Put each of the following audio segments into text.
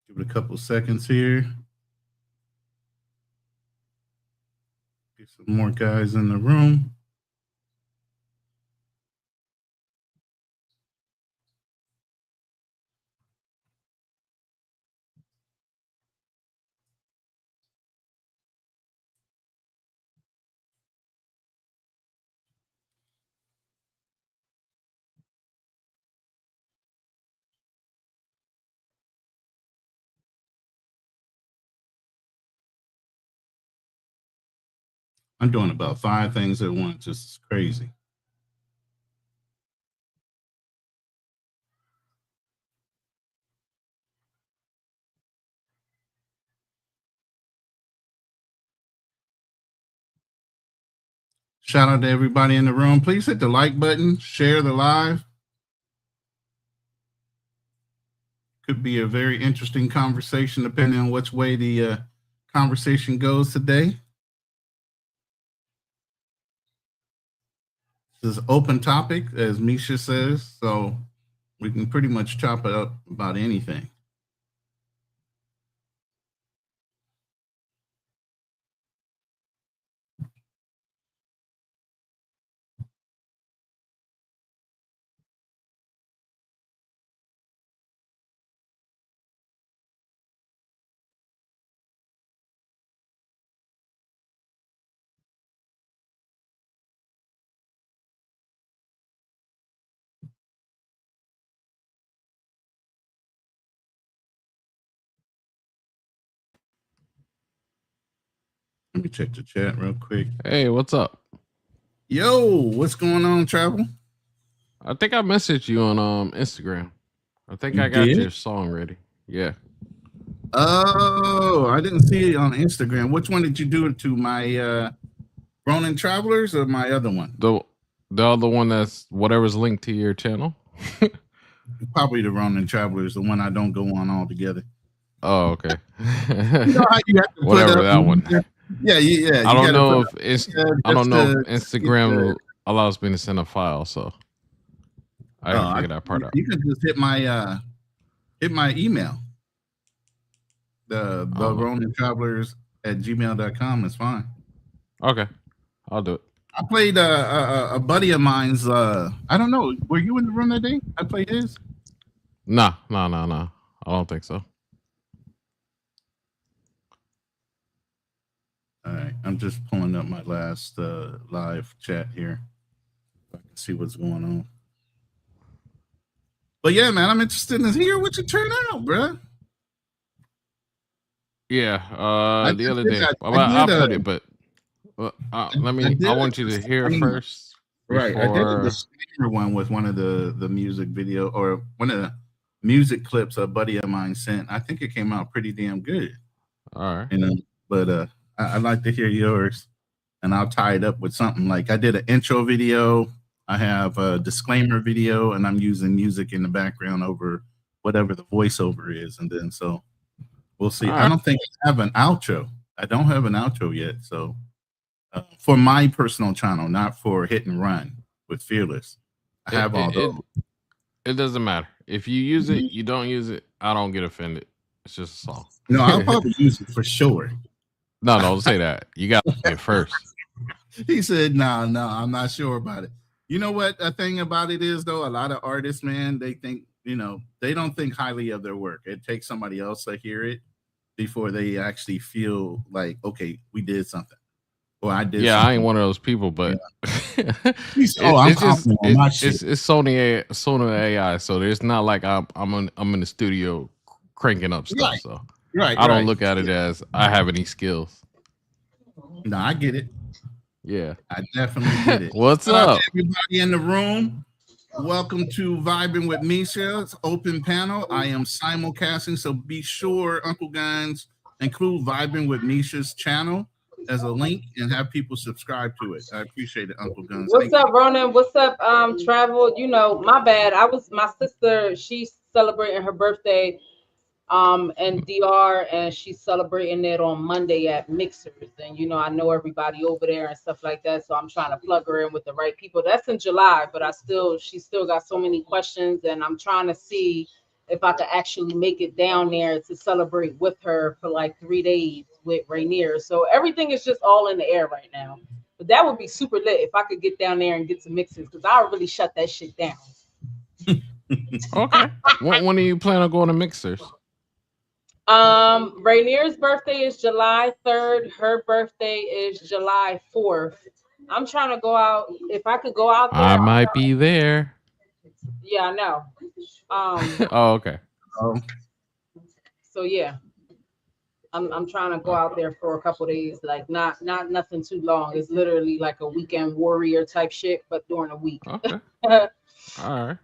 Give it a couple seconds here. Get some more guys in the room. I'm doing about 5 things at once. It's crazy. Shout out to everybody in the room. Please hit the like button, share the live. Could be a very interesting conversation depending on which way the conversation goes today. This is open topic, as Misha says, so we can pretty much chop it up about anything. Let me check the chat real quick. Hey, what's up? Yo, what's going on, Travel? I think I messaged you on Instagram. I think You I got did? your song ready. Yeah. Oh, I didn't see it on Instagram. Which one did you do it to? My Ronin Travelers or my other one? The other one that's whatever's linked to your channel. Probably the Ronin Travelers, the one I don't go on altogether. Oh, okay. You know how you have to Whatever put up, that one. Yeah. I don't know if I don't know if Instagram allows me to send a file, so I didn't figure that part out. You can just hit my email. The Ronin Travelers at gmail.com is fine. Okay, I'll do it. I played a buddy of mine's. I don't know. Were you in the room that day? I played his. Nah. I don't think so. All right, I'm just pulling up my last live chat here. So I can see what's going on. But yeah, man, I'm interested to hear what you turn out, bro. Yeah, the other day. I put it, but I want you to hear it first. Right, I did a disclaimer one with one of the music video or one of the music clips a buddy of mine sent. I think it came out pretty damn good. All right. You know, but I'd like to hear yours, and I'll tie it up with something like I did an intro video. I have a disclaimer video, and I'm using music in the background over whatever the voiceover is, and then so we'll see. I don't think I have an outro. I don't have an outro yet, so for my personal channel, not for Hit and Run with Fearless. I have all those. It doesn't matter. If you use it, you don't use it, I don't get offended. It's just a song. No, I'll probably use it for sure. No, don't say that. You got to say it first. He said, no, I'm not sure about it. You know what the thing about it is, though? A lot of artists, man, they think, they don't think highly of their work. It takes somebody else to hear it before they actually feel like, okay, we did something. Or I did. Yeah, something. I ain't one of those people, but it's Sony AI, so it's not like I'm in the studio cranking up stuff. Right. So right, I don't look at it as I have any skills. No, I get it. Yeah, I definitely get it. What's up, everybody in the room? Welcome to Vibing with Misha. It's open panel. I am simulcasting, so be sure, Uncle Guns, include Vibing with Misha's channel as a link and have people subscribe to it. I appreciate it, Uncle Guns. What's up, Ronan? What's up, Travel? My bad. My sister, she's celebrating her birthday in DR, and she's celebrating it on Monday at Mixers. And I know everybody over there and stuff like that, so I'm trying to plug her in with the right people. That's in July, but she still got so many questions, and I'm trying to see if I could actually make it down there to celebrate with her for like 3 days with Rainier. So everything is just all in the air right now. But that would be super lit if I could get down there and get some mixes, because I would really shut that shit down. Okay. When are you planning on going to mixers? Rainier's birthday is July 3rd. Her birthday is July 4th. I'm trying to go out. If I could go out there, I might be there. Yeah, I know. Oh, okay. So yeah, I'm trying to go out there for a couple days, like not nothing too long. It's literally like a weekend warrior type shit, but during the week. Okay. All right.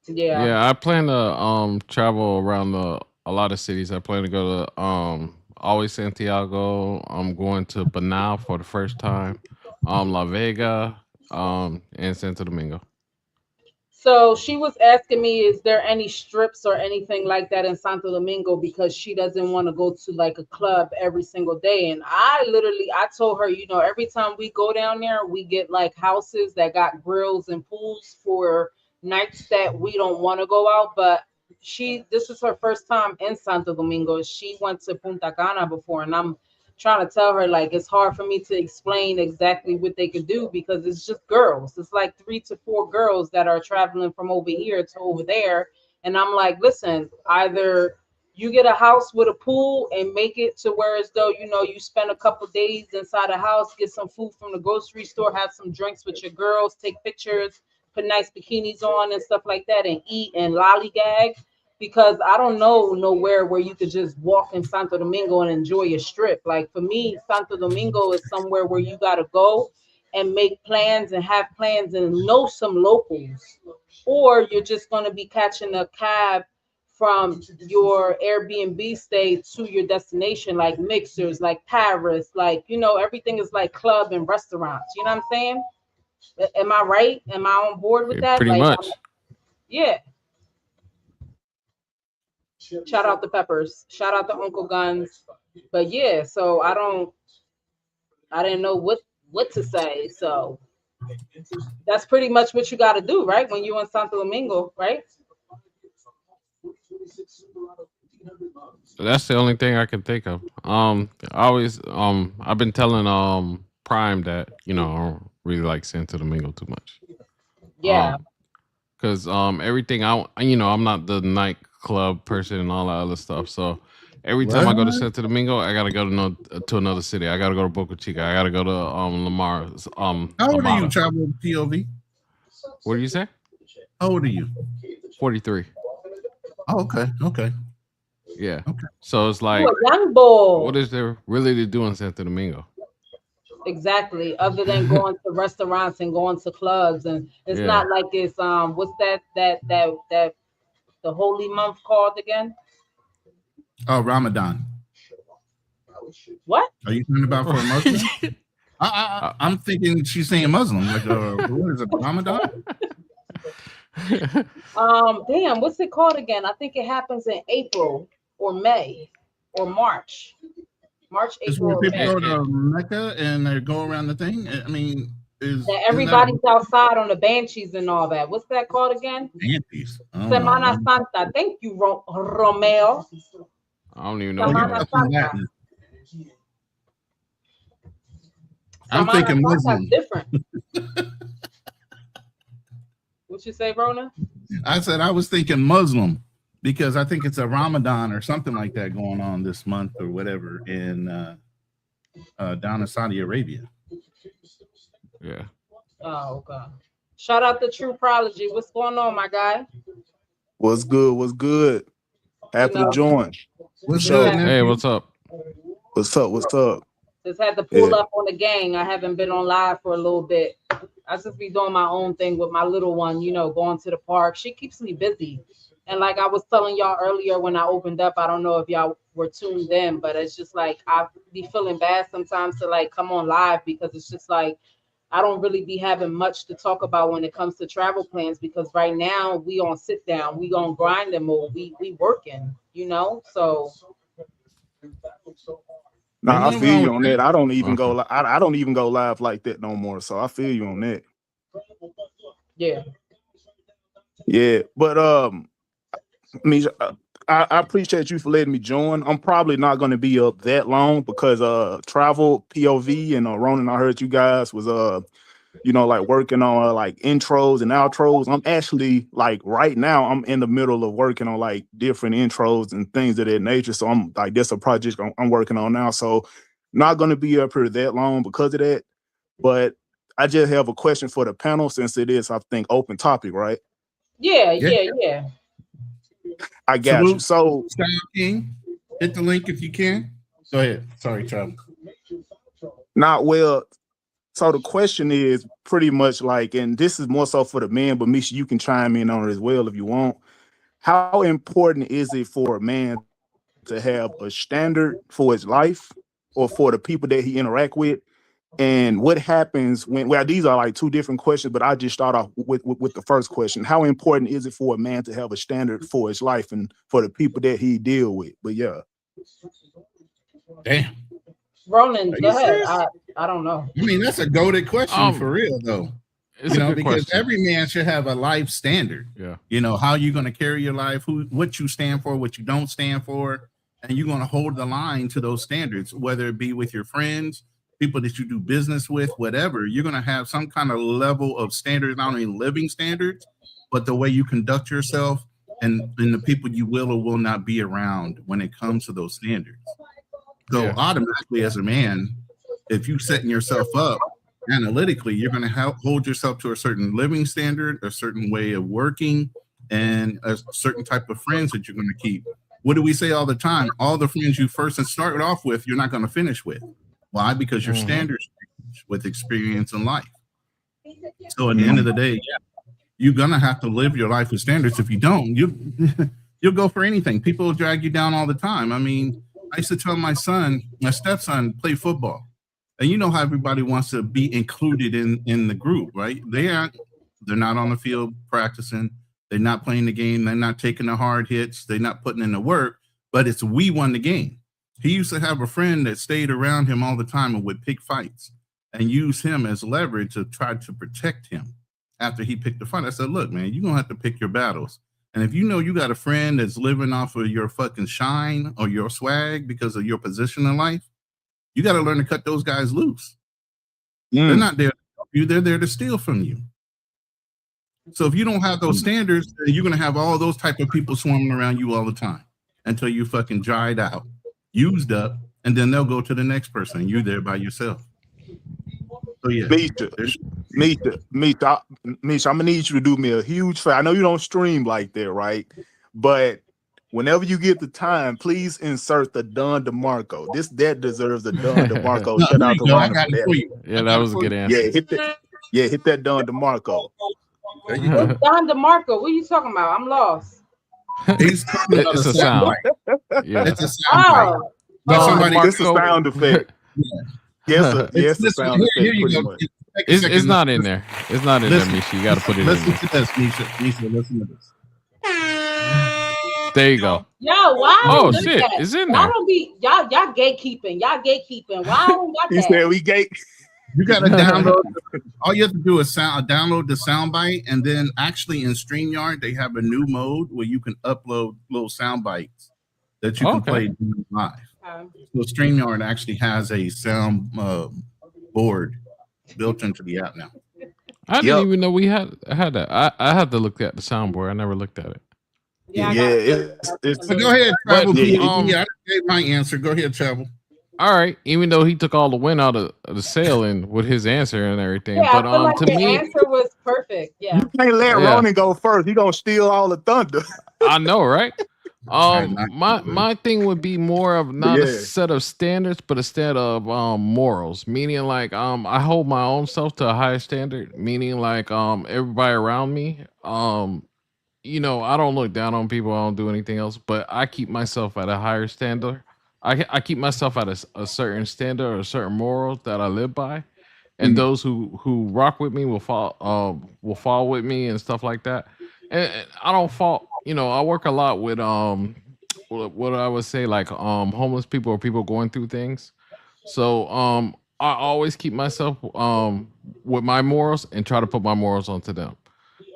Yeah. Yeah, I plan to travel around a lot of cities. I plan to go to always Santiago. I'm going to Banal for the first time. La Vega, and Santo Domingo. So she was asking me, is there any strips or anything like that in Santo Domingo, because she doesn't want to go to like a club every single day. And I told her, you know, every time we go down there, we get like houses that got grills and pools for nights that we don't want to go out. But this is her first time in Santo Domingo. She went to Punta Cana before, and I'm trying to tell her, like, it's hard for me to explain exactly what they could do because it's just girls. It's like 3 to 4 girls that are traveling from over here to over there. And I'm like, listen, either you get a house with a pool and make it to where as though, you know, you spend a couple days inside a house, get some food from the grocery store, have some drinks with your girls, take pictures, put nice bikinis on and stuff like that, and eat and lollygag. Because I don't know nowhere where you could just walk in Santo Domingo and enjoy a strip. Like for me, Santo Domingo is somewhere where you got to go and make plans and have plans and know some locals, or you're just going to be catching a cab from your Airbnb stay to your destination, like mixers, like Paris, like, you know, everything is like club and restaurants. You know what I'm saying? Am I right? Am I on board with that? Pretty Like, much. Yeah. Shout out to Peppers. Shout out to Uncle Guns. But yeah, so I didn't know what to say. So that's pretty much what you got to do, right? When you're in Santo Domingo, right? That's the only thing I can think of. I always I've been telling Prime that, you know, I don't really like Santo Domingo too much. Yeah. Because everything I'm not the nightclub person and all that other stuff. So every time I go to Santo Domingo, I gotta go to another city. I gotta go to Boca Chica. I gotta go to Lamar. How old are you, travel POV? What do you say? How old are you? 43. Oh, okay. Yeah. Okay. So it's like, young boy. What is there really to do in Santo Domingo? Exactly. Other than going to restaurants and going to clubs, and it's not like it's what's that the holy month called again? Oh, Ramadan. What? Are you talking about for a Muslim? I'm thinking she's saying Muslim. Like, what is it, Ramadan? Damn, what's it called again? I think it happens in April or May or March. It's April. where people go to Mecca and they go around the thing. I mean, everybody's outside on the banshees and all that. What's that called again? Banshees. Semana Santa. Thank you, Romeo. I don't even know. Semana Santa. I'm thinking Muslim. Different. What you say, Rona? I said I was thinking Muslim because I think it's a Ramadan or something like that going on this month or whatever in down in Saudi Arabia. Yeah. Oh, okay. Shout out to True Prodigy. What's going on, my guy? What's good? Happy to join. What's good? Hey, what's up? What's up? Just had to pull up on the gang. I haven't been on live for a little bit. I just be doing my own thing with my little one, you know, going to the park. She keeps me busy. And like I was telling y'all earlier when I opened up, I don't know if y'all were tuned in, but it's just like I be feeling bad sometimes to like come on live because it's just like I don't really be having much to talk about when it comes to travel plans because right now we on sit down, we on grinding mode, we working, you know. So I feel you on that. I don't even go. I don't even go live like that no more. So I feel you on that. Yeah. Yeah, but Misha, I appreciate you for letting me join. I'm probably not going to be up that long because travel POV and Ronan, I heard you guys was like working on like intros and outros. I'm actually like right now I'm in the middle of working on like different intros and things of that nature. So I'm like that's a project I'm working on now. So not going to be up here that long because of that. But I just have a question for the panel since it is, I think, open topic, right? Yeah. I got you. Salute, So Style King. Hit the link if you can. Go ahead. Sorry, Travel. not well. So the question is pretty much like, and this is more so for the men, but Misha, you can chime in on it as well if you want. How important is it for a man to have a standard for his life or for the people that he interact with? And what happens when, well, these are like two different questions, but I just start off with the first question. How important is it for a man to have a standard for his life and for the people that he deal with? But yeah. Damn. Roland, Are go you ahead. serious? I don't know. I mean, that's a goaded question for real, though. It's a good because question. every man should have a life standard. Yeah. How you're going to carry your life, what you stand for, what you don't stand for, and you're going to hold the line to those standards, whether it be with your friends, people that you do business with, whatever. You're going to have some kind of level of standards, not only living standards, but the way you conduct yourself and the people you will or will not be around when it comes to those standards. So automatically, as a man, if you setting yourself up analytically, you're going to hold yourself to a certain living standard, a certain way of working, and a certain type of friends that you're going to keep. What do we say all the time? All the friends you first started off with, you're not going to finish with. Why? Because your standards change with experience in life. So at the end of the day, you're going to have to live your life with standards. If you don't, you'll go for anything. People will drag you down all the time. I mean, I used to tell my stepson, play football. And you know how everybody wants to be included in the group, right? They're not on the field practicing. They're not playing the game. They're not taking the hard hits. They're not putting in the work, but it's we won the game. He used to have a friend that stayed around him all the time and would pick fights and use him as leverage to try to protect him after he picked the fight. I said, look, man, you're going to have to pick your battles. And if you know you got a friend that's living off of your fucking shine or your swag because of your position in life, you got to learn to cut those guys loose. They're not there to help you. They're there to steal from you. So if you don't have those standards, you're going to have all those type of people swarming around you all the time until you fucking dried out, used up, and then they'll go to the next person and you're there by yourself. So yeah. Misha, I'm gonna need you to do me a huge favor. I know you don't stream like that, right? But whenever you get the time, please insert the Don DeMarco. That deserves a Don DeMarco. Shout out to Ron for that. Yeah, that was a good answer. Hit that Don DeMarco. There you go. Don DeMarco, what are you talking about? I'm lost. He's talking about It's a sound. Yeah, it's a sound. It's a sound effect. Yes, a sound effect. Here you go. It's not in there. It's not in there, Misha. You got to put it in there. Listen to this, Misha. Listen to this. There you go. Yo, why? Oh shit, it's in there. Y'all don't be y'all gatekeeping. Y'all gatekeeping. Why don't got He that? said we gate. You gotta download. All you have to do is download the soundbite, and then actually in StreamYard they have a new mode where you can upload little sound bites that you can play live. So StreamYard actually has a sound board built into the app now. I didn't even know we had that. I had to look at the soundboard. I never looked at it. It's so go ahead, Travel. I gave my answer. Go ahead, Travel. All right, even though he took all the win out of the sailing with his answer and everything, Yeah, but I feel like to the me, answer was perfect. Yeah, you can't let Ronan go first. He gonna steal all the thunder. I know, right? My thing would be more of not a set of standards, but a set of morals. Meaning, like, I hold my own self to a higher standard. Meaning, like, everybody around me, I don't look down on people. I don't do anything else, but I keep myself at a higher standard. I keep myself at a certain standard or a certain morals that I live by, and those who rock with me will fall with me and stuff like that. And I don't fall. I work a lot with what I would say like homeless people or people going through things. So I always keep myself with my morals and try to put my morals onto them.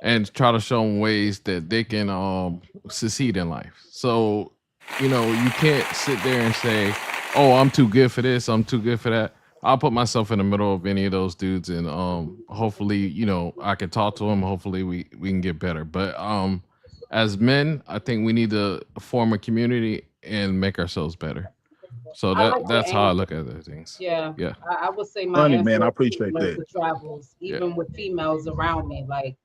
and try to show them ways that they can succeed in life. So, you know, you can't sit there and say, "Oh, I'm too good for this. I'm too good for that." I'll put myself in the middle of any of those dudes, and hopefully, you know, I can talk to them. Hopefully, we can get better. But as men, I think we need to form a community and make ourselves better. So I like your that's how I answer. look at the things. Yeah, Yeah. I would say my Honey, answer man, I is appreciate similar that. to travels, Yeah. even with females around me. Like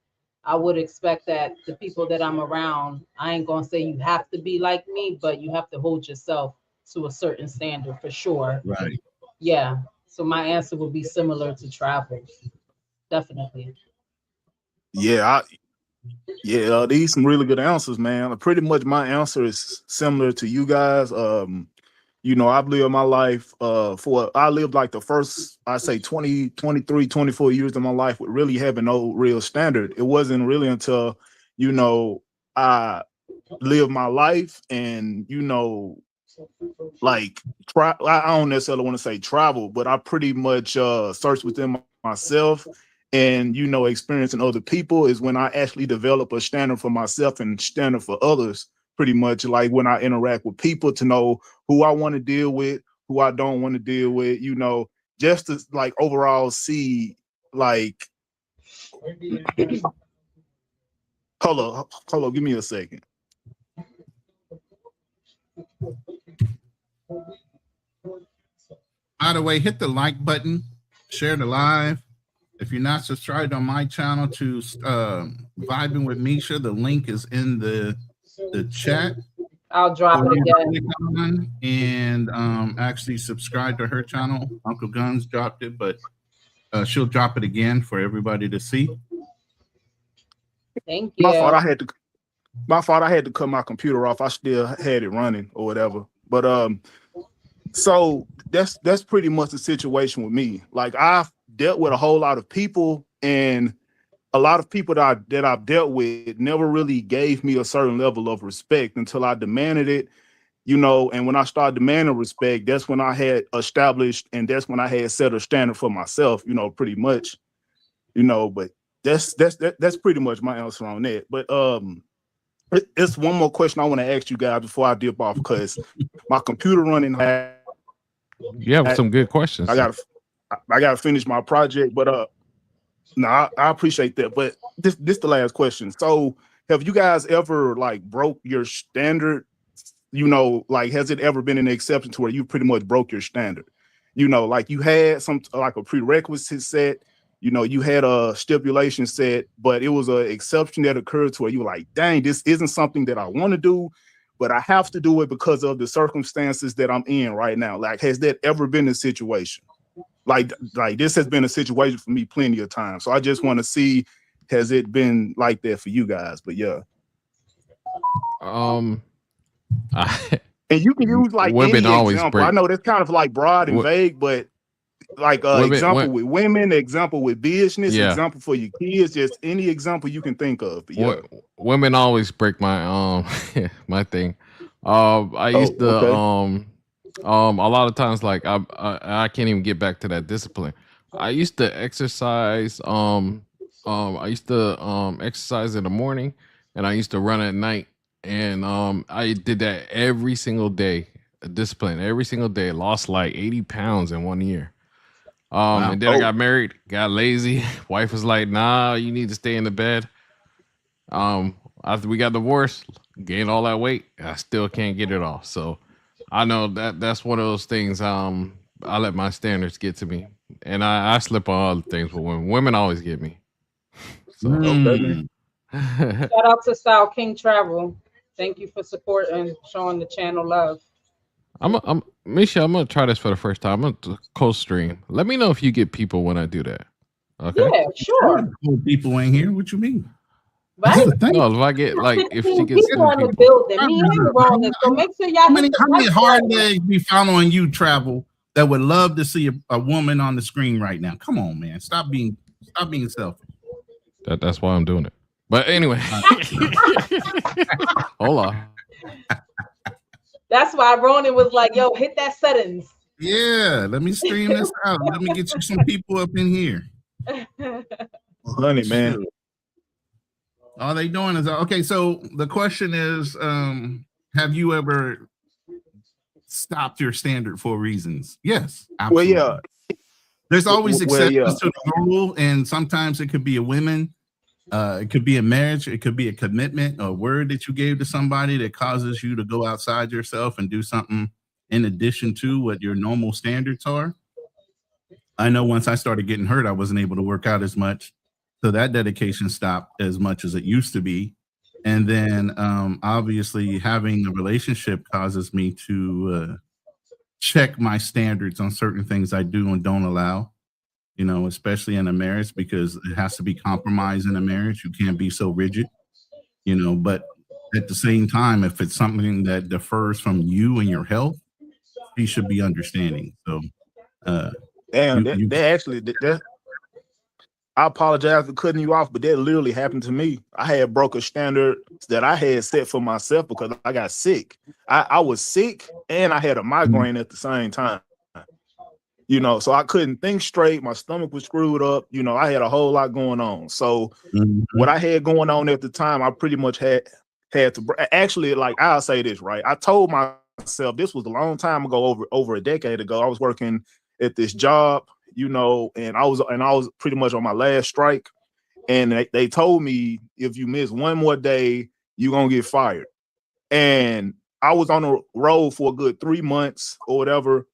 I would expect that the people that I'm around, I ain't gonna say you have to be like me, but you have to hold yourself to a certain standard for sure. Right. Yeah. So my answer would be similar to travels. Definitely. Yeah, yeah, these some really good answers, man. Pretty much my answer is similar to you guys. You know, I've lived my life I lived like the first, I say 20, 23, 24 years of my life with really having no real standard. It wasn't really until, you know, I lived my life and, you know, like I don't necessarily want to say travel, but I pretty much searched within myself and, you know, experiencing other people is when I actually develop a standard for myself and standard for others. Pretty much like when I interact with people to know who I want to deal with, who I don't want to deal with, you know, just to like overall see like hold on, give me a second. By the way, hit the like button, share the live. If you're not subscribed on my channel to Vibing with Misha, the link is in the chat. I'll drop For it you to again. click on and actually subscribe to her channel. Uncle Guns dropped it, but she'll drop it again for everybody to see. Thank you. My fault. I had to cut my computer off. I still had it running or whatever. But so that's pretty much the situation with me. Like I've dealt with a whole lot of people, and a lot of people that I've dealt with never really gave me a certain level of respect until I demanded it, you know. And when I started demanding respect, that's when I had established, and that's when I had set a standard for myself, you know, pretty much, you know. But that's pretty much my answer on that. But it's one more question I want to ask you guys before I dip off because my computer running. You have some good questions. I gotta finish my project, but no, I appreciate that. But this the last question. So have you guys ever like broke your standard? You know, like has it ever been an exception to where you pretty much broke your standard? You know, like you had some like a prerequisite set, you know, you had a stipulation set, but it was an exception that occurred to where you were like, dang, this isn't something that I want to do, but I have to do it because of the circumstances that I'm in right now. Like, has that ever been a situation? Like this has been a situation for me plenty of times. So I just want to see, has it been like that for you guys? But yeah. And you can use like women any always example. break. I know that's kind of like broad and vague, but like example with women, example with business, example for your kids, just any example you can think of. But yeah. Women always break my my thing. I used to a lot of times like I can't even get back to that discipline. I used to exercise I used to exercise in the morning and I used to run at night, and I did that every single day. Discipline every single day. Lost like 80 pounds in 1 year. Wow. And then I got married, got lazy. Wife was like, nah, you need to stay in the bed. After we got divorced, gained all that weight. I still can't get it off. So I know that's one of those things. I let my standards get to me, and I slip on other things, but women always get me. So shout out to Style King Travel. Thank you for support and showing the channel love. Misha, I'm gonna try this for the first time. I'm gonna co-stream. Let me know if you get people when I do that. Okay. Yeah, sure. People ain't here. What you mean? Right? No, if I get like if she gets people on the building, me and Ronan. So make sure y'all. How many hard legs be following you, Travel, that would love to see a woman on the screen right now? Come on, man. Stop being selfish. That's why I'm doing it. But anyway, hold on. That's why Ronan was like, "Yo, hit that settings." Yeah, let me stream this out. Let me get you some people up in here. Honey, man. All they doing is okay. So the question is, have you ever stopped your standard for reasons? Yes, Well, absolutely. yeah. There's always Well, exceptions yeah. to the rule, and sometimes it could be a women. It could be a marriage. It could be a commitment, a word that you gave to somebody that causes you to go outside yourself and do something in addition to what your normal standards are. I know once I started getting hurt, I wasn't able to work out as much. So that dedication stopped as much as it used to be. And then obviously having a relationship causes me to check my standards on certain things I do and don't allow, you know, especially in a marriage, because it has to be compromise in a marriage. You can't be so rigid, you know, but at the same time, if it's something that differs from you and your health, he should be understanding. So uh Damn, you that actually that I apologize for cutting you off, but that literally happened to me. I had broke a standard that I had set for myself because I got sick. I was sick and I had a migraine at the same time. You know, so I couldn't think straight. My stomach was screwed up. You know, I had a whole lot going on. So what I had going on at the time, I pretty much had to actually, like, I'll say this, right? I told myself, this was a long time ago, over a decade ago. I was working at this job, you know, and I was pretty much on my last strike. And they told me, if you miss one more day, you're gonna get fired. And I was on the road for a good 3 months or whatever.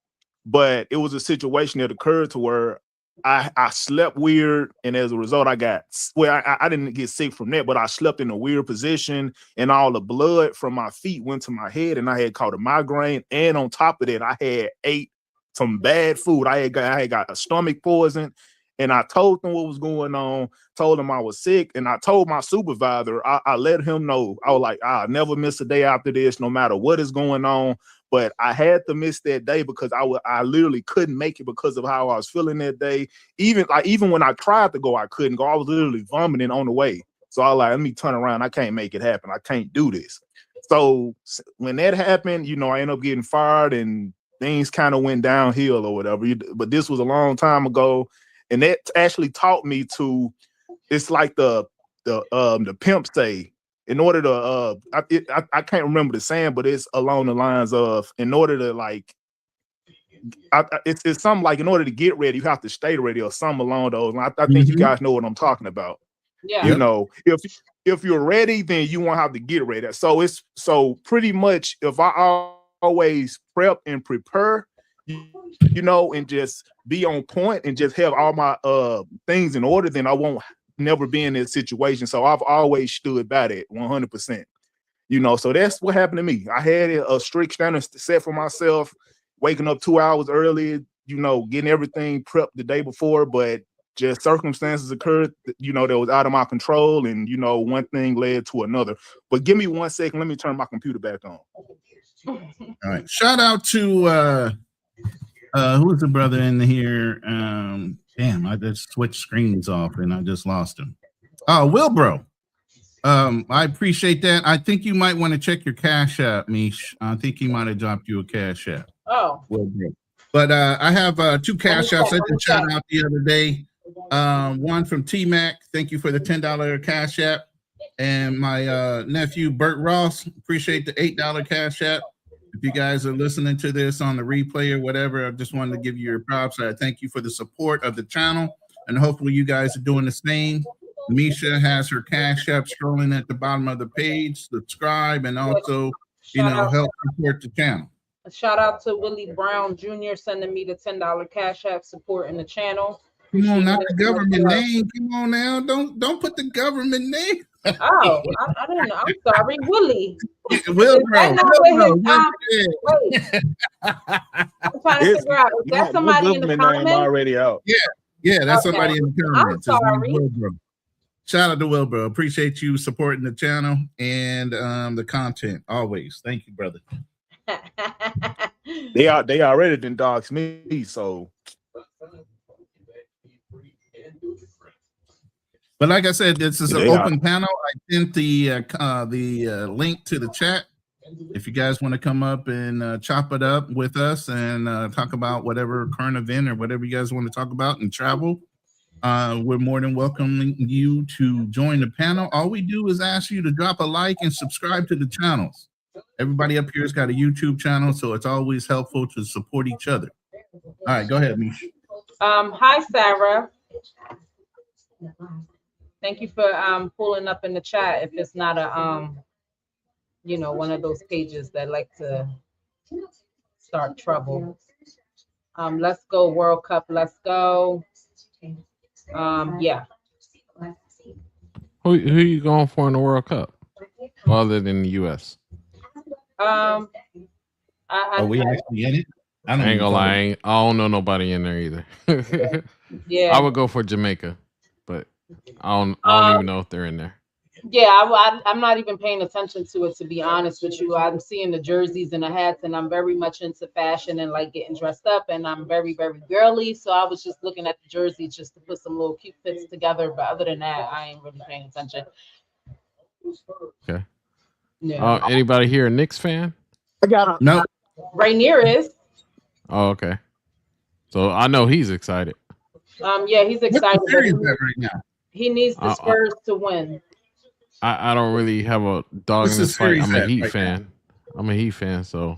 But it was a situation that occurred to where I slept weird, and as a result, I didn't get sick from that, but I slept in a weird position, and all the blood from my feet went to my head, and I had caught a migraine. And on top of that, I had ate some bad food. I had got a stomach poison, and I told them what was going on. Told them I was sick, and I told my supervisor. I let him know. I was like, I'll never miss a day after this, no matter what is going on. But I had to miss that day because I literally couldn't make it because of how I was feeling that day. Even when I tried to go, I couldn't go. I was literally vomiting on the way. So I was like, let me turn around. I can't make it happen. I can't do this. So when that happened, you know, I ended up getting fired and things kind of went downhill or whatever. But this was a long time ago. And that actually taught me to, it's like the pimp say, in order to I can't remember the saying, but it's along the lines of, in order to, like, it's something like, in order to get ready, you have to stay ready, or something along those lines. I think you guys know what I'm talking about. Yeah. You know, if you're ready, then you won't have to get ready. So pretty much, if I always prep and prepare, you know, and just be on point and just have all my things in order, then I won't never be in this situation. So I've always stood by that 100%. You know, so that's what happened to me. I had a strict standard set for myself, waking up 2 hours early, you know, getting everything prepped the day before, but just circumstances occurred, you know, that was out of my control, and, you know, one thing led to another. But give me 1 second, let me turn my computer back on. All right. Shout out to who's the brother in here? Damn, I just switched screens off and I just lost him. Oh, Wilbro. I appreciate that. I think you might want to check your Cash App, Mish. I think he might have dropped you a Cash App. Oh. Wilbro. But I have 2 Cash Apps. I did shout out the other day. One from T-Mac. Thank you for the $10 Cash App. And my nephew, Bert Ross. Appreciate the $8 Cash App. If you guys are listening to this on the replay or whatever, I just wanted to give you your props. I thank you for the support of the channel, and hopefully you guys are doing the same. Misha has her Cash App scrolling at the bottom of the page. Subscribe, and also, you know, help support the channel. A shout out to Willie Brown Jr. sending me the $10 Cash App supporting the channel. Come on, not the government name. Come on now, don't put the government name. Oh, I don't know. I'm sorry, Willie. Wilbro. I'm trying to figure out. Is that somebody in the comments? Already out. Yeah, that's somebody in the comments. I'm sorry. Shout out to Wilbro. Appreciate you supporting the channel and the content always. Thank you, brother. They already done dogs me, so. But like I said, this is an open panel. I sent the link to the chat. If you guys want to come up and chop it up with us and talk about whatever current event or whatever you guys want to talk about and travel, We're more than welcoming you to join the panel. All we do is ask you to drop a like and subscribe to the channels. Everybody up here has got a YouTube channel, so it's always helpful to support each other. All right, go ahead, Mish. Hi, Sarah. Thank you for pulling up in the chat. If it's not a you know, one of those pages that like to start trouble. Let's go World Cup. Let's go. Yeah. Who you going for in the World Cup, other than the U.S.? Are we actually in it? I ain't gonna lie, I don't know nobody in there either. Yeah. I would go for Jamaica, but I don't even know if they're in there. Yeah, I'm not even paying attention to it, to be honest with you. I'm seeing the jerseys and the hats, and I'm very much into fashion and like getting dressed up, and I'm very, very girly. So I was just looking at the jerseys just to put some little cute fits together. But other than that, I ain't really paying attention. Okay. Yeah. Anybody here a Knicks fan? I got a no. Rainier is. Oh, okay. So I know he's excited. Yeah, he's excited. What's the series at right now? He needs the Spurs to win. I don't really have a dog What's in this fight. I'm a Heat right fan. now? I'm a Heat fan, so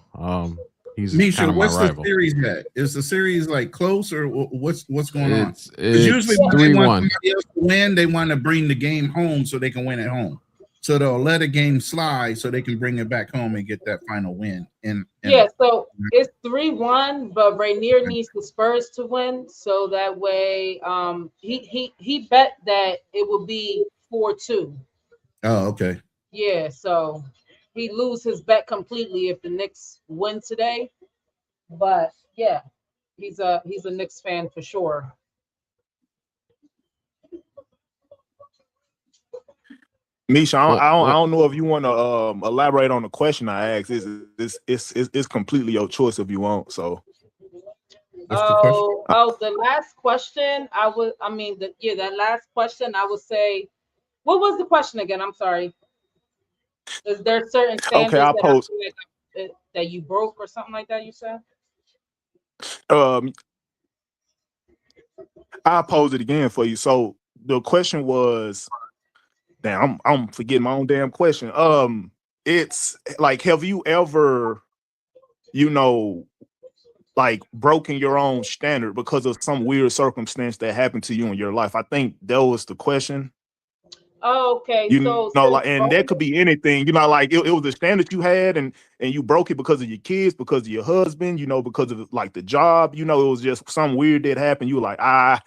he's Misha, kind of my what's rival. the series at? Is the series like close, or what's going on? It's usually when 3-1. they want somebody else to win, they want to bring the game home so they can win at home. So they'll let a game slide so they can bring it back home and get that final win. And yeah, so it's 3-1, but Rainier needs the Spurs to win, so that way he bet that it will be 4-2. Oh, okay. Yeah, so he lose his bet completely if the Knicks win today. But yeah, he's a Knicks fan for sure. Misha, I don't know if you want to elaborate on the question I asked. It's completely your choice if you want. So, the last question that last question I would say, what was the question again? I'm sorry. Is there certain standards that you broke or something like that? You said. I'll pose it again for you. So the question was, damn, I'm forgetting my own damn question. It's like, have you ever, like broken your own standard because of some weird circumstance that happened to you in your life? I think that was the question. Oh, okay. And that could be anything, like it was a standard you had and you broke it because of your kids, because of your husband, because of like the job, it was just some weird that happened. You were like, I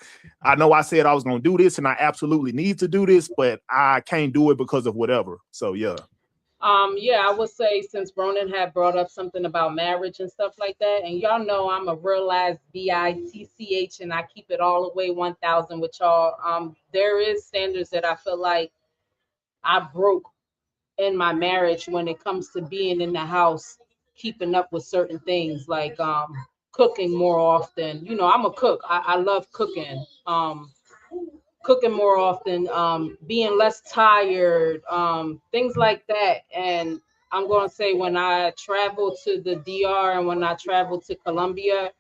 know I said I was going to do this and I absolutely need to do this, but I can't do it because of whatever. So, yeah. Yeah, I would say, since Ronan had brought up something about marriage and stuff like that, and y'all know I'm a realized BITCH and I keep it all the way 1000 with y'all. There is standards that I feel like I broke in my marriage when it comes to being in the house, keeping up with certain things like cooking more often. I'm a cook. I love cooking. Cooking more often, being less tired, things like that. And I'm going to say, when I traveled to the DR and when I traveled to Colombia,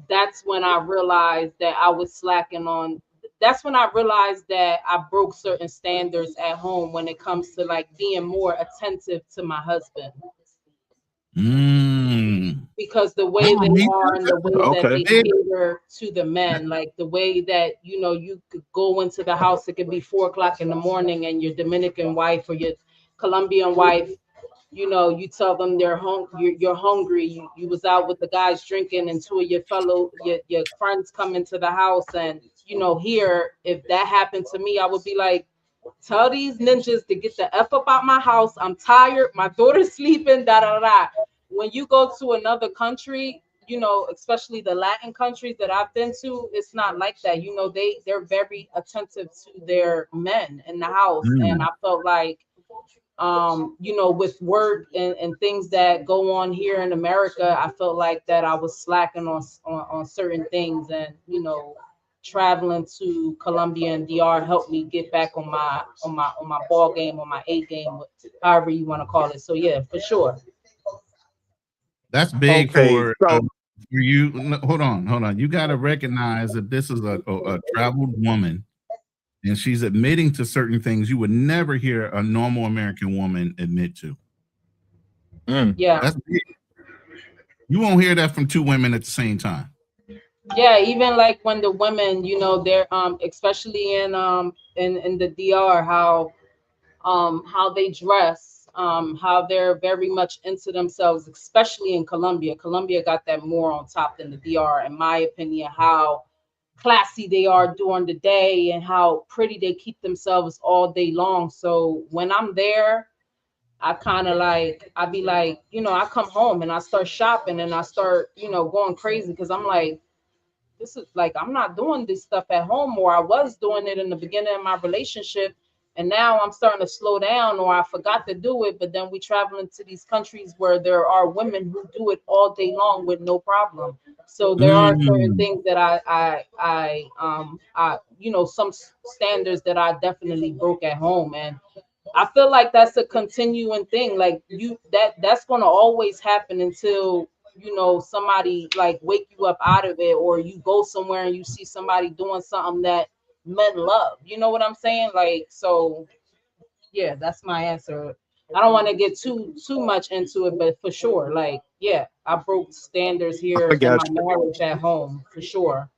that's when I realized that I was slacking on. That's when I realized that I broke certain standards at home when it comes to like being more attentive to my husband. Because the way they are and the way that they cater to the men, like the way that you could go into the house, it could be 4 o'clock in the morning, and your Dominican wife or your Colombian wife, you tell them you're hungry. You was out with the guys drinking, and 2 of your friends come into the house, and here, if that happened to me, I would be like, tell these ninjas to get the F up out my house. I'm tired. My daughter's sleeping. Da da da. When you go to another country, especially the Latin countries that I've been to, it's not like that. They're very attentive to their men in the house. And I felt like, with work and things that go on here in America, I felt like that I was slacking on certain things. And, traveling to Colombia and DR helped me get back on my ball game, on my A game, however you want to call it. So yeah, for sure. That's big for Hold on. You got to recognize that this is a traveled woman, and she's admitting to certain things you would never hear a normal American woman admit to. Yeah. That's big. You won't hear that from two women at the same time. Yeah, even like when the women, you know, they're especially in the DR, how they dress, how they're very much into themselves, especially in Colombia. Colombia got that more on top than the DR, in my opinion, how classy they are during the day and how pretty they keep themselves all day long. So when I'm there, I kind of like, I be like, you know, I come home and I start shopping and I start, you know, going crazy because I'm like, this is like, I'm not doing this stuff at home, or I was doing it in the beginning of my relationship. And now I'm starting to slow down, or I forgot to do it. But then we traveling to these countries where there are women who do it all day long with no problem. So there are certain things that I, you know, some standards that I definitely broke at home. And I feel like that's a continuing thing. Like that's going to always happen until, you know, somebody like wake you up out of it, or you go somewhere and you see somebody doing something that men love. You know what I'm saying? Like, so yeah, that's my answer. I don't want to get too much into it, but for sure, like, yeah, I broke standards here I in got my you. marriage at home for sure.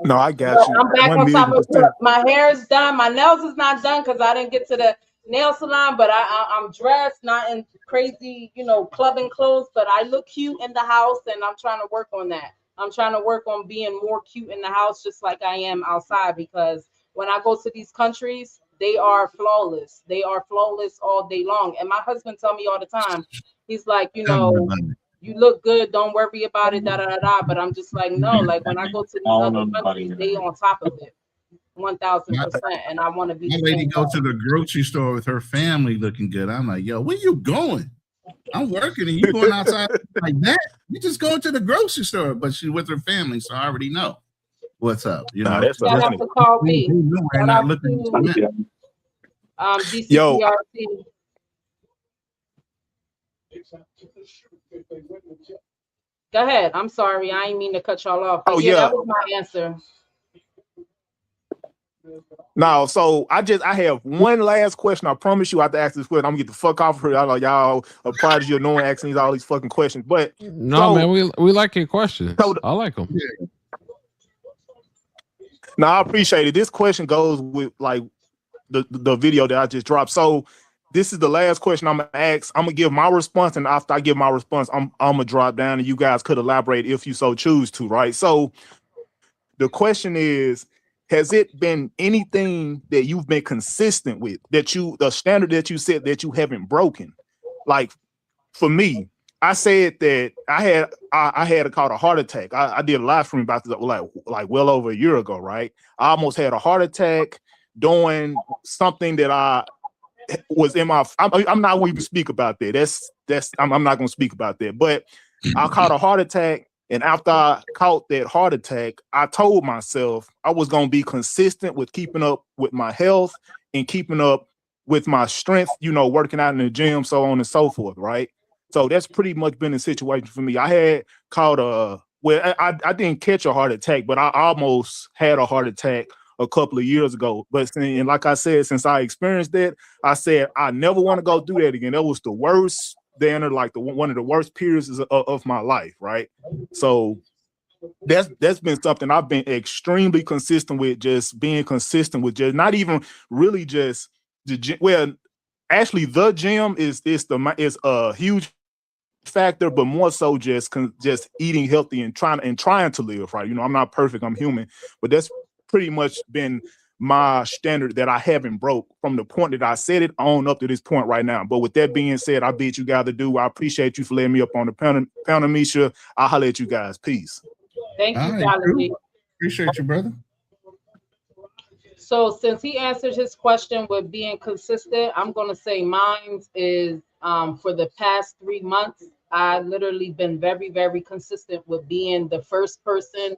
No, I got you. I'm back One on top million of it. percent. My hair is done. My nails is not done because I didn't get to the nail salon, but I'm dressed, not in crazy, you know, clubbing clothes, but I look cute in the house, and I'm trying to work on that. I'm trying to work on being more cute in the house, just like I am outside, because when I go to these countries, they are flawless. They are flawless all day long. And my husband tell me all the time, he's like, you Tell me know, about it. you look good, don't worry about it, da da da da. But I'm just like, no, like when I go to these other countries, they on top of it, My, 1000%, and I want to be my the lady same goes to way. the grocery store with her family looking good. I'm like, yo, where you going? I'm working and you going outside like that? You just going to the grocery store, but she with her family, so I already know what's up. You Nah, know, that's so Shout that's out funny. to Carl they B. know we're Shout not out looking at to men. Yo, DCPRC. Go ahead. I'm sorry, I ain't mean to cut y'all off, but oh yeah, yeah. that was my answer. No, so I have one last question. I promise you I have to ask this question. I'm gonna get the fuck off of here. I know y'all a prodigy of knowing asking these all these fucking questions. But No, man, we like your questions. so I like them. now I appreciate it. This question goes with like the video that I just dropped. So this is the last question I'm gonna ask. I'm gonna give my response, and after I give my response, I'm gonna drop down, and you guys could elaborate if you so choose to, right? So the question is, has it been anything that you've been consistent with, that the standard that you set that you haven't broken? Like for me, I said that I had caught a heart attack. I did a live stream about this like well over a year ago, right? I almost had a heart attack doing something that I was in my. I'm not going to speak about that. I'm not going to speak about that. But I caught a heart attack, and after I caught that heart attack, I told myself I was going to be consistent with keeping up with my health and keeping up with my strength. You know, working out in the gym, so on and so forth, right? So that's pretty much been the situation for me. I had caught I didn't catch a heart attack, but I almost had a heart attack a couple of years ago. But and like I said, since I experienced that, I said I never want to go through that again. That was the worst, like one of the worst periods of my life, right? So that's been something I've been extremely consistent with, just being consistent with, just not even really just the gym. Well, actually, the gym is a huge factor, but more so just eating healthy and trying to live right. You know, I'm not perfect, I'm human, but that's pretty much been my standard that I haven't broke from the point that I set it on up to this point right now. But with that being said, I bid you guys to do. I appreciate you for letting me up on the panel, Misha. I'll holler at you guys. Peace. Thank All you, right, Valerie. appreciate you, brother. So since he answered his question with being consistent, I'm gonna say mine is for the past 3 months, I literally been very, very consistent with being the first person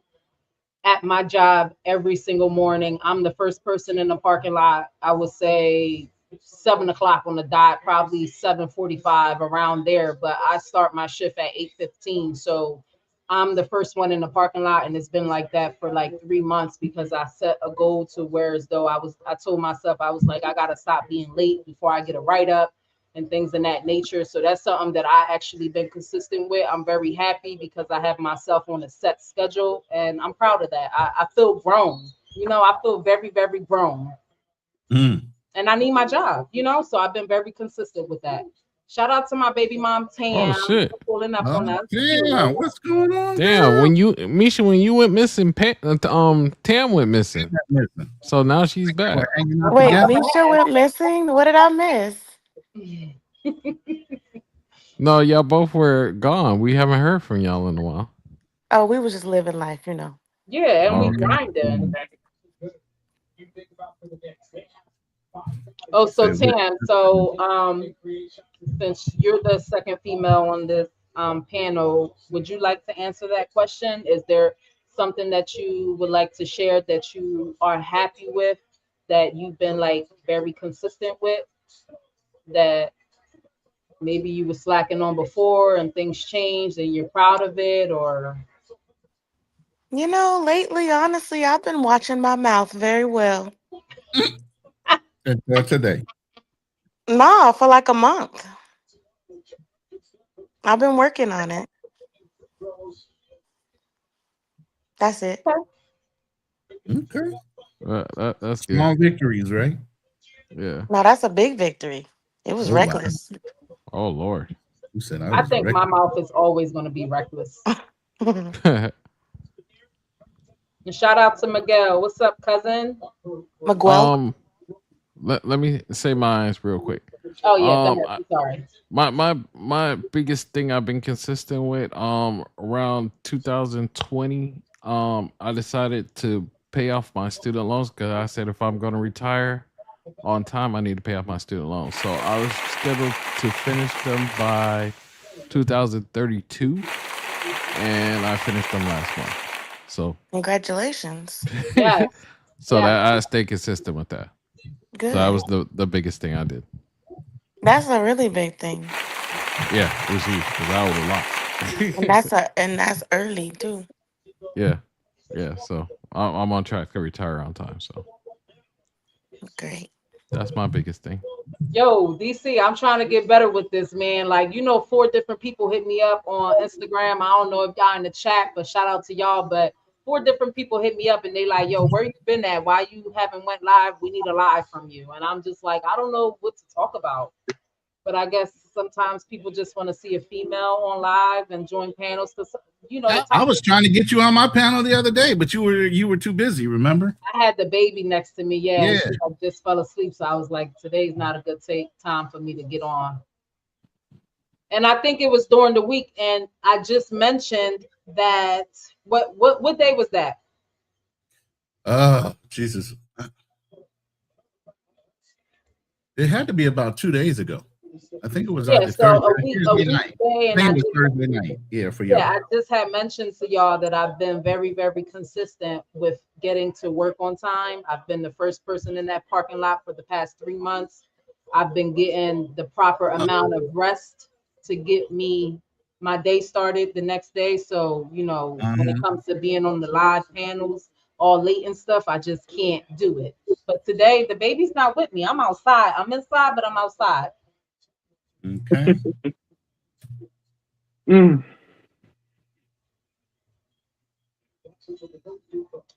at my job every single morning. I'm the first person in the parking lot, I would say 7 o'clock on the dot, probably 7:45 around there. But I start my shift at 8:15, so I'm the first one in the parking lot, and it's been like that for like 3 months because I set a goal to where as though I told myself I was like I gotta stop being late before I get a write up and things in that nature. So that's something that I actually been consistent with. I'm very happy because I have myself on a set schedule, and I'm proud of that. I feel grown. I feel very, very grown. Mm. And I need my job, so I've been very consistent with that. Shout out to my baby mom, Tam, Oh shit! for pulling up on us. Damn, what's going on? Damn, girl? Misha, when you went missing, Tam went missing. Listen, So now she's back. we're hanging out Wait, together. Misha went missing? What did I miss? No, y'all both were gone. We haven't heard from y'all in a while. Oh, we was just living life, you know. Yeah, and we Okay. grinding. Oh, so Tam, since you're the second female on this panel, would you like to answer that question? Is there something that you would like to share that you are happy with, that you've been like very consistent with, that maybe you were slacking on before and things changed and you're proud of it? Or Lately, honestly, I've been watching my mouth very well. Until today. Nah, for like a month. I've been working on it. That's it. Okay. That's good. Small victories, right? Yeah. No, that's a big victory. It was Oh, wow. reckless. Oh Lord. You said I was think my reckless. mouth is always going to be reckless. Oh And shout out to Miguel. What's up, cousin? Miguel. Let me say mine real quick. Oh yeah, go ahead. Sorry. My biggest thing I've been consistent with around 2020 I decided to pay off my student loans because I said if I'm going to retire on time I need to pay off my student loans. So I was scheduled to finish them by 2032 and I finished them last month. So Congratulations. Yeah. so Yeah. that I stay consistent with that. Good. So that was the biggest thing I did. That's a really big thing. Yeah, it was huge because I owed a lot. And that's early too. Yeah. So I'm on track to retire on time. So Great. that's my biggest thing. Yo, DC, I'm trying to get better with this, man. Like, 4 different people hit me up on Instagram. I don't know if y'all in the chat, but shout out to y'all. But 4 different people hit me up and they like, yo, where you been at? Why you haven't went live? We need a live from you. And I'm just like, I don't know what to talk about. But I guess sometimes people just want to see a female on live and join panels because I was trying to get you on my panel the other day, but you were too busy. Remember? I had the baby next to me. Yeah. Yeah. And she just fell asleep, so I was like, today's not a good time for me to get on. And I think it was during the week, and I just mentioned that. What day was that? Oh, Jesus! It had to be about 2 days ago. I think it was Yeah, so a Thursday week night. day, and I I think it was just, Thursday night. Yeah, for y'all. yeah, I just had mentioned to y'all that I've been very, very consistent with getting to work on time. I've been the first person in that parking lot for the past 3 months. I've been getting the proper amount of rest to get me my day started the next day. So, when it comes to being on the live panels all late and stuff, I just can't do it. But today, the baby's not with me. I'm outside. I'm inside, but I'm outside. Okay.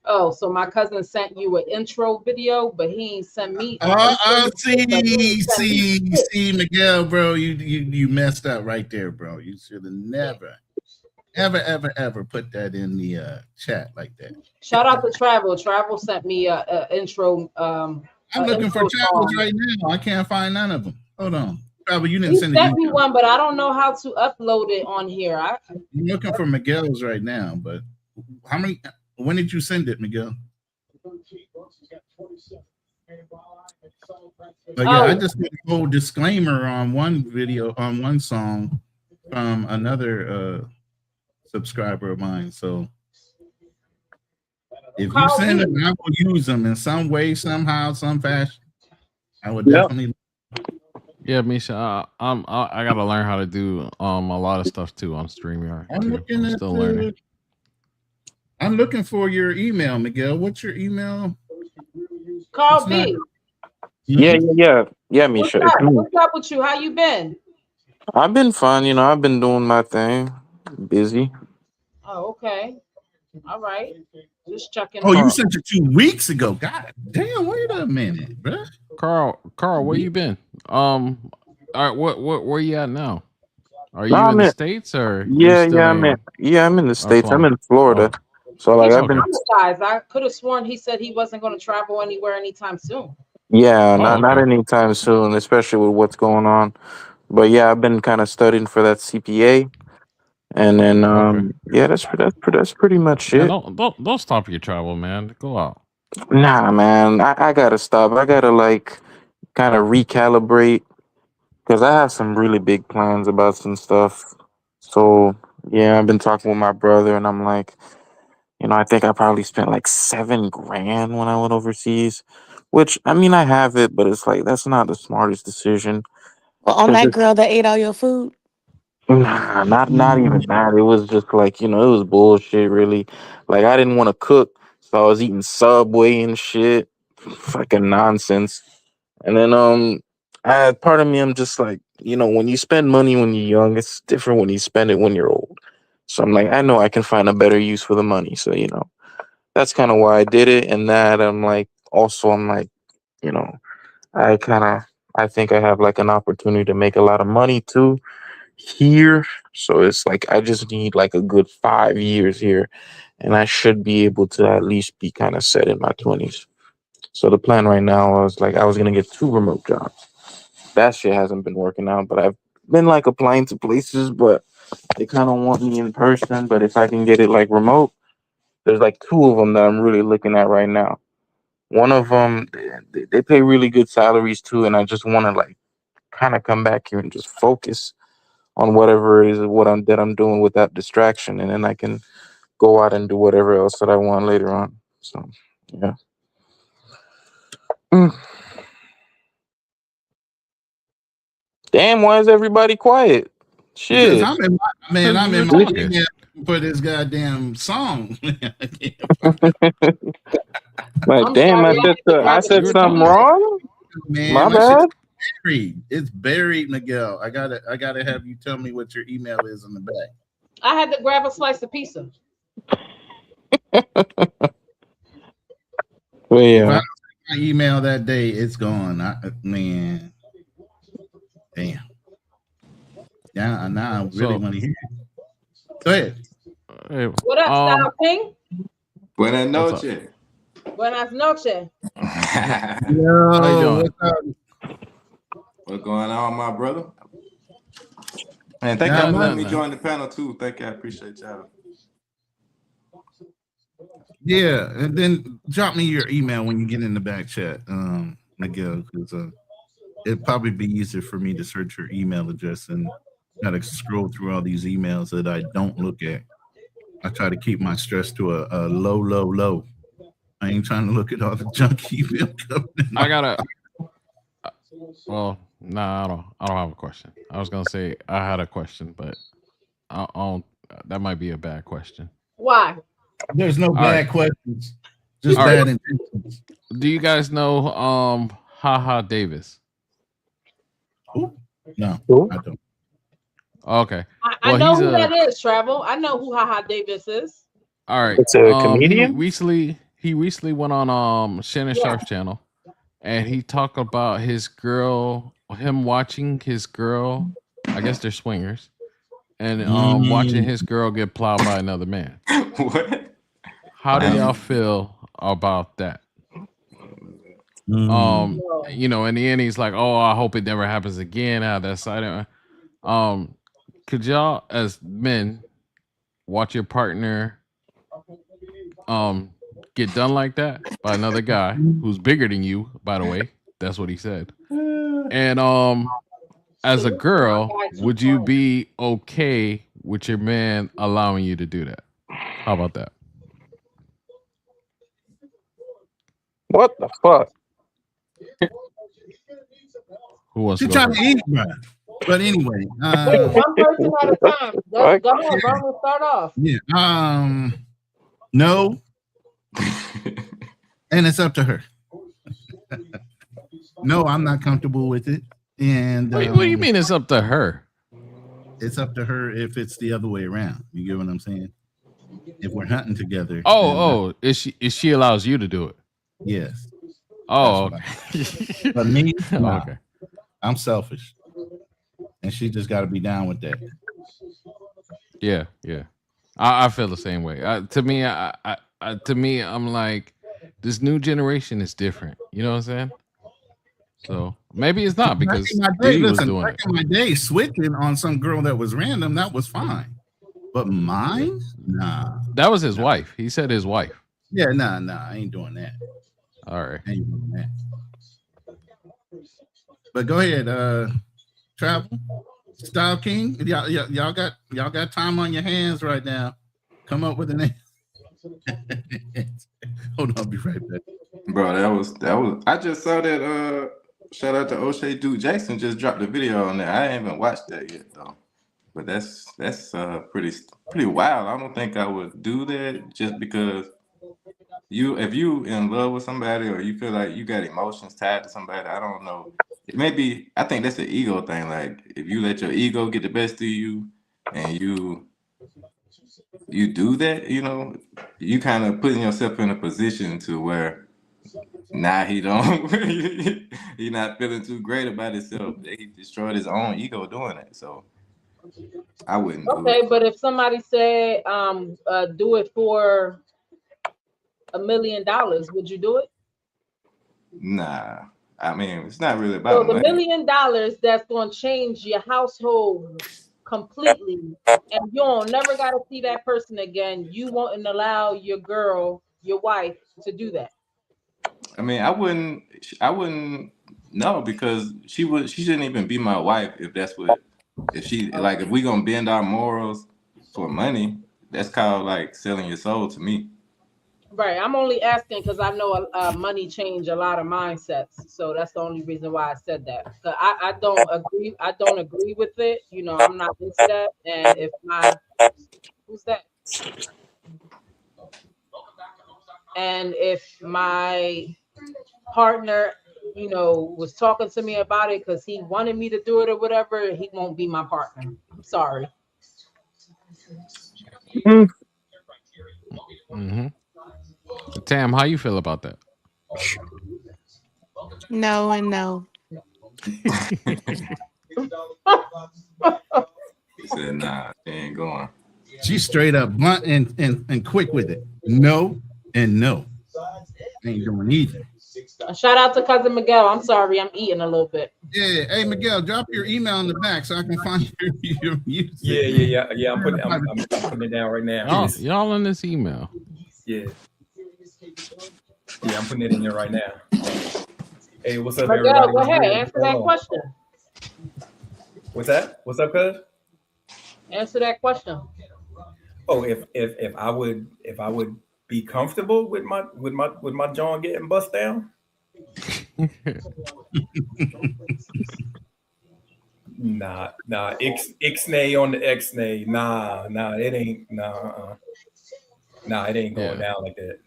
Oh, so my cousin sent you an intro video, but he ain't sent me. See, Miguel, bro, you messed up right there, bro. You should have never, ever put that in the chat like that. Shout out to Travel. Travel sent me a intro. I'm looking for travels right now. I can't find none of them. Hold on. Travel, you didn't He send sent me it. one, but I don't know how to upload it on here. I'm looking for Miguel's right now, but how many? When did you send it, Miguel? But yeah, I just put a whole disclaimer on one video, on one song from another subscriber of mine. So if you send them, I will use them in some way, somehow, some fashion. I would definitely Yeah, Misha, I gotta learn how to do a lot of stuff too on StreamYard I'm too. looking I'm at still learning. the. I'm looking for your email, Miguel. What's your email? Carl It's not. B, Yeah, Hmm? yeah, what's Misha. It's up? me. What's up with you? How you been? I've been fine, I've been doing my thing. Busy. Oh, okay. All right. Just checking Oh, you in. Carl, sent it 2 weeks ago. God damn! Wait a minute, bruh. Carl, where you been? All right, what where you at now? Are No, you in I'm the in states or you yeah, still yeah, in I'm in the States. I'm Florida? in Florida. Oh, So He like just I've been okay. traumatized. I could have sworn he said he wasn't going to travel anywhere anytime soon. yeah, Oh, not okay. anytime soon, especially with what's going on. But yeah, I've been kind of studying for that CPA, and then Okay. yeah, that's pretty much Man, it. don't stop your travel, man. Go out. Nah, man, I gotta stop. I gotta like kind of recalibrate because I have some really big plans about some stuff. So yeah, I've been talking with my brother, and I'm like, I think I probably spent like 7 grand when I went overseas. Which I mean, I have it, but it's like that's not the smartest decision. Well, on 'Cause that girl that ate all your food. nah, not even that. It was just like it was bullshit. Really, like I didn't want to cook, so I was eating Subway and shit, fucking nonsense. And then I part of me, I'm just like, when you spend money when you're young, it's different when you spend it when you're old. So I'm like, I know I can find a better use for the money. So that's kind of why I did it. And that I'm like, also I'm like, you know, I kind of I think I have like an opportunity to make a lot of money too here. So it's like I just need like a good 5 years here, and I should be able to at least be kind of set in my 20s. So the plan right now was like I was gonna get 2 remote jobs. That shit hasn't been working out, but I've been like applying to places, but they kind of want me in person. But if I can get it like remote, there's like 2 of them that I'm really looking at right now. One of them, they pay really good salaries too, and I just want to like kind of come back here and just focus on whatever it is that I'm doing without distraction, and then I can go out and do whatever else that I want later on. So yeah. Mm. Damn, why is everybody quiet? Because Shit. I'm in my man. Because I'm we were in my talking. email for this goddamn song. I can't find it, Like, I'm damn, sorry. I had to I grab a We said were slice of something talking. pizza. wrong. My man. My shit's bad. buried. It's buried, Miguel. I gotta have you tell me what your email is in the back. I had to grab a slice of pizza. But If I yeah. don't check my email that day, it's gone. Man, damn. Now I really So, want to hear it. Go ahead. hey, What up, Style King? Buenas what's up? noches. Buenas noches. How you Yo, doing? what's up? What's going on, my brother? And thank Not y'all for much. letting me Man. join the panel too. Thank you. I appreciate y'all. Yeah, and then drop me your email when you get in the back chat, Miguel, because it'd probably be easier for me to search your email address and gotta scroll through all these emails that I don't look at. I try to keep my stress to a low, low, low. I ain't trying to look at all the junk email coming in I my. gotta. Well, nah, I don't have a question. I was gonna say I had a question, but I don't. That might be a bad question. Why? There's no All right, bad questions, just all right. bad intentions. Do you guys know Haha Davis? Ooh, no, Cool. I don't. Okay. I Well, know he's who a that is, Travel. I know who Haha Davis is. all right. It's a He comedian. recently went on Shannon Yeah. Sharp's channel, and he talked about his girl, him watching his girl. I guess they're swingers, and watching Mm, his girl get plowed by another man. What? How do wow. y'all feel about that? Mm. No. In the end, he's like, "Oh, I hope it never happens again." Out that side, um, could y'all, as men, watch your partner um get done like that by another guy who's bigger than you? By the way, that's what he said. And as a See, my girl, guy too would you fun. be okay with your man allowing you to do that? How about that? What the fuck? Who Who wants She to go trying to first? eat, bro. But anyway, Wait, one person at a time. Go Fuck. ahead, Roman, start off. yeah. No, and it's up to her. No, I'm not comfortable with it, and What do you mean it's up to her? it's up to her if it's the other way around. You get what I'm saying? If we're hunting together. Oh, is she allows you to do it? Yes. Oh, okay. But me, nah, okay. I'm selfish, and she just got to be down with that. Yeah. I feel the same way. To me, I'm like, this new generation is different. You know what I'm saying? So maybe it's not because Diddy was doing back it. in my day, switching on some girl that was random, that was fine. But mine, nah. That was his wife. He said his wife. Yeah, nah, I ain't doing that. All right. I ain't doing that. But go ahead, Travel. Style King. Y'all got time on your hands right now. Come up with a name. Hold on, I'll be right back. Bro, that was. I just saw that. Shout out to O'Shea Duke Jackson just dropped a video on there. I ain't even watched that yet though. But that's pretty wild. I don't think I would do that just because if you in love with somebody or you feel like you got emotions tied to somebody. I don't know. I think that's an ego thing. Like if you let your ego get the best of you and you do that, you kind of putting yourself in a position to where now he not feeling too great about himself. He destroyed his own ego doing it. So I wouldn't do it. Okay, but if somebody said, do it for $1 million, would you do it? Nah. I mean, it's not really about So the $1 money. million that's going to change your household completely, and you don't never got to see that person again. You won't allow your wife, to do that. I mean, I wouldn't know because she shouldn't even be my wife if we gonna bend our morals for money. That's called like selling your soul to me. Right. I'm only asking because I know money change a lot of mindsets. So that's the only reason why I said that. I don't agree. I don't agree with it. I'm not into that. And if who's that? And if my partner, was talking to me about it because he wanted me to do it or whatever, he won't be my partner. I'm sorry. Mm-hmm. Tam, how you feel about that? No and no. He said, nah, she ain't going. She's straight up blunt and quick with it. No and no. Ain't doing either. Shout out to cousin Miguel. I'm sorry, I'm eating a little bit. Yeah, hey Miguel, drop your email in the back so I can find your music. Yeah. I'm putting it down right now. Y'all in this email. Yeah, I'm putting it in there right now. Hey, what's up, Miguel, everybody? go ahead, answer that question. What's that? What's up, cuz? Answer that question. Oh, if I would be comfortable with my John getting bust down. Nah, ixnay on the xnay. Nah, it ain't. Nah, it ain't going down like that.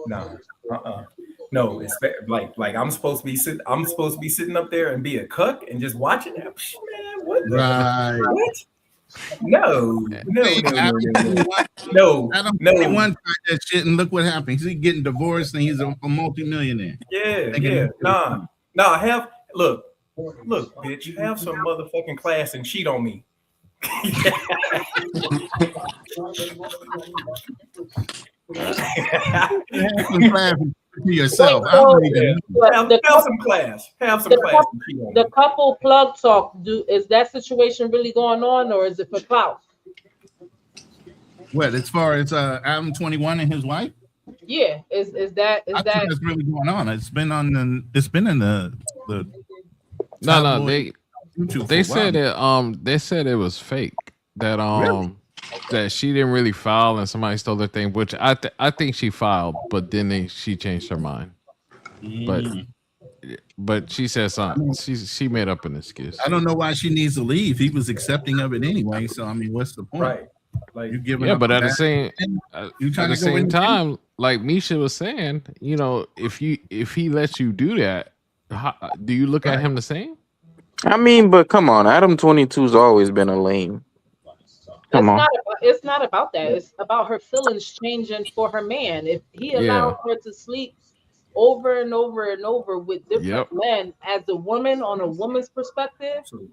Nah, no. It's like I'm supposed to be sitting up there and be a cuck and just watching that. Man, what? Right. What? No. Adam one tried that shit and look what happened. He's getting divorced and he's a multimillionaire. Yeah. Nah. Look, bitch, have some motherfucking class and cheat on me. Have some class to yourself. Have some class. The couple plug talk. Is that situation really going on, or is it for clout? What, as far as Adam 21 and his wife? Yeah, is that that's really going on? It's been in the No, they said it. They said it was fake. That Really? that she didn't really file and somebody stole their thing, which I think she filed, but then she changed her mind. But but she said I something. don't, She made up an excuse. I don't know why she needs to leave. He was accepting of it anyway. So I mean, what's the point? Right. Like, You giving Yeah, up but a at the bad same thing? You at trying the to go same independent? time, like Misha was saying, if he lets you do that, do you look at right. him the same? I mean, but come on, Adam 22's always been a lame. Come on. It's not about that. It's about her feelings changing for her man. If he Yeah. allows her to sleep over and over and over with different Yep. men, as a woman on a woman's perspective, Absolutely.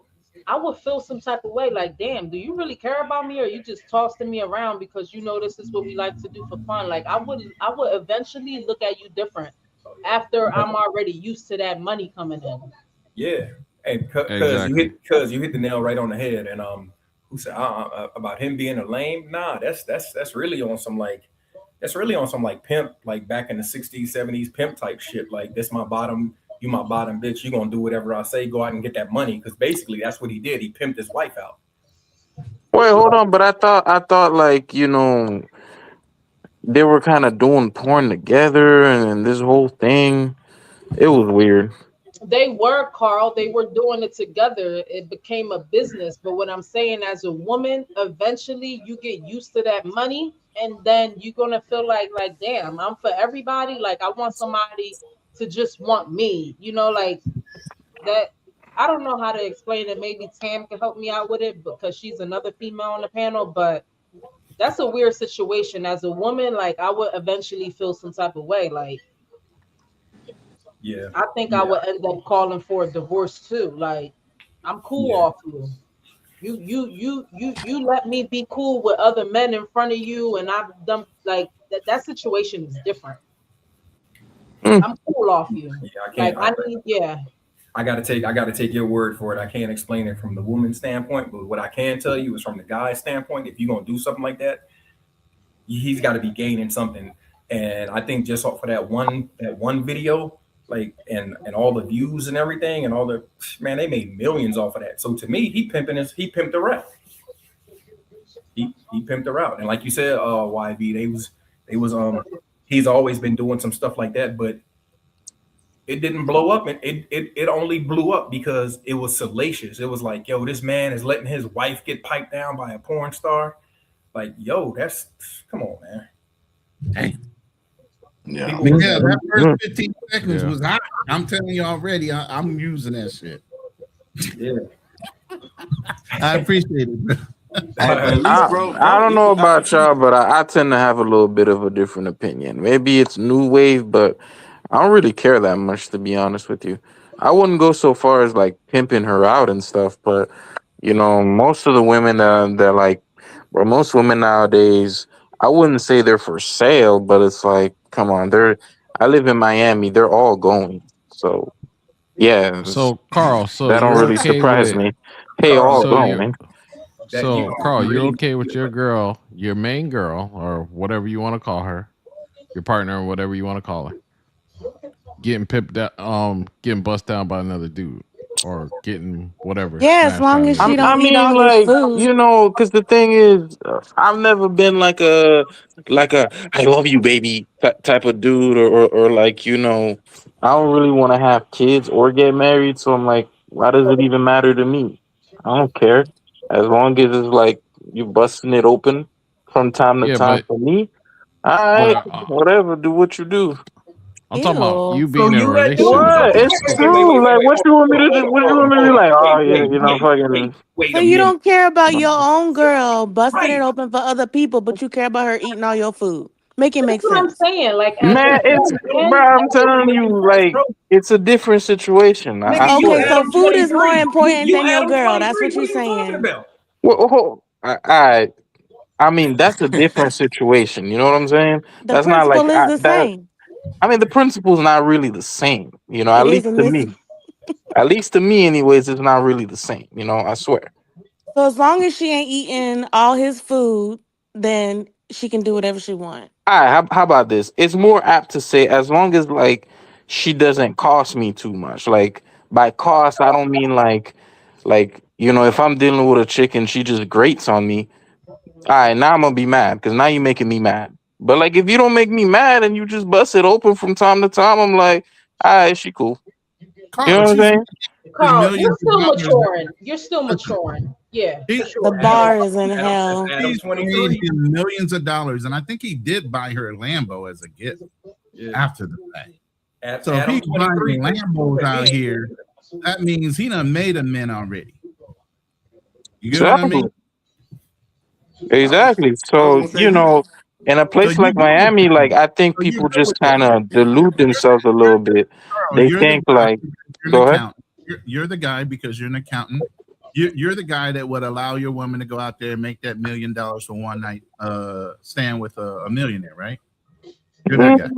I would feel some type of way like, damn, do you really care about me, or you just tossing me around because you know this is what we like to do for fun? Like, I would eventually look at you different after I'm already used to that money coming in. Yeah, and because Exactly. you hit the nail right on the head. And who said about him being a lame? Nah, that's really on some like pimp, like back in the 60s, 70s pimp type shit. Like, this my bottom, you my bottom bitch. You gonna do whatever I say. Go out and get that money, because basically that's what he did. He pimped his wife out. Wait, hold on. But I thought like they were kind of doing porn together, and this whole thing. It was weird. They were, Carl, they were doing it together. It became a business. But what I'm saying, as a woman, eventually you get used to that money, and then you're gonna feel like, damn, I'm for everybody. Like, I want somebody to just want me, like that. I don't know how to explain it. Maybe Tam can help me out with it because she's another female on the panel, but that's a weird situation. As a woman, like, I would eventually feel some type of way. Like, Yeah, I think I yeah, would end up calling for a divorce too. Like, I'm cool yeah, off you. You let me be cool with other men in front of you, and I've done like that. That situation is different. Mm. I'm cool off you. yeah. I Like, can't. I need, yeah. I gotta take your word for it. I can't explain it from the woman's standpoint, but what I can tell you is from the guy's standpoint. If you're gonna do something like that, he's got to be gaining something. And I think just off of that one video, like, and all the views and everything, and all the, man, they made millions off of that. So to me, he pimped her out. He pimped her out. And like you said, YB, they was he's always been doing some stuff like that, but it didn't blow up, and it only blew up because it was salacious. It was like, yo, this man is letting his wife get piped down by a porn star. Like, yo, that's, come on, man. Dang. Yeah. People But was yeah, that first 15 seconds Yeah. was hot. I'm telling you already, I'm using that shit. yeah. I appreciate it, bro. At least, I bro, I don't know equal about y'all, opportunity. but I tend to have a little bit of a different opinion. Maybe it's new wave, but I don't really care that much, to be honest with you. I wouldn't go so far as like pimping her out and stuff, but most of the women that like, or most women nowadays, I wouldn't say they're for sale, but it's like, come on, they're. I live in Miami. They're all going, so yeah, So Carl, that don't really surprise me. Hey, Carl, all so you're going. that you Carl, you're really, okay with your girl, your main girl, or whatever you want to call her, your partner, or whatever you want to call her, getting pipped down, getting bust down by another dude, or getting whatever Yeah, as smashed long out of as his she I don't face. eat mean, all his like, food. because the thing is, I've never been like a I love you, baby type of dude, or like, I don't really want to have kids or get married. So I'm like, why does it even matter to me? I don't care as long as it's like you busting it open from time to Yeah, time but for me. All but right, whatever, do what you do. I'm talking about Ew. you so being in a you let relationship dudes, with What? that It's person. true. Like, what you want me to do? What you want me to be like? Oh yeah, fucking. wait So a you minute. don't care about your own girl busting it Right. open for other people, but you care about her eating all your food. Make it That's make what I'm sense. saying. Like, as a Man, it's bro. woman, I'm telling Make you, it sense, like, bro. it's a different situation. I Nigga, you Okay, swear. so Adam food is more 23. important You than your Adam girl. That's 23. what What you're are you talking saying. about? Well, I mean, that's a different situation. You know what I'm saying? The That's not like principle is the that. same. I mean, the principle's not really the same. It At is least in to this. me. At least to me, anyways, it's not really the same. I swear. So as long as she ain't eating all his food, then she can do whatever she want. All right, how about this? It's more apt to say as long as like she doesn't cost me too much. Like by cost, I don't mean like if I'm dealing with a chick and she just grates on me. All right, now I'm gonna be mad because now you're making me mad. But like if you don't make me mad and you just bust it open from time to time, I'm like, all right, she cool. Carl, You know what I'm she's saying? Carl, you're millions still of dollars. maturing. You're still maturing. Yeah, for He- sure. The bar is in Adam, hell. Adam He's paid 23. him millions of dollars, and I think he did buy her a Lambo as a gift after the fact. So if Adam he's buying 23. Lambos out Again. here, that means he done made a man already. You get what I Exactly. mean? Exactly. I was So, gonna say you know, in a So place you like go with Miami, that. like I think So you people go just with that. kind of delude themselves a little bit. Carl, They you're the think guy like, because you're an go ahead. accountant. You're the guy because you're an accountant. You're the guy that would allow your woman to go out there and make that $1 million for one night, stand with a millionaire, right? You're that guy.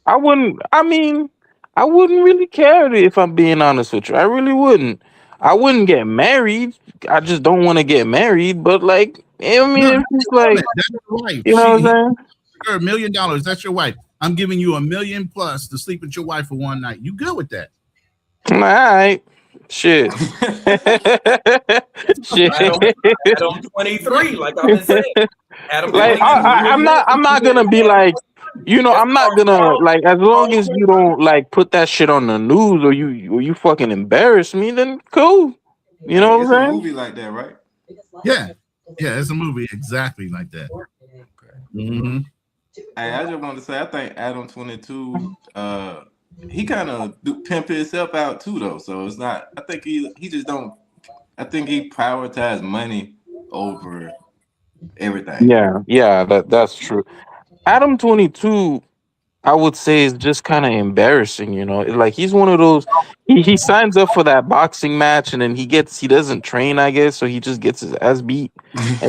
I wouldn't. I mean, I wouldn't really care if I'm being honest with you. I really wouldn't. I wouldn't get married. I just don't want to get married. But like, I mean, No, if that's it's your like, woman. That's your wife. you know what I'm saying? Her $1 million. That's your wife. I'm giving you $1 million plus to sleep with your wife for one night. You good with that? All right. Shit. Shit. Adam 23, like I've been saying. Adam Like 23. I'm not gonna be like, you know, I'm not gonna like, as long as you don't like put that shit on the news or you fucking embarrass me, then cool. You know it's what a I'm saying? movie like that, right? Yeah. Yeah, it's a movie exactly like that. Mm-hmm. Hey, I just want to say, I think Adam 22, he kind of pimp himself out too, though. So it's not. I think he just don't. I think he prioritized money over everything. Yeah, that's true. Adam 22, I would say, is just kind of embarrassing, you know. Like he's one of those, he signs up for that boxing match and then he doesn't train, I guess, so he just gets his ass beat.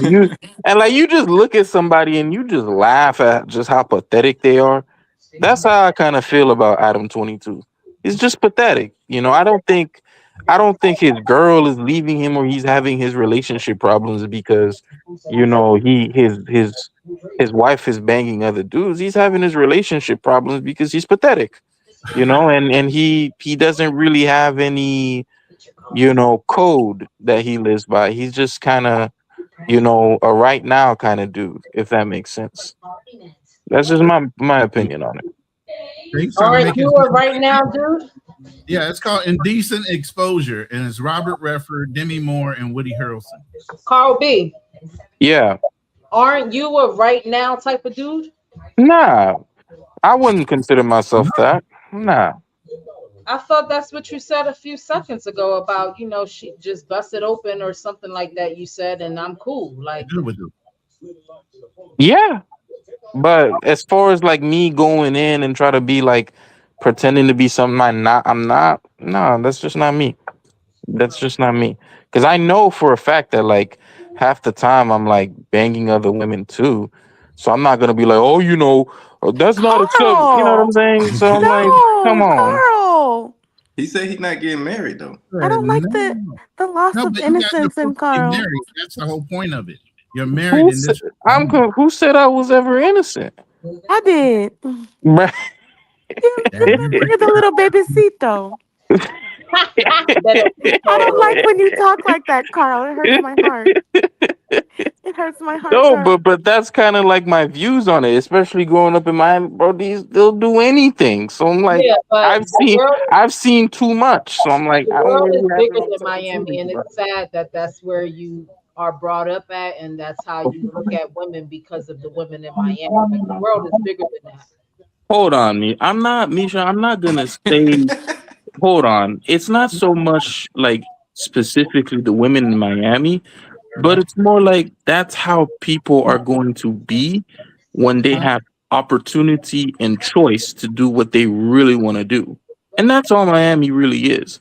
And like you just look at somebody and you just laugh at just how pathetic they are. That's how I kind of feel about Adam 22. He's just pathetic. You know, I don't think his girl is leaving him or he's having his relationship problems because, you know, his wife is banging other dudes. He's having his relationship problems because he's pathetic. You know, and he doesn't really have any, you know, code that he lives by. He's just kind of, you know, a right now kind of dude, if that makes sense. That's just my opinion on it. He's trying to Aren't make you it. a right now, dude? Yeah, it's called Indecent Exposure, and it's Robert Redford, Demi Moore, and Woody Harrelson. Carl B. Yeah. Aren't you a right now type of dude? Nah. I wouldn't consider myself that. Nah. I thought that's what you said a few seconds ago about, you know, she just busted open or something like that. You said, and I'm cool. Like, Good with it. Yeah. But as far as like me going in and try to be like pretending to be something I'm not. No, that's just not me. That's just not me. Because I know for a fact that like half the time I'm like banging other women too. So I'm not gonna be like, oh, you know, that's not acceptable. You know what I'm Carl, saying? So I'm like, come no, on. Carl. He said he's not getting married though. I don't like No, the loss no, of but you guys are innocence in supposed to be Carl. married. That's the whole point of it. You're married in this. Who said I was ever innocent? I did. Bruh. You're the little babycito. I don't like when you talk like that, Carl. It hurts my heart. It hurts my heart. No, Carl. but that's kind of like my views on it, especially growing up in Miami, bro. They'll do anything. So I'm like, yeah, but I've seen too much. So I'm like, the I don't world is really have bigger no than type of Miami, feelings and about it's sad that that's where you are brought up at, and that's how you look at women because of the women in Miami. But the world is bigger than that. it. Hold on, me. I'm not, Misha. I'm not gonna say. Hold on. It's not so much like specifically the women in Miami, but it's more like that's how people are going to be when they have opportunity and choice to do what they really want to do. And that's all Miami really is.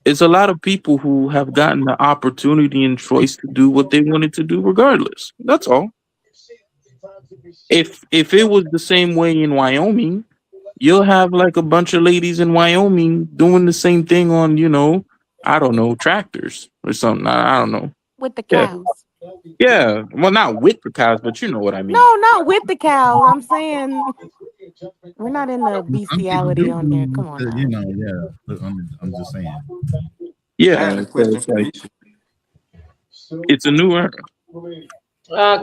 It's a lot of people who have gotten the opportunity and choice to do what they wanted to do regardless. That's all. If it was the same way in Wyoming, you'll have like a bunch of ladies in Wyoming doing the same thing on, you know, I don't know, tractors or something. I don't know. With the Yeah. cows. Yeah. Well, not with the cows, but you know what I mean. No, not with the cows. I'm saying we're not in the Some people bestiality do, on here. Come on now. you know, yeah. But I'm just saying. I Yeah. had a So question it's for like Misha. it's a new era.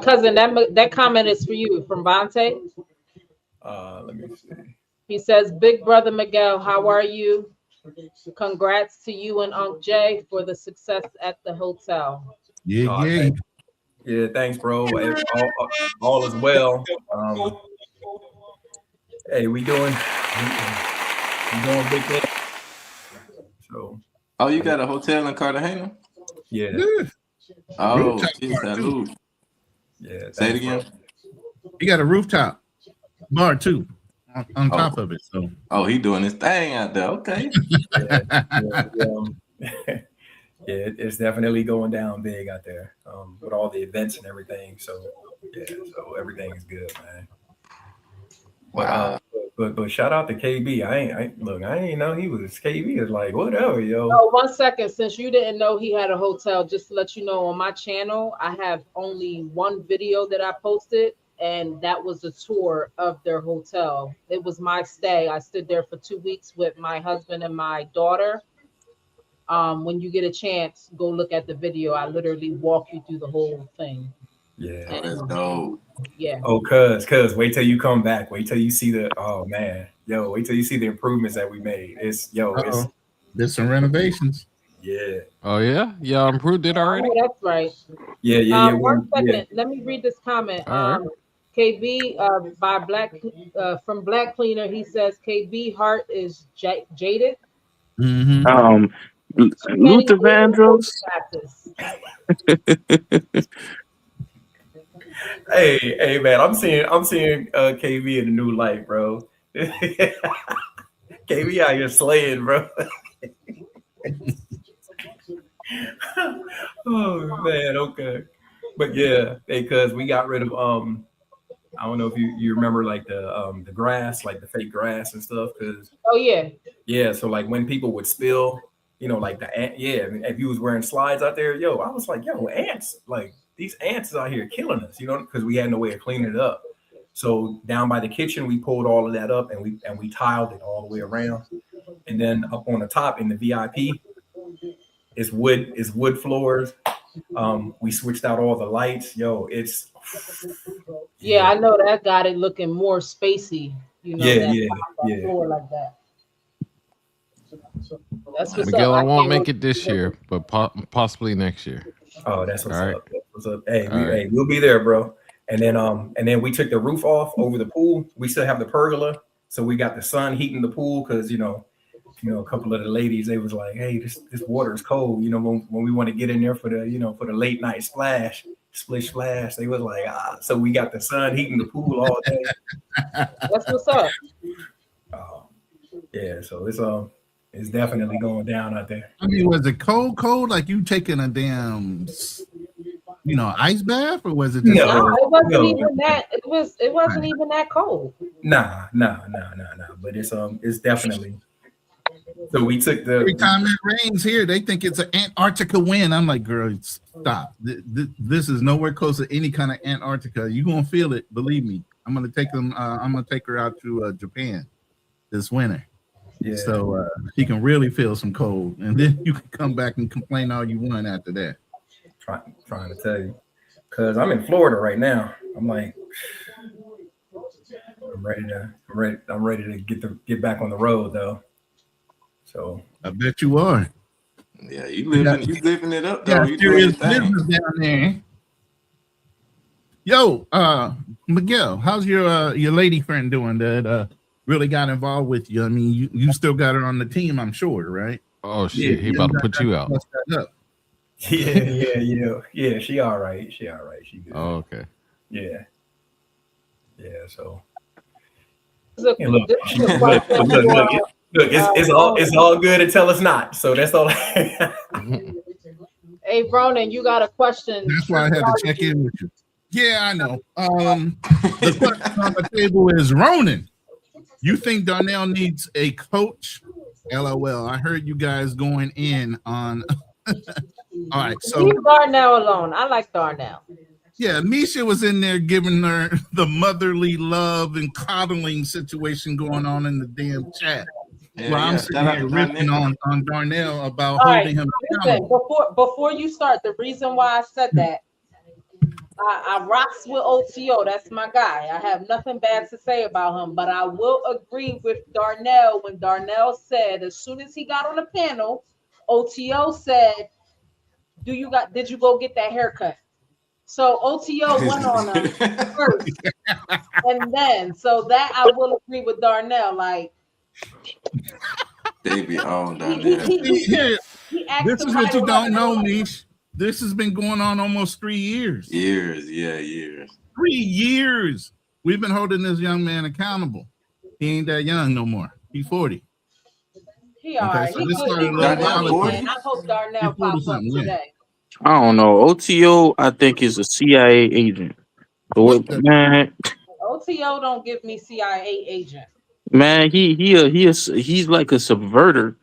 Cousin, that comment is for you from Vontae. Let me see. He says, "Big brother Miguel, how are you? Congrats to you and Unc Jay for the success at the hotel. Yeah, Oh, yeah. yeah, thanks, bro. All is well. Hey, we doing big things. So, Oh, you got a hotel in Cartagena? yeah, Oh, Rooftop shit, bar, too. salute. yeah. Say it Thanks, bro. again. You got a rooftop bar too on Oh. top of it. So Oh, he doing his thing out there. Okay. Yeah, it's definitely going down big out there with all the events and everything. So yeah, so everything is good, man. Wow. But shout out to KB. I didn't know he was KB. Is like whatever, yo. Oh, 1 second. Since you didn't know he had a hotel, just to let you know, on my channel, I have only one video that I posted, and that was a tour of their hotel. It was my stay. I stood there for 2 weeks with my husband and my daughter. When you get a chance, go look at the video. I literally walk you through the whole thing. Yeah. Oh, that's dope. Yeah. Oh, cuz wait till you come back. Wait till you see the wait till you see the improvements that we made. There's some renovations. Yeah. Oh yeah, y'all improved it already. Oh, that's right. Yeah. 1 second. Let me read this comment. All right. KB by from Black Cleaner, he says KB heart is jaded. Mm-hmm. Luther Vandross. Hey, man, I'm seeing KB in a new light, bro. KB out here slaying, bro. Oh man, okay. But yeah, because we got rid of I don't know if you remember like the grass, like the fake grass and stuff. Cause oh yeah, so like when people would spill, like the ant, if you was wearing slides out there, I was like, ants, like these ants is out here killing us, because we had no way of cleaning it up. So down by the kitchen, we pulled all of that up and we tiled it all the way around, and then up on the top in the VIP, it's wood floors. We switched out all the lights. It's I know that got it looking more spacey. Floor like that. That's what's Miguel, up. I won't make it this year, but possibly next year. Oh, that's what's All up. That's what's up. Hey, right. We'll be there, bro. And then we took the roof off over the pool. We still have the pergola, so we got the sun heating the pool because a couple of the ladies, they was like, hey, this water is cold. When we want to get in there for the late night splish splash, they was like, so we got the sun heating the pool all day. That's what's up. Yeah, so it's definitely going down out there. I mean, was it cold? Like you taking a damn, ice bath, or was it just? No, it wasn't even that. It wasn't even that cold. Nah. But it's definitely. So we took every time it rains here, they think it's an Antarctica wind. I'm like, girl, stop. This is nowhere close to any kind of Antarctica. You're gonna feel it, believe me. I'm gonna take them. I'm gonna take her out to Japan this winter. Yeah. So she can really feel some cold, and then you can come back and complain all you want after that. Trying to tell you, because I'm in Florida right now. I'm like, I'm ready to get back on the road though. So I bet you are. Yeah, you living it up though. Yeah, You doing your thing. business down there. Yo, Miguel, how's your lady friend doing that really got involved with you? I mean, you still got her on the team, I'm sure, right? Oh shit, he about to put you out. Yeah. She all right. She good. Oh, okay. Yeah. So Look, look, it's all good until it's not. So that's all. Hey, Ronan, you got a question? That's why I had to check in with you. Yeah, I know. The question on the table is Ronan. You think Darnell needs a coach? LOL. I heard you guys going in on. All right, so leave Darnell alone. I like Darnell. Yeah, Misha was in there giving her the motherly love and coddling situation going on in the damn chat. Yeah, well, I'm sitting here ripping on Darnell about holding him accountable. Before you start, the reason why I said that, I rocks with OTO. That's my guy. I have nothing bad to say about him, but I will agree with Darnell when Darnell said as soon as he got on the panel, OTO said, did you go get that haircut? So OTO went on him first. And then so that I will agree with Darnell. Like They be on down he, there. he asked This him is how what they you don't was. know, Mish. This has been going on almost 3 years. Years, yeah, years. 3 years. We've been holding this young man accountable. He ain't that young no more. He's 40. He all Okay, right. so He this good. started He a good little with Darnell me, while 40? man. ago. I hope Darnell He's 40 pop up something, yeah. today. I don't know. OTO, I think, is a CIA agent. The way, What the? man, OTO don't give me CIA agent. man, he's like a subverter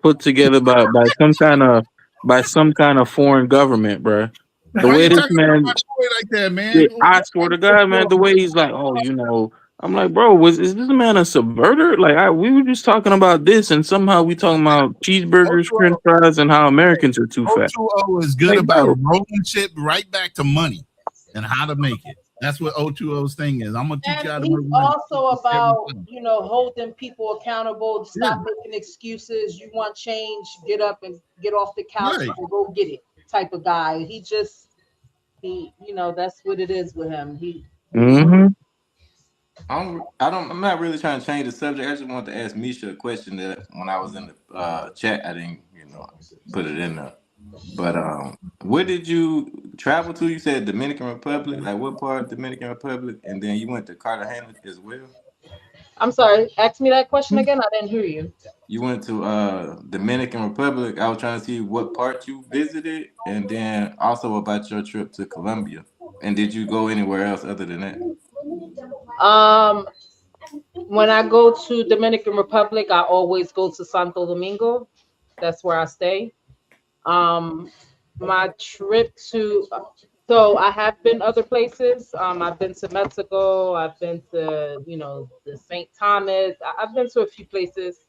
put together by some kind of foreign government, bruh. The Why way you this talking about my man, boy like that, man? yeah, I What swear to what's God, man, going the way on? he's like, oh, I'm like, bro, is this man a subverter? Like, we were just talking about this, and somehow we talking about cheeseburgers, French O2O, fries, and how Americans are too fat. O2O is good Like, about bro, rolling shit right back to money and how to make it. That's what O2O's thing is. I'm gonna teach And you how to he's make money also every about, time. holding people accountable. Yeah, Stop making excuses. You want change, get up and get off the couch right. and go get it type of guy. That's what it is with him. mm-hmm. I'm not really trying to change the subject. I just wanted to ask Misha a question that when I was in the chat, I didn't, put it in there. But where did you travel to? You said Dominican Republic. Like what part of Dominican Republic? And then you went to Cartagena as well. I'm sorry. Ask me that question again. I didn't hear you. You went to Dominican Republic. I was trying to see what part you visited, and then also about your trip to Colombia. And did you go anywhere else other than that? Um, when I go to Dominican Republic, I always go to Santo Domingo. That's where I stay. Um, my trip to so I have been other places. I've been to Mexico. I've been to the St. Thomas. I've been to a few places.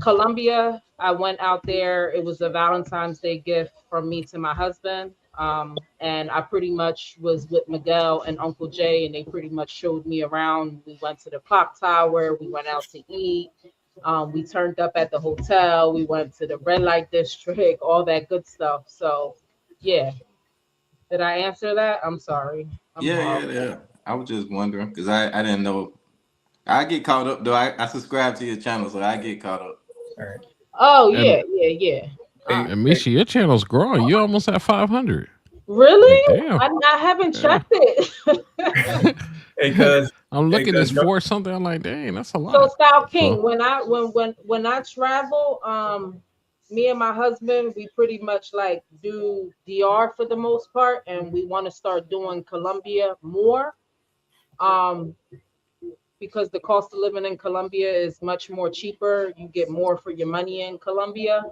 Colombia. I went out there. It was a Valentine's Day gift from me to my husband. And I pretty much was with Miguel and Uncle Jay, and they pretty much showed me around. We went to the clock tower. We went out to eat. We turned up at the hotel. We went to the red light district, all that good stuff. So, yeah. Did I answer that? I'm sorry. Yeah. I was just wondering because I didn't know. I get caught up though. I subscribe to your channel, so I get caught up. All right. Oh, And yeah. Hey, and Misha, your channel's growing. You almost at 500. Really? Like, damn. I haven't Yeah. checked it. because I'm looking at because for something. I'm like, dang, that's a So, lot. Style King, So when I travel, me and my husband, we pretty much like do DR for the most part, and we want to start doing Colombia more. Um, because the cost of living in Colombia is much more cheaper. You get more for your money in Colombia.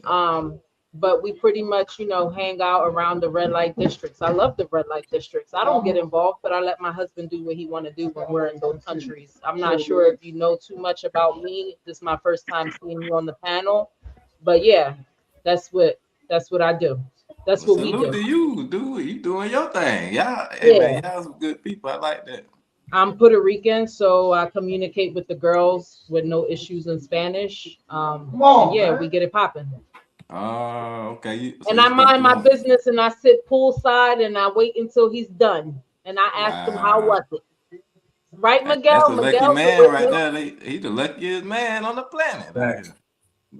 Um, but we pretty much, hang out around the red light districts. I love the red light districts. I don't get involved, but I let my husband do what he want to do when we're in those countries. I'm not sure if you know too much about me. This is my first time seeing you on the panel, but yeah, that's what I do. That's Well, what we salute do. to you, dude. You doing your thing. Y'all, hey Yeah. man, y'all some good people. I like that. I'm Puerto Rican, so I communicate with the girls with no issues in Spanish. And yeah, we get it popping. Oh, okay. So And you I speak mind my fluent. business and I sit poolside and I wait until he's done. And I ask him, how Wow. was it? Right, That's Miguel? a lucky Miguel's a man right witness. there. He the luckiest man on the planet out facts, here.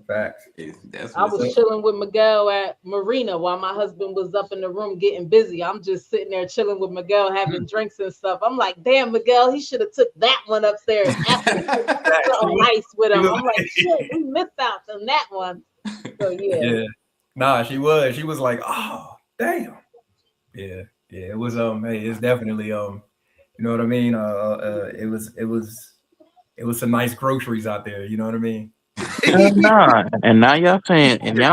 facts. That's I what's was up. chilling with Miguel at Marina while my husband was up in the room getting busy. I'm just sitting there chilling with Miguel, having drinks and stuff. I'm like, damn, Miguel, he should have took that one upstairs after Facts. something nice with She him. was I'm like, shit, we missed out on that one. So yeah. yeah. Nah, she was. She was like, oh, damn. Yeah. It was hey, it's definitely you know what I mean? It was some nice groceries out there, you know what I mean? Nah. And now y'all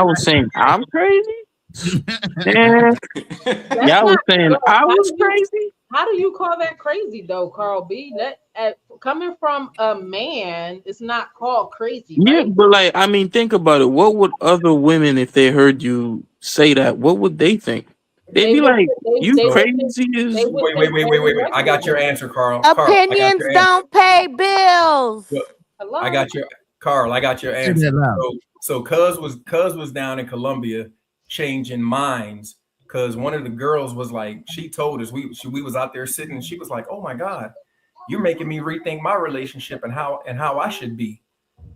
was saying I'm crazy? Yeah. That's Y'all not was saying yo, I was crazy? how do you call that crazy though, Carl B? That coming from a man, it's not called crazy, Yeah, right? but like, I mean, think about it. What would other women, if they heard you say that, what would they think? They They be with like, "You they with crazy they as." with Wait. I got your answer, Carl. Carl, I got Opinions your answer. don't pay bills. Look, I hello. got your Carl. I got your Say answer. that loud. So Cuz was down in Colombia changing minds because one of the girls was like, she told us we was out there sitting and she was like, oh my God, you're making me rethink my relationship and how I should be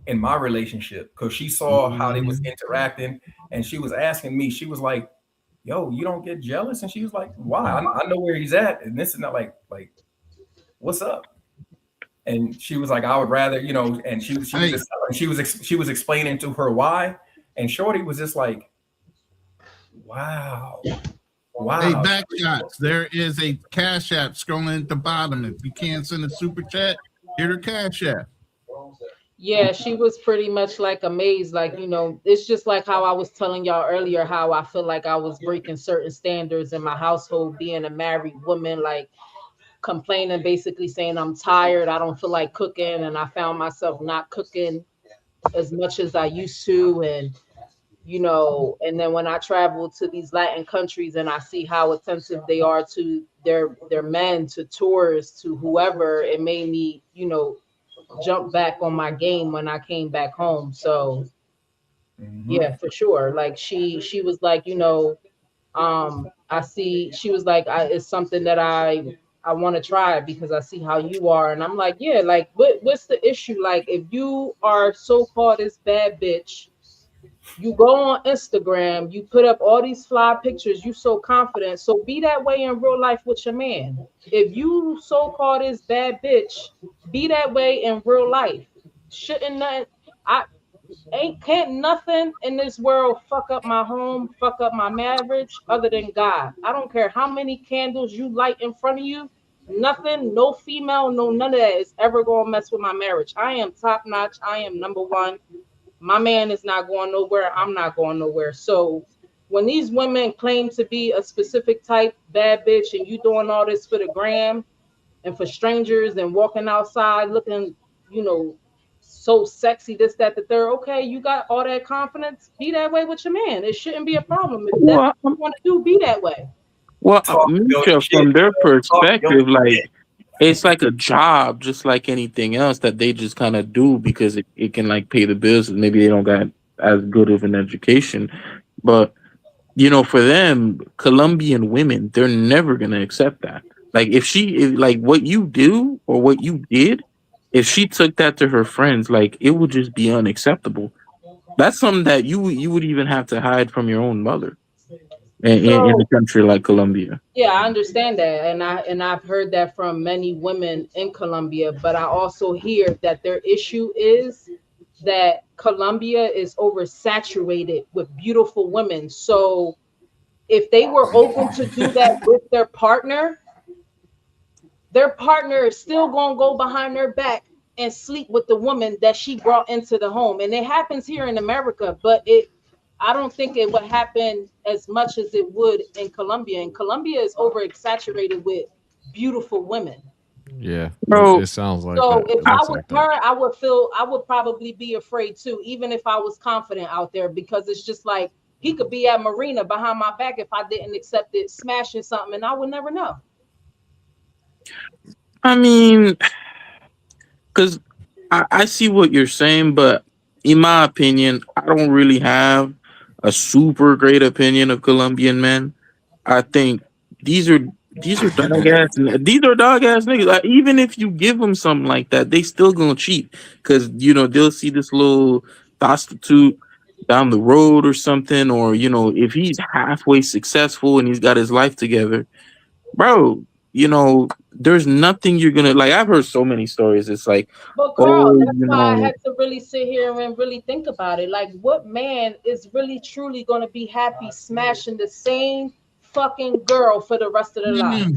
in my relationship, because she saw how they was interacting and she was asking me, she was like, yo, you don't get jealous? And she was like, why? I know where he's at, and this is not like what's up? And she was like, I would rather, and she was Hey, just she was explaining to her why, and Shorty was just like, wow. hey, back shots. There is a Cash App scrolling at the bottom. If you can't send a super chat, hit her Cash App. Yeah, she was pretty much like amazed. Like, it's just like how I was telling y'all earlier, how I feel like I was breaking certain standards in my household, being a married woman, like complaining, basically saying I'm tired, I don't feel like cooking, and I found myself not cooking as much as I used to. And then when I travel to these Latin countries and I see how attentive they are to their men, to tourists, to whoever, it made me, jump back on my game when I came back home. So yeah, for sure. Like she was like, I see, she was like, it's something that I want to try because I see how you are. And I'm like, yeah, like what's the issue? Like, if you are so-called this bad bitch, you go on Instagram, you put up all these fly pictures, you so confident. So be that way in real life with your man. If you so-called this bad bitch, be that way in real life. Shouldn't nothing I can't nothing in this world fuck up my home, fuck up my marriage other than God. I don't care how many candles you light in front of you. Nothing, no female, no none of that is ever gonna mess with my marriage. I am top notch. I am number one. My man is not going nowhere. I'm not going nowhere. So when these women claim to be a specific type bad bitch and you doing all this for the gram and for strangers and walking outside looking, so sexy, this, that, the third, okay, you got all that confidence, be that way with your man. It shouldn't be a problem. If that's Well, what you want to do, be that way. Yo, Misha, shit. from their Yo, perspective, like shit. it's like a job, just like anything else that they just kind of do because it can like pay the bills. And maybe they don't got as good of an education, but for them, Colombian women, they're never gonna accept that. Like if like what you do or what you did, if she took that to her friends, like it would just be unacceptable. That's something that you would even have to hide from your own mother in a So country like Colombia. yeah, I understand that, and I've heard that from many women in Colombia, but I also hear that their issue is that Colombia is oversaturated with beautiful women. So if they were open to do that with their partner is still going to go behind their back and sleep with the woman that she brought into the home. And it happens here in America, but I don't think it would happen as much as it would in Colombia. And Colombia is oversaturated with beautiful women. Yeah, Bro, it sounds like So that. if It I looks was like that. her, I would probably be afraid too, even if I was confident out there, because it's just like he could be at Marina behind my back if I didn't accept it, smashing something, and I would never know. I mean, because I see what you're saying, but in my opinion, I don't really have a super great opinion of Colombian men. I think these are these are dog ass niggas. Like, even if you give them something like that, they still gonna cheat because they'll see this little prostitute down the road or something, or if he's halfway successful and he's got his life together, bro. There's nothing you're gonna like. I've heard so many stories. It's like, But Carl, oh, that's why I had to really sit here and really think about it. Like, what man is really truly going to be happy smashing the same fucking girl for the rest of their life?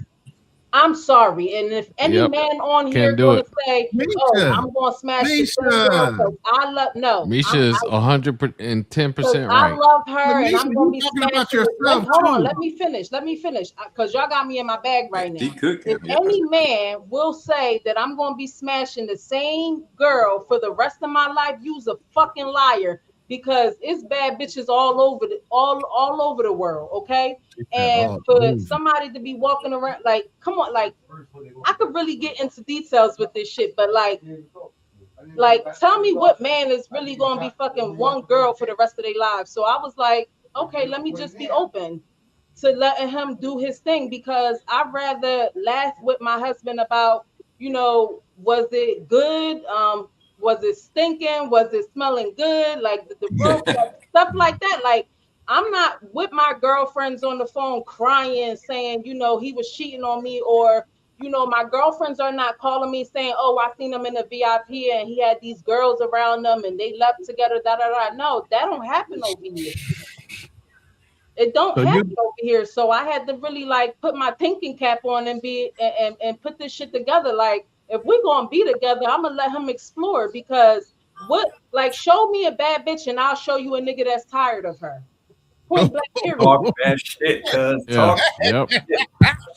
I'm sorry. And if any Yep, man on here can't do going it. to say, oh, Misha, I'm going to smash the same girl Misha, because I love, no, Misha is 110% I right. love her and Misha, I'm gonna you be talking about smashing it. yourself Hold on, too. let me finish. Because y'all got me in my bag right She now. cooking, If yeah. any man will say that I'm gonna be smashing the same girl for the rest of my life, you's a fucking liar. because it's bad bitches all over the world, okay? And for somebody to be walking around like, come on, like I could really get into details with this shit, but like tell me what man is really gonna be fucking one girl for the rest of their lives. So I was like, okay, let me just be open to letting him do his thing, because I'd rather laugh with my husband about, was it good? Was it stinking? Was it smelling good? Like the room, stuff like that. Like, I'm not with my girlfriends on the phone crying, saying, he was cheating on me, or, my girlfriends are not calling me saying, oh, I seen him in the VIP and he had these girls around them and they left together, da da da. No, that don't happen over here. It don't happen over here. So I had to really like put my thinking cap on and and put this shit together. Like, if we're gonna be together, I'm gonna let him explore, because show me a bad bitch and I'll show you a nigga that's tired of her. Point blank, period. Talk that shit, cuz. Yeah. Talk Yep.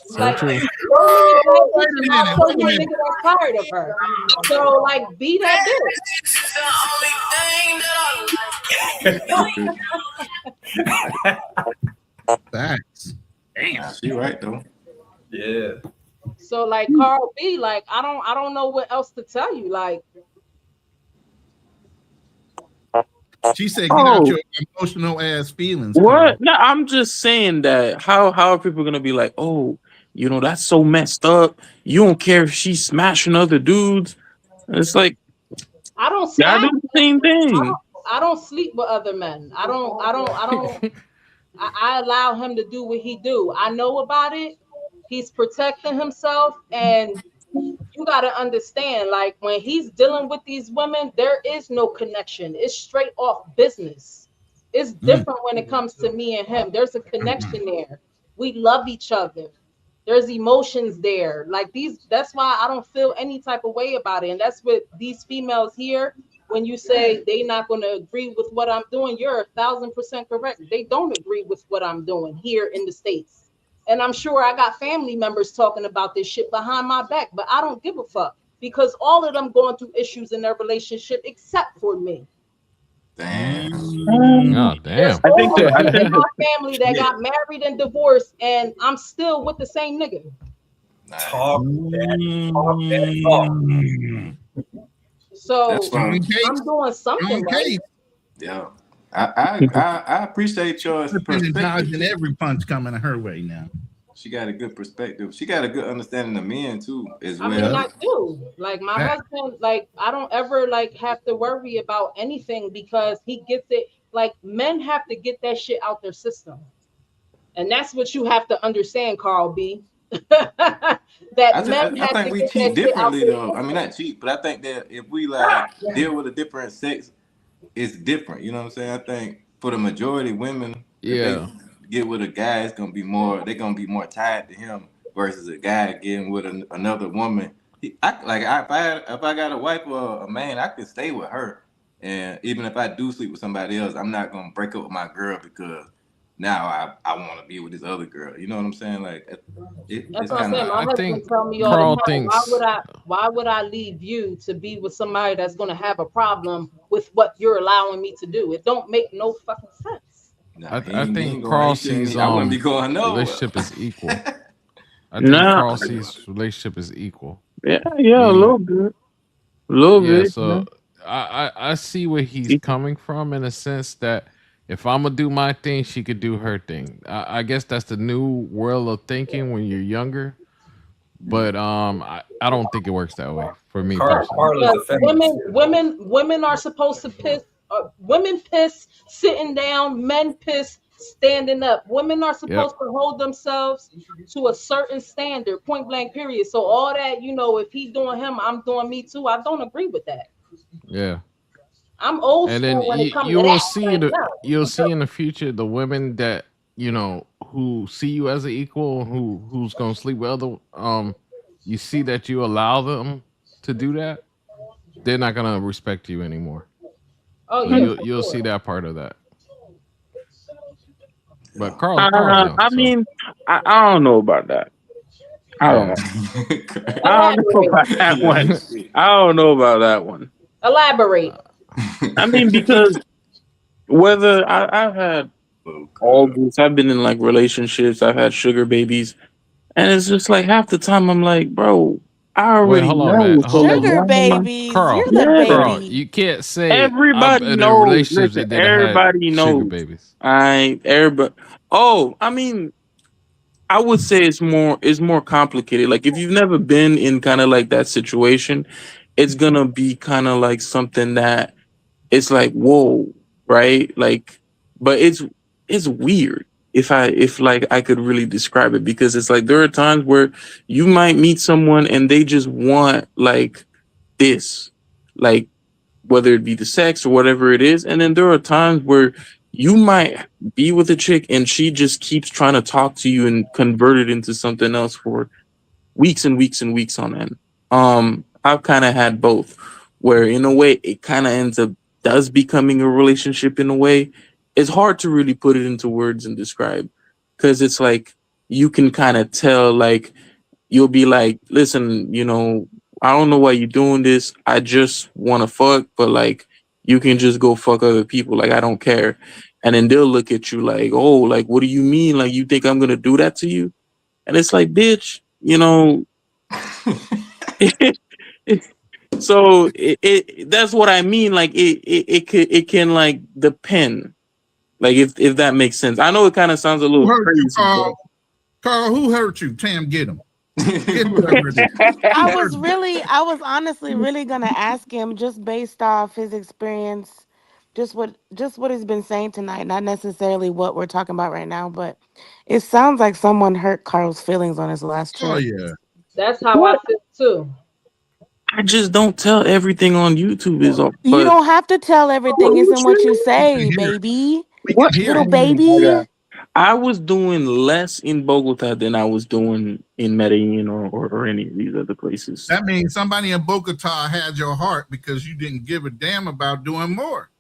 So like, true. show me a bad bitch and I'll show you a nigga that's tired of her. So like, be that bitch. Facts. Damn, she right though. Yeah. So like Carl B, like I don't know what else to tell you. Like, she said, get out your emotional ass feelings. What? Carl. No, I'm just saying that. How are people gonna be like, oh, that's so messed up. You don't care if she's smashing other dudes. It's like, I don't I do the same thing. I don't sleep with other men. I allow him to do what he do. I know about it. He's protecting himself, and you got to understand, like, when he's dealing with these women, there is no connection. It's straight off business. It's different when it comes to me and him. There's a connection there. We love each other. There's emotions there. Like, that's why I don't feel any type of way about it. And that's what these females here, when you say they're not going to agree with what I'm doing, you're 1,000% correct. They don't agree with what I'm doing here in the States. And I'm sure I got family members talking about this shit behind my back, but I don't give a fuck, because all of them going through issues in their relationship except for me. Damn. Oh, damn. I think my family that got married and divorced, and I'm still with the same nigga. Talk that talk. So I'm doing something right. Yeah. I appreciate your perspective. Dodging every punch coming her way now. She got a good perspective. She got a good understanding of men too, as well. I mean, I do. Like, my husband, like, I don't ever like have to worry about anything, because he gets it. Like, men have to get that shit out their system, and that's what you have to understand, Carl B. I think we cheat differently though. I mean, not cheat, but I think that if we like deal with a different sex, it's different. You know what I'm saying? I think for the majority of women, if they get with a guy, it's gonna be more. They're gonna be more tied to him versus a guy getting with another woman. If I got a wife or a man, I can stay with her, and even if I do sleep with somebody else, I'm not gonna break up with my girl because now I want to be with this other girl. You know what I'm saying? Like, that's what I'm saying. My husband tell me all the time, why would I leave you to be with somebody that's gonna have a problem with what you're allowing me to do? It don't make no fucking sense. I think Carl sees relationship is equal. I think Carl sees relationship is equal. Yeah, a little bit. A little bit. So I see where he's coming from, in a sense that if I'm gonna do my thing, she could do her thing. I guess that's the new world of thinking when you're younger. But I don't think it works that way for me personally. Women are supposed to piss. Women piss sitting down. Men piss standing up. Women are supposed to hold themselves to a certain standard. Point blank. Period. So all that, if he's doing him, I'm doing me too. I don't agree with that. Yeah. I'm old and school then when it comes you to will that. see you'll see in the future the women that who see you as an equal, who's gonna sleep with other you see that you allow them to do that, they're not gonna respect you anymore. Oh, so yeah, you'll see that part of that. But Carl, I mean, I don't know about that. I don't know about that one. I don't know about that one. Elaborate. I mean, because Whether I've had all this, I've been in like relationships, I've had sugar babies, and it's just like half the time I'm like, bro, I Wait, already hold on, man. know. So Hold like, on. Sugar why am I? babies. Carl, You're the Yeah, Carl, baby. you can't say I've everybody been in knows. relationships Listen, and then I had everybody sugar knows. babies. Everybody. Oh, I mean, I would say it's more complicated. Like if you've never been in kind of like that situation, it's gonna be kind of like something that it's like whoa, right? Like, but it's weird if like I could really describe it because it's like there are times where you might meet someone and they just want like this, like whether it be the sex or whatever it is, and then there are times where you might be with a chick and she just keeps trying to talk to you and convert it into something else for weeks and weeks and weeks on end. I've kind of had both, where in a way it kind of ends up does becoming a relationship in a way. It's hard to really put it into words and describe because it's like you can kind of tell, like you'll be like, listen, I don't know why you're doing this. I just want to fuck, but like you can just go fuck other people. Like I don't care. And then they'll look at you like, oh, like what do you mean? Like you think I'm gonna do that to you? And it's like, bitch, so that's what I mean. Like it can like depend. Like if that makes sense. I know it kind of sounds a Who little hurt you, crazy, Carl? Carl, who hurt you? Tam, get him. Get whoever it is. I was honestly really gonna ask him just based off his experience, just what he's been saying tonight, not necessarily what we're talking about right now, but it sounds like someone hurt Carl's feelings on his last Oh trip. yeah. That's how I What? feel too. I just don't tell everything on YouTube is all, You but don't have to tell everything, it's what in you what you We can say, hear it. baby. We what? can hear Little it. baby. I was doing less in Bogota than I was doing in Medellin or any of these other places. That means somebody in Bogota had your heart because you didn't give a damn about doing more.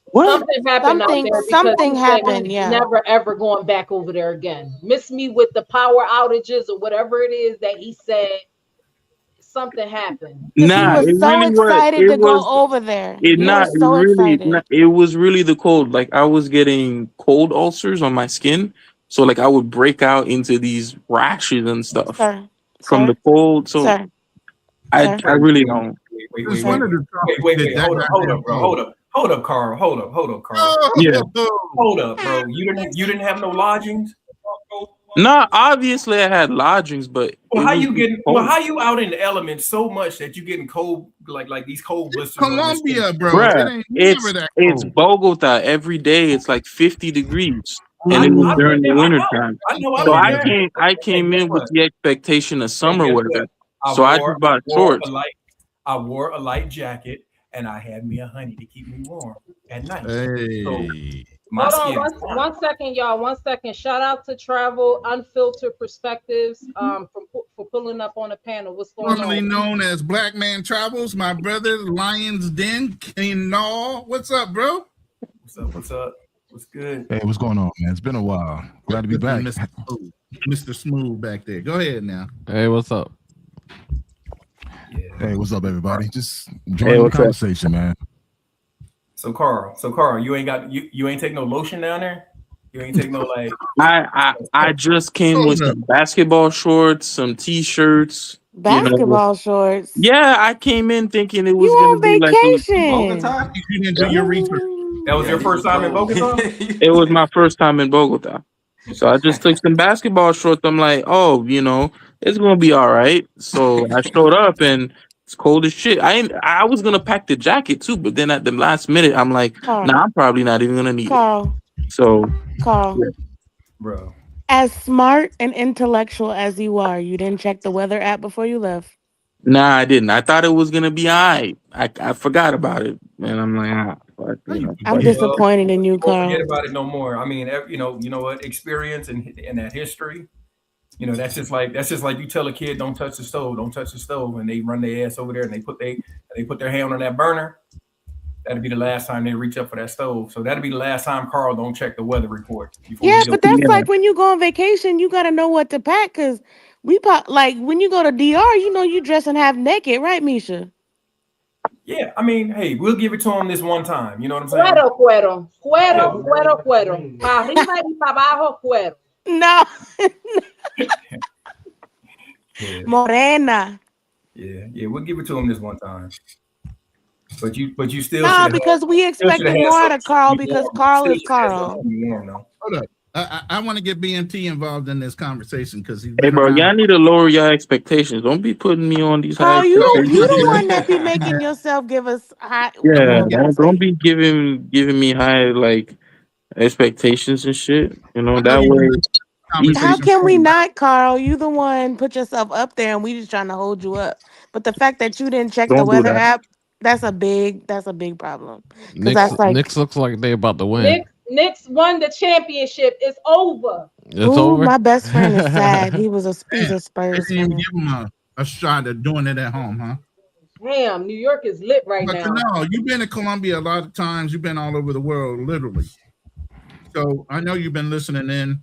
What? Something happened out there because Something he said happened, he's yeah. never ever going back over there again. Miss me with the power outages or whatever it is that he said. Something happened. Because he Nah, was it so really was. excited It to go was. over there. It He not. was so excited. It was really the cold. Like I was getting cold ulcers on my skin, so like I would break out into these rashes and stuff Sir, from the sir, cold. So sir, I sir, I really don't. It's sir. one of the topics wait, that hold up, goddamn bro, cold. hold up, Carl, hold up, Carl, Yeah. hold up, bro. You didn't have no lodgings. Nah, obviously I had lodgings, but Well, it how was you just getting? Well, cold. how you out in the elements so much that you getting cold like these cold blisters on your skin? Colombia, bro. It Bruh, ain't it's never that it's cold. Bogota. Every day it's like 50 degrees, and it was I've been during the there. winter time. I know. I've So been I there. came Guess in with what? the expectation of Hey, summer guess weather. what? I So I wore just bought I wore shorts. I wore a light jacket and I had me a honey to keep me warm at night. So Hey. my Hold on skin is fine. one second, y'all. 1 second. Shout out to Travel Unfiltered Perspectives for pulling up on the panel. What's going Formerly on? known as Black Man Travels, my brother, Lion's Den, Kinall. What's up, bro? What's up? What's up? What's good? Hey, what's going on, man? It's been a while. Glad to be back. Mr. Smooth. Mr. Smooth back there. Go ahead now. Hey, what's up? Yeah. Hey, what's up, everybody? Just Hey, enjoying the what's up? conversation, man. So Carl, you ain't take no lotion down there? You ain't take no like I just came Hold with up. some basketball shorts, some t-shirts. Basketball shorts. Yeah, I came in thinking it You was gonna on be like vacation. Bogota? You didn't do your research. that was your first time in Bogota? it was my first time in Bogota. So I just took some basketball shorts. I'm like, oh, it's gonna be all right. So I showed up and it's cold as shit. I was gonna pack the jacket too, but then at the last minute, I'm like, Carl, nah, I'm probably not even gonna need it. Carl, So Carl. yeah. Bro. As smart and intellectual as you are, you didn't check the weather app before you left. Nah, I didn't. I thought it was gonna be all right. I forgot about it, and I'm like, but I'm but yeah. disappointed in you, Don't forget Carl. about it no more. I mean, you know what? Experience and that history. That's just like you tell a kid don't touch the stove, and they run their ass over there and they put their hand on that burner. That'll be the last time they reach up for that stove. So that'll be the last time Carl don't check the weather report before Yeah, he goes. but that's Yeah. like when you go on vacation, you gotta know what to pack because like when you go to DR, you dressing half naked, right, Misha? Yeah, I mean, hey, we'll give it to him this one time. You know what I'm saying? Cuero, cuero, cuero, cuero. Pa arriba y pa abajo, cuero. No. Yeah, Morena. yeah, we'll give it to him this one time. But you still No, should have because we still should have expected had more out something of Carl to be because warm. Carl Still is should have had something Carl. to be warm though. Hold up. I want to get BNT involved in this conversation because he's Hey, been bro, around. y'all need to lower your expectations. Don't be putting me on these high Carl, you expectations, the man. one that be making yourself give us high. I'm Yeah, gonna Well, get. I don't say be giving me high like expectations and shit. You know I know that you've been way in easy. how conversation can for we a while. not, Carl? You the one put yourself up there, and we just trying to hold you up. But the fact that you didn't check the Don't do weather that. app, that's a big problem. Because Knicks that's like, Knicks looks like they about to win. Knicks won the championship. It's over. It's ooh, over. my best friend is sad. He's Damn, a they Spurs didn't even fan. give him a shot at doing it at home, huh? Damn, New York is lit right But you now. know, you've been to Colombia a lot of times. You've been all over the world, literally. So I know you've been listening in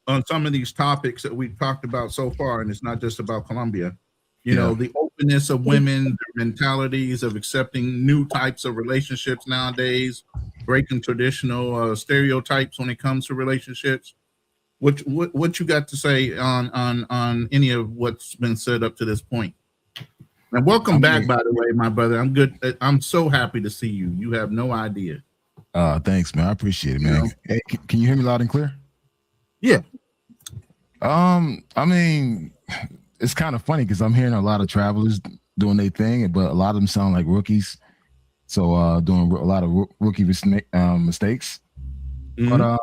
on some of these topics that we've talked about so far, and it's not just about Colombia. You know, the openness of women, their mentalities of accepting new types of relationships nowadays, breaking traditional stereotypes when it comes to relationships. What you got to say on any of what's been said up to this point? And welcome back, by the way, my brother. I'm good. I'm so happy to see you. You have no idea. Thanks, man. I appreciate it, You man. know? Hey, can you hear me loud and clear? Yeah. I mean, it's kind of funny because I'm hearing a lot of travelers doing their thing, but a lot of them sound like rookies. So doing a lot of rookie mistakes. Mhm. But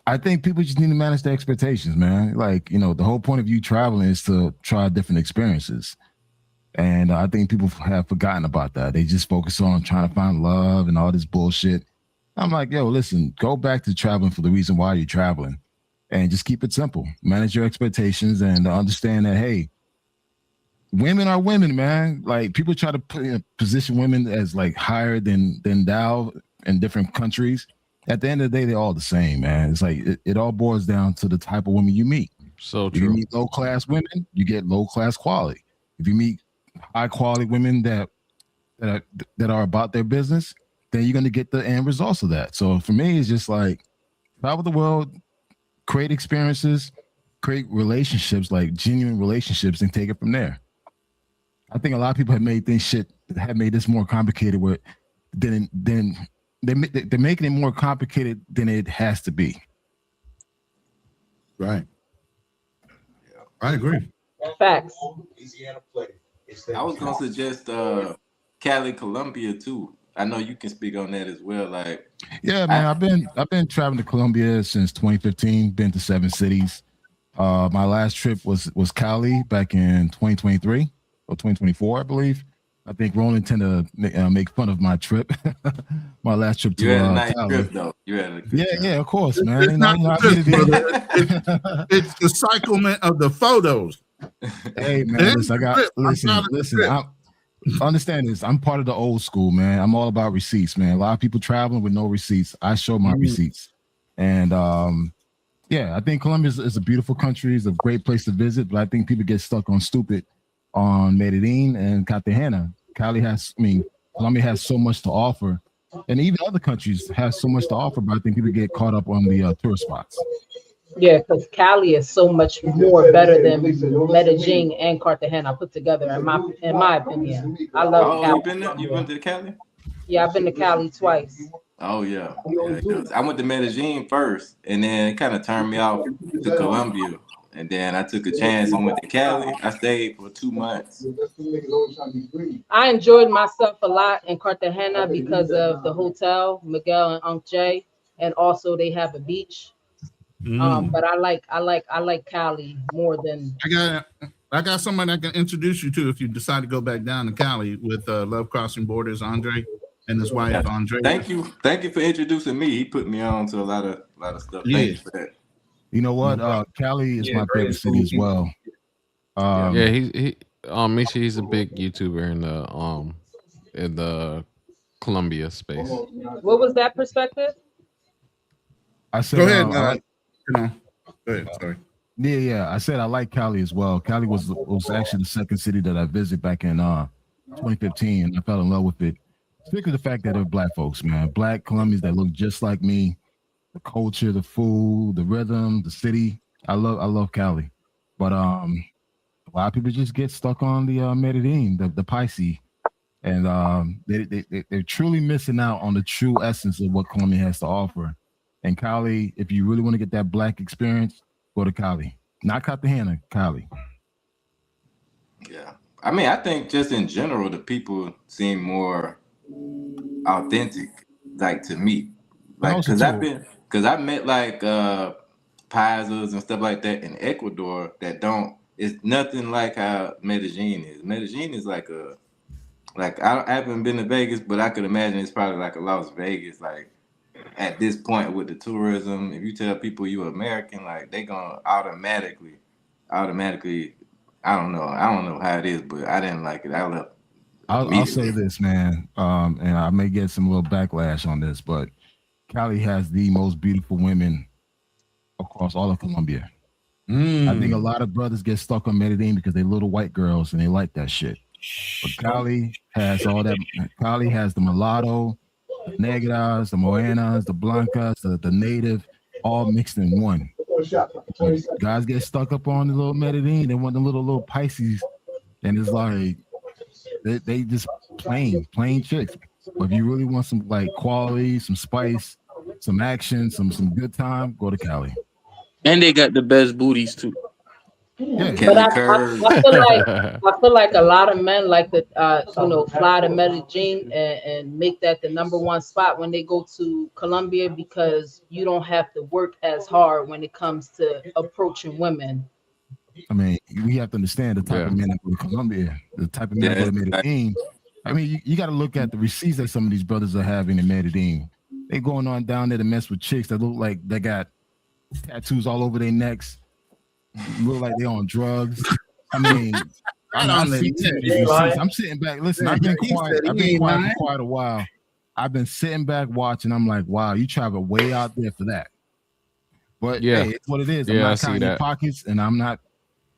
I think people just need to manage their expectations, man. Like, you know, the whole point of you traveling is to try different experiences. And I think people have forgotten about that. They just focus on trying to find love and all this bullshit. I'm like, yo, listen, go back to traveling for the reason why you're traveling and just keep it simple. Manage your expectations and understand that, hey, women are women, man. Like people try to position women as like higher than thou in different countries. At the end of the day, they're all the same, man. It's like it all boils down to the type of women you meet. So If you true. meet low class women, you get low class quality. If you meet high quality women that are about their business, then you're going to get the end results of that. So for me, it's just like travel the world, create experiences, create relationships, like genuine relationships, and take it from there. I think a lot of people have made this more complicated than they're making it more complicated than it has to be. Right. I agree. Facts. I was gonna suggest Cali, Colombia too. I know you can speak on that as well. Like, Yeah, man, I've been traveling to Colombia since 2015. Been to 7 cities. My last trip was Cali back in 2023 or 2024, I believe. I think Roland tend to make fun of my trip. My last trip to you had a nice Cali. trip though. You had a good time. Yeah, of course, man. It's not just, brother. It's the cyclement of the photos. Hey, man, listen. Understand this. I'm part of the old school, man. I'm all about receipts, man. A lot of people traveling with no receipts. I show my receipts, and yeah, I think Colombia is a beautiful country. It's a great place to visit, but I think people get stuck on stupid on Medellin and Cartagena. Colombia has so much to offer, and even other countries have so much to offer, but I think people get caught up on the tourist spots. Yeah, because Cali is so much more better than Medellin and Cartagena put together. In my opinion, I love Cali. You been to Cali? Yeah, I've been to Cali twice. Oh yeah. It does. I went to Medellin first, and then it kind of turned me off to Colombia. And then I took a chance and went to Cali. I stayed for 2 months. I enjoyed myself a lot in Cartagena because of the hotel, Miguel and Unc Jay, and also they have a beach. But I like Cali more than. I got someone I can introduce you to if you decide to go back down to Cali with Love Crossing Borders, Andre and his wife, Andre. Thank you for introducing me. He put me on to a lot of stuff. Yeah. Thank you for that. You know what? Cali is my favorite city as well. Yeah, Misha, he's a big YouTuber in the Colombia space. What was that perspective? I said, go ahead. Go ahead. Sorry. Yeah. I said I like Cali as well. Cali was actually the second city that I visited back in 2015, and I fell in love with it. Particularly the fact that they're black folks, man. Black Colombians that look just like me. The culture, the food, the rhythm, the city. I love Cali. But a lot of people just get stuck on the Medellin, the Pisces. And they're truly missing out on the true essence of what Colombia has to offer. And Cali, if you really want to get that black experience, go to Cali. Not Cartagena, Cali. Yeah. I mean, I think just in general, the people seem more authentic, like to me. Like, because I've met like Paisas and stuff like that in Ecuador that don't, it's nothing like how Medellin is. Medellin is like I haven't been to Vegas, but I could imagine it's probably like a Las Vegas, like at this point with the tourism. If you tell people you're American, like they gonna automatically, I don't know how it is, but I didn't like it. I'll say this, man, and I may get some little backlash on this, but Cali has the most beautiful women across all of Colombia. I think a lot of brothers get stuck on Medellin because they're little white girls and they like that shit. But Cali has all that. Cali has the mulatto, the negras, the morenas, the blancas, the native, all mixed in one. But guys get stuck up on the little Medellin. They want the little Pisces, and it's like they just plain chicks. But if you really want some like quality, some spice, some action, some good time, go to Cali. And they got the best booties too. Yeah. But I feel like a lot of men like to fly to Medellin and make that the number one spot when they go to Colombia, because you don't have to work as hard when it comes to approaching women. I mean, we have to understand the type of men that go to Colombia, the type of men that go to Medellin. I mean, you got to look at the receipts that some of these brothers are having in Medellin. They going on down there to mess with chicks that look like they got tattoos all over their necks, look like they on drugs. I mean, I'm sitting back. Listen, I've been quiet. I've been quiet for quite a while. I've been sitting back watching. I'm like, wow, you travel way out there for that. But hey, it's what it is. I'm not counting your pockets, and I'm not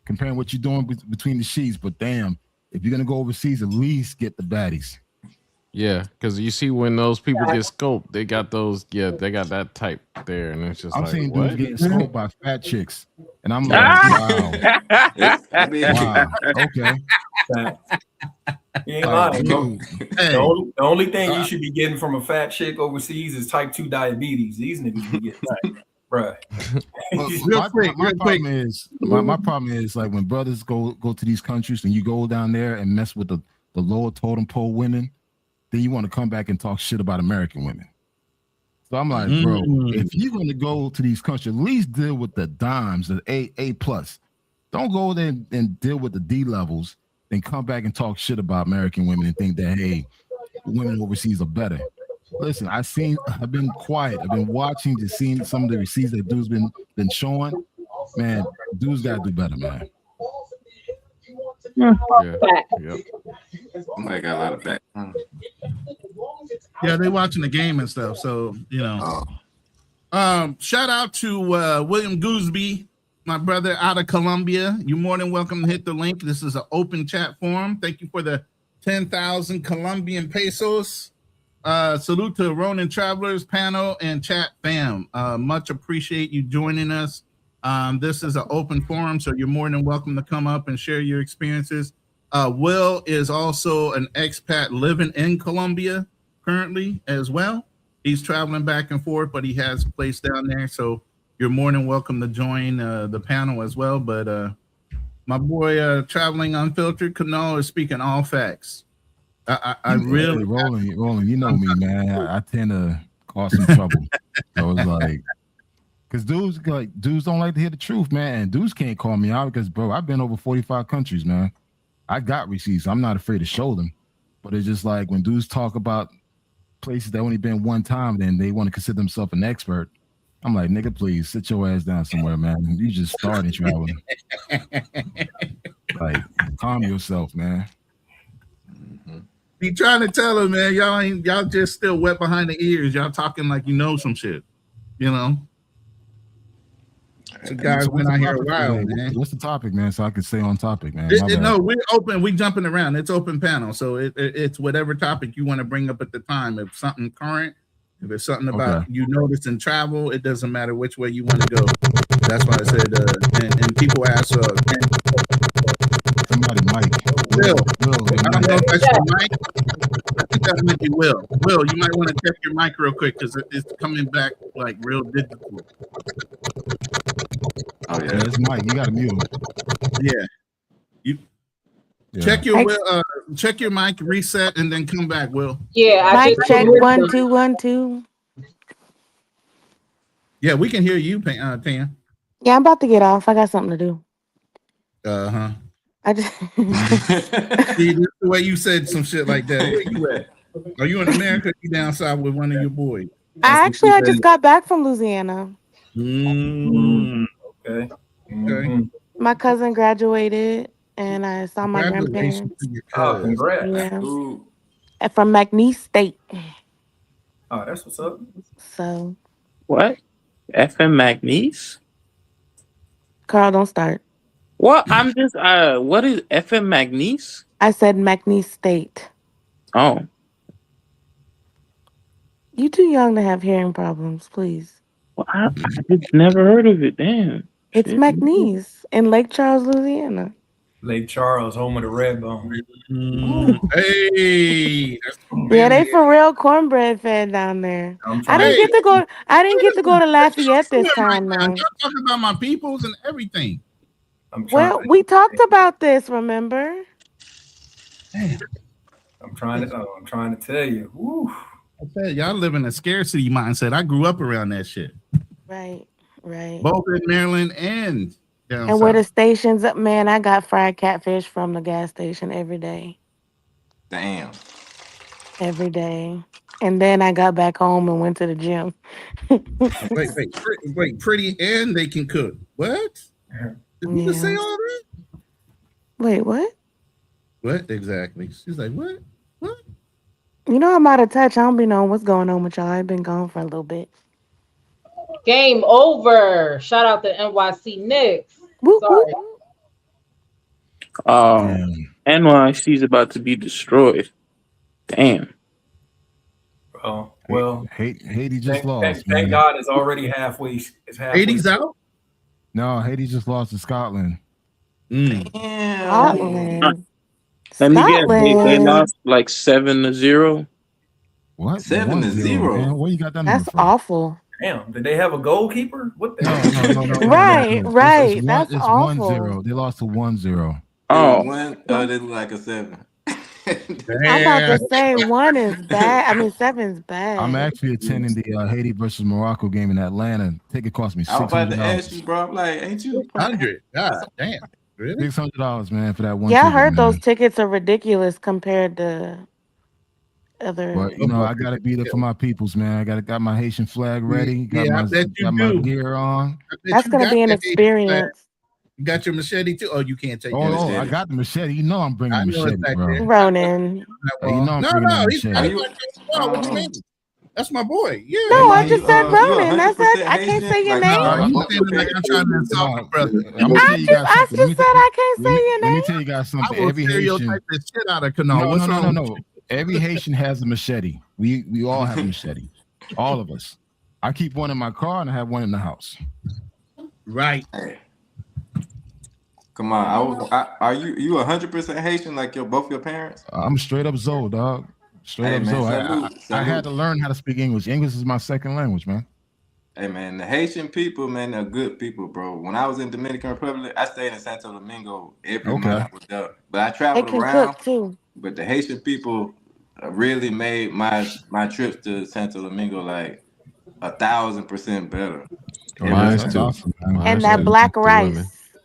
comparing what you're doing between the sheets. But damn, if you're gonna go overseas, at least get the baddies. Yeah, because you see when those people get scoped, they got those. Yeah, they got that type there, and it's just I'm like, seeing what? dudes getting scoped by fat chicks, and I'm like, wow, wow, okay. You ain't lying. The only thing you should be getting from a fat chick overseas is type 2 diabetes. These niggas be getting fat, bruh. My problem is like when brothers go to these countries and you go down there and mess with the lower totem pole women, then you want to come back and talk shit about American women. So I'm like, bro, if you're going to go to these countries, at least deal with the dimes, the A plus. Don't go there and deal with the D levels and come back and talk shit about American women and think that, hey, women overseas are better. Listen, I've been quiet. I've been watching, just seeing some of the receipts that dudes been showing. Man, dudes got to do better, man. Yeah. I got a lot of back. Yeah, they watching the game and stuff. So, shout out to William Gooseby, my brother out of Colombia. You're more than welcome to hit the link. This is an open chat forum. Thank you for the 10,000 Colombian pesos. Salute to Ronin Travelers panel and chat fam. Much appreciate you joining us. This is an open forum, so you're more than welcome to come up and share your experiences. Will is also an expat living in Colombia currently as well. He's traveling back and forth, but he has a place down there, so you're more than welcome to join the panel as well. But my boy, Traveling Unfiltered, Canal is speaking all facts. I really rolling. You know me, man. I tend to cause some trouble. So it's like, because dudes don't like to hear the truth, man. And dudes can't call me out because, bro, I've been over 45 countries, man. I got receipts. I'm not afraid to show them. But it's just like when dudes talk about places that only been one time, then they want to consider themselves an expert. I'm like, nigga, please sit your ass down somewhere, man. You just started traveling. Like, calm yourself, man. Be trying to tell them, man, y'all just still wet behind the ears. Y'all talking like you know some shit, you know. So guys So what's been the out here a topic while, today? man. What's the topic, man? So I can stay on topic, man. My bad. No, we're open. We jumping around. It's open panel, so it's whatever topic you want to bring up at the time. If something current, if it's something about you notice in travel, it doesn't matter which way you want to go. That's why I said. And people ask, somebody mic. Will, your I don't mic. know if that's your mic. I think that might be Will. Will, you might want to check your mic real quick because it's coming back like real digital. Oh Yeah, it's Mike. You gotta mute him. Yeah. Check your check your mic, reset, and then come back, Will. Yeah, I Mic just check removed 1 them. 2 1 2. Yeah, we can hear you, Tan. Yeah, I'm about to get off. I got something to do. Uh-huh. I just See, this the way you said some shit like that. Where you at? Are you in America? Or you down south with one of your boys? I just got back from Louisiana. Okay. My cousin graduated, and I saw my grandparents. To your Oh, cousin. congrats. Yeah. Ooh. From McNeese State. Oh, that's what's up. So, What? FM McNeese? Carl, don't start. What? I'm just what is FM McNeese? I said McNeese State. Oh. You too young to have hearing problems, please. Well, I just never heard of it. Damn. It's Shit. McNeese in Lake Charles, Louisiana. Lake Charles, home of the Red Bone. Hey, that's Yeah, they for real cornbread fed down there. I didn't get to go. I didn't get to go to Lafayette this time, though. I'm talking about my peoples and everything. Well, we talked about this. Remember? I'm trying to tell you. Woo. I said y'all live in a scarcity mindset. I grew up around that shit. Right. Both in Maryland and down And south. where the stations up, man, I got fried catfish from the gas station every day. Damn. Every day. And then I got back home and went to the gym. wait, pretty and they can cook. What? Did you just say all that? Wait, what? What exactly? She's like, what? You know I'm out of touch. I don't be knowing what's going on with y'all. I've been gone for a little bit. Game over. Shout out to NYC Knicks. Whoop, Sorry. NYC's about to be destroyed. Damn. Oh, well. Haiti just lost. Thank God it's already halfway. It's halfway. Haiti's out? No, Haiti just lost to Scotland. Scotland. Let me guess. They lost like 7-0. What? 7-0. Man, where you got that number That's from? awful. Damn, did they have a goalkeeper? What the No. Right. That's it's awful. 1-0. They lost to 1-0. Oh, they look like a 7. I'm about to say 1 is bad. I mean, 7's bad. I'm actually attending the Haiti versus Morocco game in Atlanta. Ticket cost me $600. I was about to ask you, bro. I'm like, ain't you 100? God damn. Really? $600, man, for that one. Yeah, I ticket, heard man. those tickets are ridiculous compared to other. But you know, I gotta be there for my peoples, man. I got my Haitian flag ready. Got my gear on. That's gonna be an experience. You got your machete too? Oh, you can't take your Oh, machete. I got the machete. You know I'm bringing the machete, bro. Ronan. Hey, you know I'm bringing the machete. What do you mean? That's my boy. Yeah. No, I just said Ronan. That's it. I can't say your name. I'm trying to insult my brother. I just said I can't say your name. Let me tell you guys something. I will Every Haitian. stereotype the shit out of Kanal. No. Every Haitian has a machete. We all have a machete. All of us. I keep one in my car and I have one in the house. Right. Come on. Are you 100% Haitian like both your parents? I'm straight up Zoe, dog. Straight up Zoe. I had to learn how to speak English. English is my second language, man. Hey, man, the Haitian people, man, they're good people, bro. When I was in Dominican Republic, I stayed in Santo Domingo every month I was there. But I traveled around. Cook too. But the Haitian people really made my trips to Santo Domingo like 1,000% better. That's awesome, and that black rice.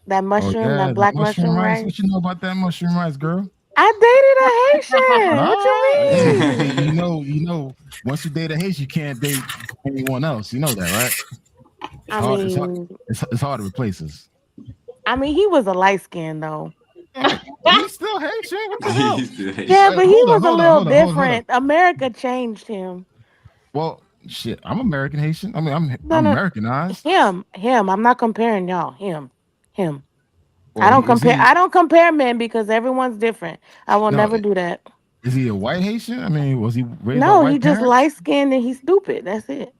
That mushroom, that black mushroom rice. What you know about that mushroom rice, girl? I dated a Haitian. What you mean? you know, once you date a Haitian, you can't date anyone else. You know that, right? It's hard to replace us. I mean, he was a light skin though. He's still Haitian. What the hell? Yeah, but he was a little different. America changed him. Well, Shit, I'm American Haitian. I mean, I'm No, no, Americanized. him. I'm not comparing y'all. Him. Or is he? I don't compare men because everyone's different. I will No, never do that. is he a white Haitian? I mean, was he raised by No, he white just parents? light skinned and he's stupid. That's it.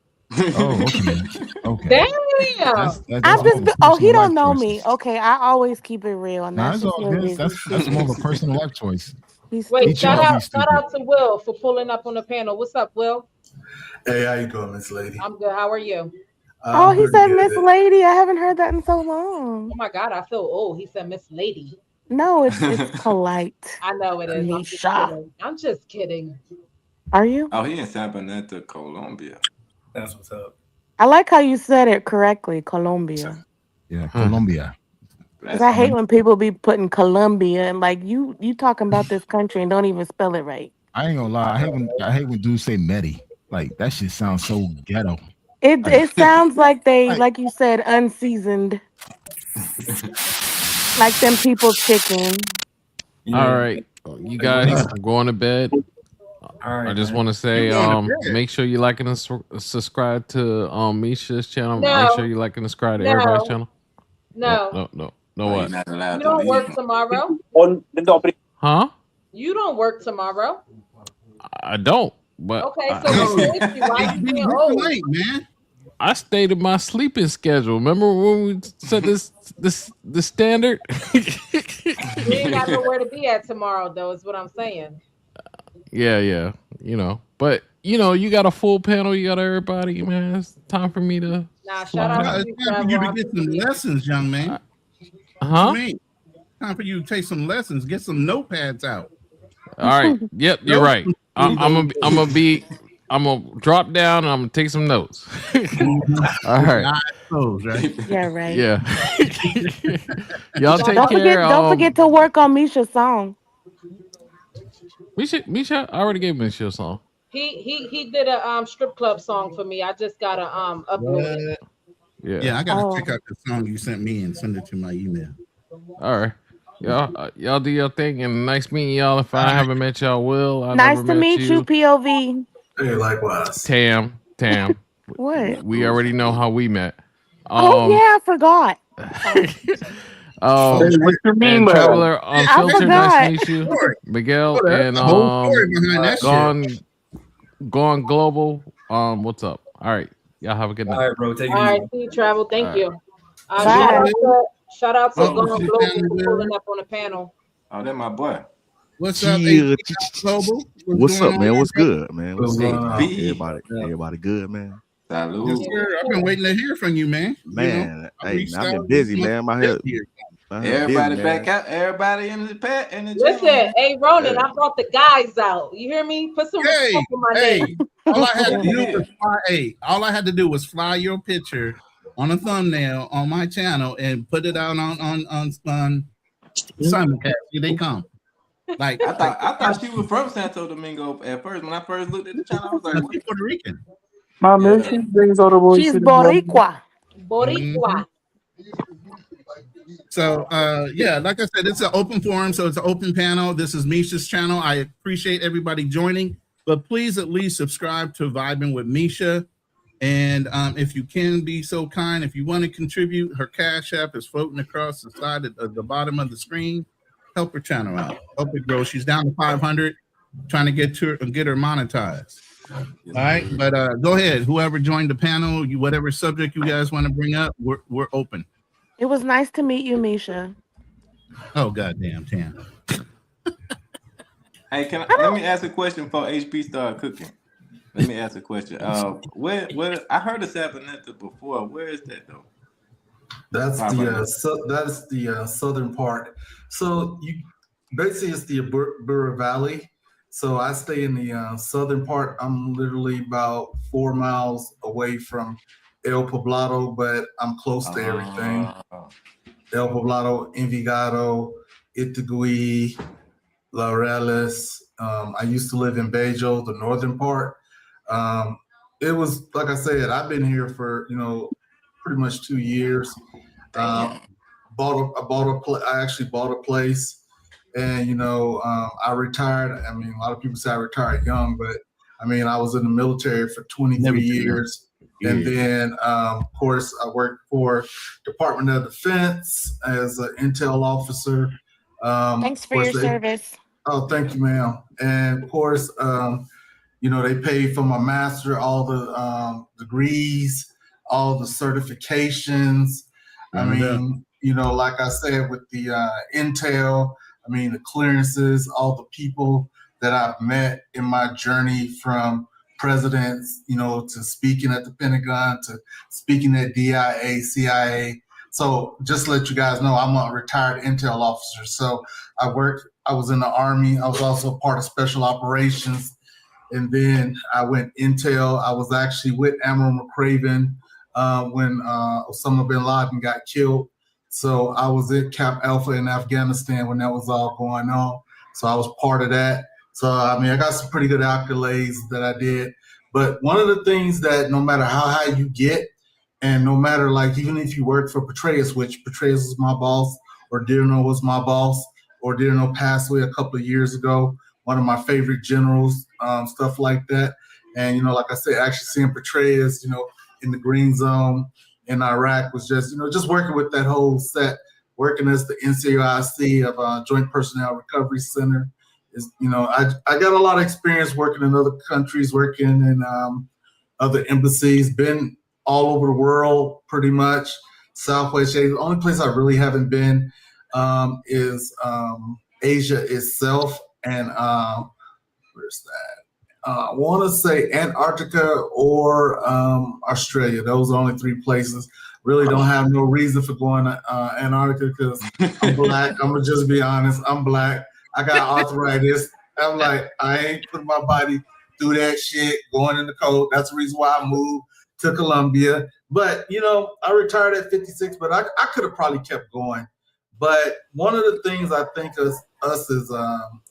Oh, okay, okay. Damn. I'm That's more of a oh, he personal life don't know me. choice. Okay, I always keep it real, and Nah, that's it's just all what it good. is. He's That's more stupid. of a personal life choice. He's Wait, He stupid. shout chose to out, be shout stupid. out to Will for pulling up on the panel. What's up, Will? Hey, how you doing, Miss Lady? I'm good. How are you? Oh, I'm he pretty said Miss good. Lady. I haven't heard that in so Oh long. my God, I feel old. He said Miss Lady. No, it's polite. I know it is. I'm just Misha. kidding. I'm just kidding. Are you? Oh, he in San Bernardino, Colombia. That's what's up. I like how you said it correctly, Colombia. Yeah, Huh. Colombia. Because That's I hate funny. when people be putting Colombia and like you talking about this country and don't even spell it right. I ain't gonna lie. I hate when dudes say Medi. Like that shit sounds so ghetto. Like, It sounds like they, like like you said, unseasoned, like them people chicken. All Yeah. right, you Hey, what guys, is uh, I'm going to bed. All I right, just man. want to You say, going to bed? make sure you like and subscribe to Misha's channel. Make sure No, you like and subscribe to everybody's no, channel. No, no. no, no, no. Oh, you're What? not allowed You to don't leave. work tomorrow. Huh? You don't work tomorrow. I don't. But Okay, so what's Yo, the issue? Why are you HB, being what you old? late, man? I stated my sleeping schedule. Remember when we set the standard? You ain't got nowhere to be at tomorrow, though. Is what I'm saying. Yeah. But you got a full panel. You got everybody, man. It's time for me to Nah, shout slide out No, to out. it's you, time for Travel. you to I get some appreciate you. lessons, young Uh, man. What you huh? mean? Time for you to take some lessons. Get some notepads out. All right. Yep, you're Notes right. from I, I'm those gonna I'm gonna be I'm gonna drop down. And I'm gonna take some notes. All with your right. eyes closed, right? Yeah, right. Yeah. Y'all Shout take out. care. Don't forget to work on Misha's song. Misha, I already gave Misha a song. He did a strip club song for me. I just gotta upload it. What? Yeah. Yeah, I gotta check Oh, out the song you sent me and send it to my email. All right. Y'all do your thing, and nice meeting y'all. If All I right. haven't met y'all, Will, I nice never to met meet you, you. POV. Hey, likewise. Tam. What? We already know how we met. Oh Um, yeah, I forgot. Sorry, Oh, Hey, um, what you mean and by that? Traveler man, I that's Unfiltered. the Nice to forgot. meet you, story. Miguel, Oh, that's and the whole story behind that shit. Gone Global. What's up? All right, y'all have a good All night. right, bro. Take it All right, easy. see you, Travel. All Thank right. you. See you, Bye. Shout out to welcome to Gone the Global family, for Will. pulling up on the panel. Oh, that my boy. What's up, HB Yeah, Global? What's what's going up, on, man? my What's brother? good, man? What's What's going good? on? HB. Everybody good, man. Yes, Yeah, Salute. sir. I've been waiting to hear from you, man. You know, Man, I hey, reached man, I've out been this busy, month man. this year. My head busy, Everybody back man. out. Everybody in the pet in the channel, listen, man. hey Ronan, Yeah. I brought the guys out. You hear me? Put some respect Hey, on my hey, name. all I had to Who do did? was fly. Hey, all I had to do was fly your picture on a thumbnail on my channel and put it out on simulcast. Here they come. Like I thought she was from Santo Domingo at first. When I first looked at the channel, I was like, what? she's Puerto Rican. My Yeah. mission brings all the boys She's to the ground. Boricua. Boricua. So yeah, like I said, it's an open forum, so it's an open panel. This is Misha's channel. I appreciate everybody joining, but please at least subscribe to Vibing with Misha. And if you can be so kind, if you want to contribute, her Cash App is floating across the side at the bottom of the screen. Help her channel out. Help it grow. She's down to 500, trying to get her monetized. All right, but go ahead. Whoever joined the panel, whatever subject you guys want to bring up, we're open. It was nice to meet you, Misha. Oh goddamn, Tam. Hey, let me ask a question before HP start cooking. Let me ask a question. Where I heard of Sabaneta before. Where is that though? That's the southern part. So you basically it's the Burra Valley. So I stay in the southern part. I'm literally about 4 miles away from El Poblado, but I'm close to everything. El Poblado, Envigado, Itagüí, Laureles. I used to live in Bejo, the northern part. It was like I said, I've been here for pretty much 2 years. I actually bought a place, and I retired. I mean, a lot of people say I retired young, but I mean, I was in the military for 23 years. And then, of course, I worked for Department of Defense as an intel officer. Thanks for your service. Oh, thank you, ma'am. And of course, you know, they paid for my master, all the degrees, all the certifications. I mean, you know, like I said, with the intel, I mean, the clearances, all the people that I've met in my journey from presidents, you know, to speaking at the Pentagon, to speaking at DIA, CIA. So just to let you guys know, I'm a retired intel officer. So I was in the Army. I was also part of special operations. And then I went intel. I was actually with Admiral McCraven when Osama bin Laden got killed. So I was at Cap Alpha in Afghanistan when that was all going on. So I was part of that. So, I mean, I got some pretty good accolades that I did. But one of the things that no matter how high you get, and no matter, like, even if you work for Petraeus, which Petraeus was my boss, or Dirno was my boss, or Dirno passed away a couple of years ago, one of my favorite generals, stuff like that. And, you know, like I said, actually seeing Petraeus, you know, in the green zone in Iraq was just, you know, just working with that whole set, working as the NCOIC of Joint Personnel Recovery Center. Is, you know, I got a lot of experience working in other countries, working in other embassies, been all over the world pretty much. Southwest Asia. The only place I really haven't been is Asia itself, and where's that? I want to say Antarctica or Australia. Those are only three places. Really don't have no reason for going to Antarctica because I'm black. I'm gonna just be honest. I'm black. I got arthritis. I'm like, I ain't putting my body through that shit, going in the cold. That's the reason why I moved to Colombia. But, you know, I retired at 56, but I could have probably kept going. But one of the things I think us as,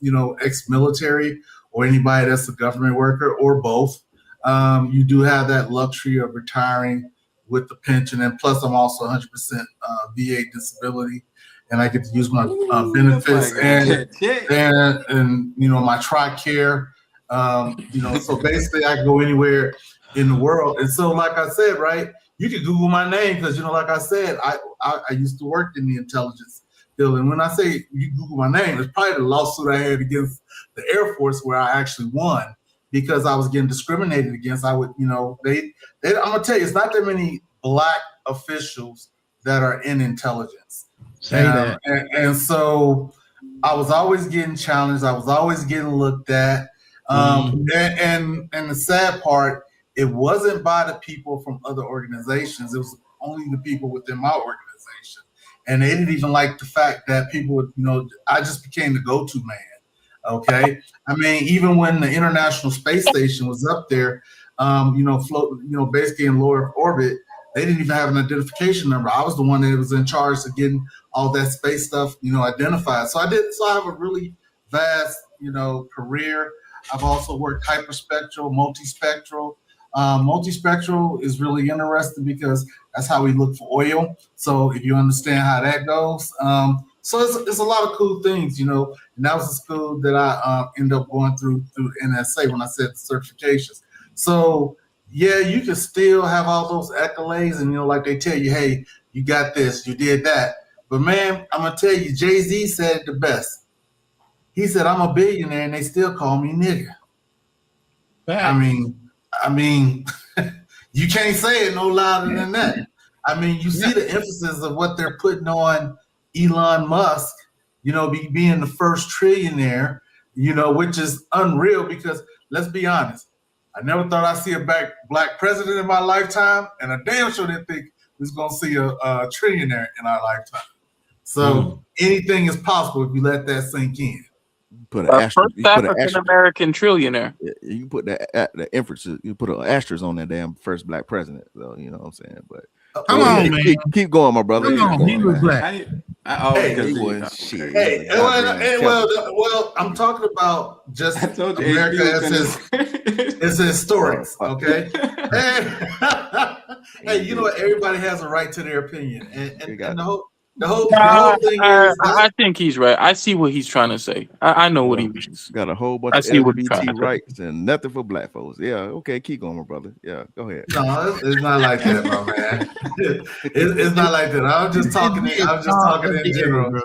you know, ex-military or anybody that's a government worker or both, you do have that luxury of retiring with the pension. And plus, I'm also 100% VA disability. And I get to use my benefits and you know, my TRICARE, you know, so basically I can go anywhere in the world. And so, like I said, right, you can Google my name because, you know, like I said, I used to work in the intelligence field. And when I say you Google my name, it's probably the lawsuit I had against the Air Force where I actually won because I was getting discriminated against. I would, you know, I'm gonna tell you, it's not that many black officials that are in intelligence. And so I was always getting challenged. I was always getting looked at. And the sad part, it wasn't by the people from other organizations. It was only the people within my organization. And they didn't even like the fact that people would, you know, I just became the go-to man. Okay. I mean, even when the International Space Station was up there, you know, basically in low Earth orbit, they didn't even have an identification number. I was the one that was in charge of getting all that space stuff, you know, identified. So I have a really vast, you know, career. I've also worked hyperspectral, multispectral. Multispectral is really interesting because that's how we look for oil. So if you understand how that goes, so it's a lot of cool things, you know. And that was the school that I ended up going through NSA when I said the certifications. So yeah, you can still have all those accolades, and you know, like they tell you, hey, you got this, you did that. But man, I'm gonna tell you, Jay-Z said it the best. He said, "I'm a billionaire, and they still call me nigga." I mean, you can't say it no louder than that. I mean, you see the emphasis of what they're putting on Elon Musk, you know, being the first trillionaire, you know, which is unreal because let's be honest, I never thought I'd see a black president in my lifetime, and I damn sure didn't think we was gonna see a trillionaire in our lifetime. So anything is possible if you let that sink in. Put an asterisk. First African American trillionaire. You can put the emphasis. You put an asterisk on that damn first black president. So you know what I'm saying. But come on, man. Keep going, my brother. Come on, he was black. I always shit. Hey, well, I'm talking about just America as historics, okay? Hey, you know what? Everybody has a right to their opinion, and The whole thing is I think he's right. I see what he's trying to say. I know what he means. Got a whole bunch I of see what he's trying LGBT to say. rights and nothing for black folks. Yeah, okay, keep going, my brother. Yeah, go ahead. no, it's not like that, my man. It's not like that. I was just talking in general.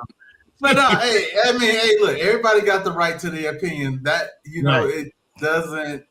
But no, hey, I mean, hey, look, everybody got the right to their opinion. That it doesn't,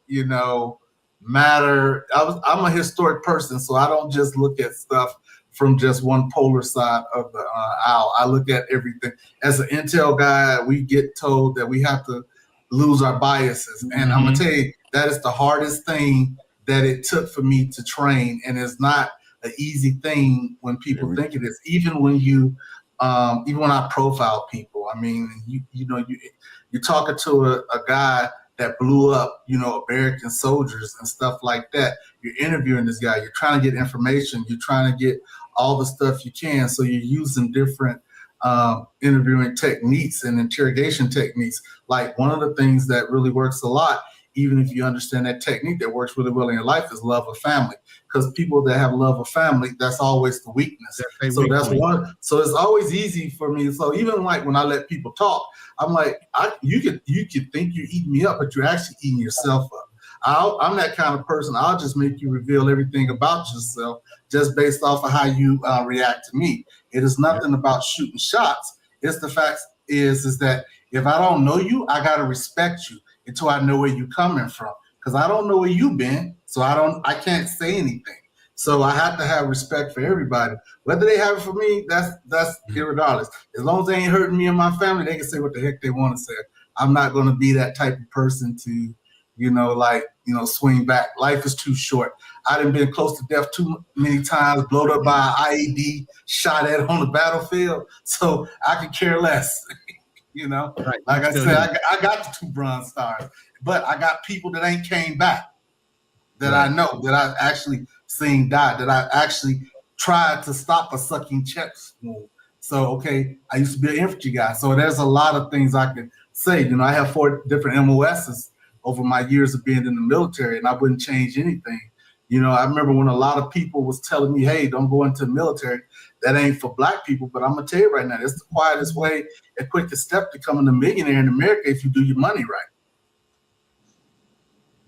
matter. I'm a historic person, so I don't just look at stuff from just one polar side of the aisle. I look at everything. As an intel guy, we get told that we have to lose our biases, and I'm gonna tell you that is the hardest thing that it took for me to train, and it's not an easy thing when people think it is. Even when even when I profile people, I mean, you're talking to a guy that blew up, American soldiers and stuff like that. You're interviewing this guy. You're trying to get information. You're trying to get all the stuff you can. So you're using different interviewing techniques and interrogation techniques. Like one of the things that really works a lot, even if you understand that technique that works really well in your life, is love of family. Because people that have love of family, that's always the weakness. So that's one. So it's always easy for me. So even like when I let people talk, I'm like, you could think you're eating me up, but you're actually eating yourself up. I'm that kind of person. I'll just make you reveal everything about yourself just based off of how you react to me. It is nothing about shooting shots. It's the fact is that if I don't know you, I gotta respect you until I know where you're coming from. Because I don't know where you've been, so I can't say anything. So I have to have respect for everybody. Whether they have it for me, that's irregardless. As long as they ain't hurting me and my family, they can say what the heck they want to say. I'm not going to be that type of person to, swing back. Life is too short. I done been close to death too many times, blown up by an IED, shot at on the battlefield. So I could care less. Like I said, I got the 2 Bronze Stars, but I got people that ain't came back that I know, that I've actually seen die, that I actually tried to stop a sucking chest wound. So, okay, I used to be an infantry guy. So there's a lot of things I can say. I have 4 different MOSs over my years of being in the military, and I wouldn't change anything. I remember when a lot of people was telling me, hey, don't go into the military. That ain't for black people, but I'm going to tell you right now, it's the quietest way and quickest step to becoming a millionaire in America if you do your money right.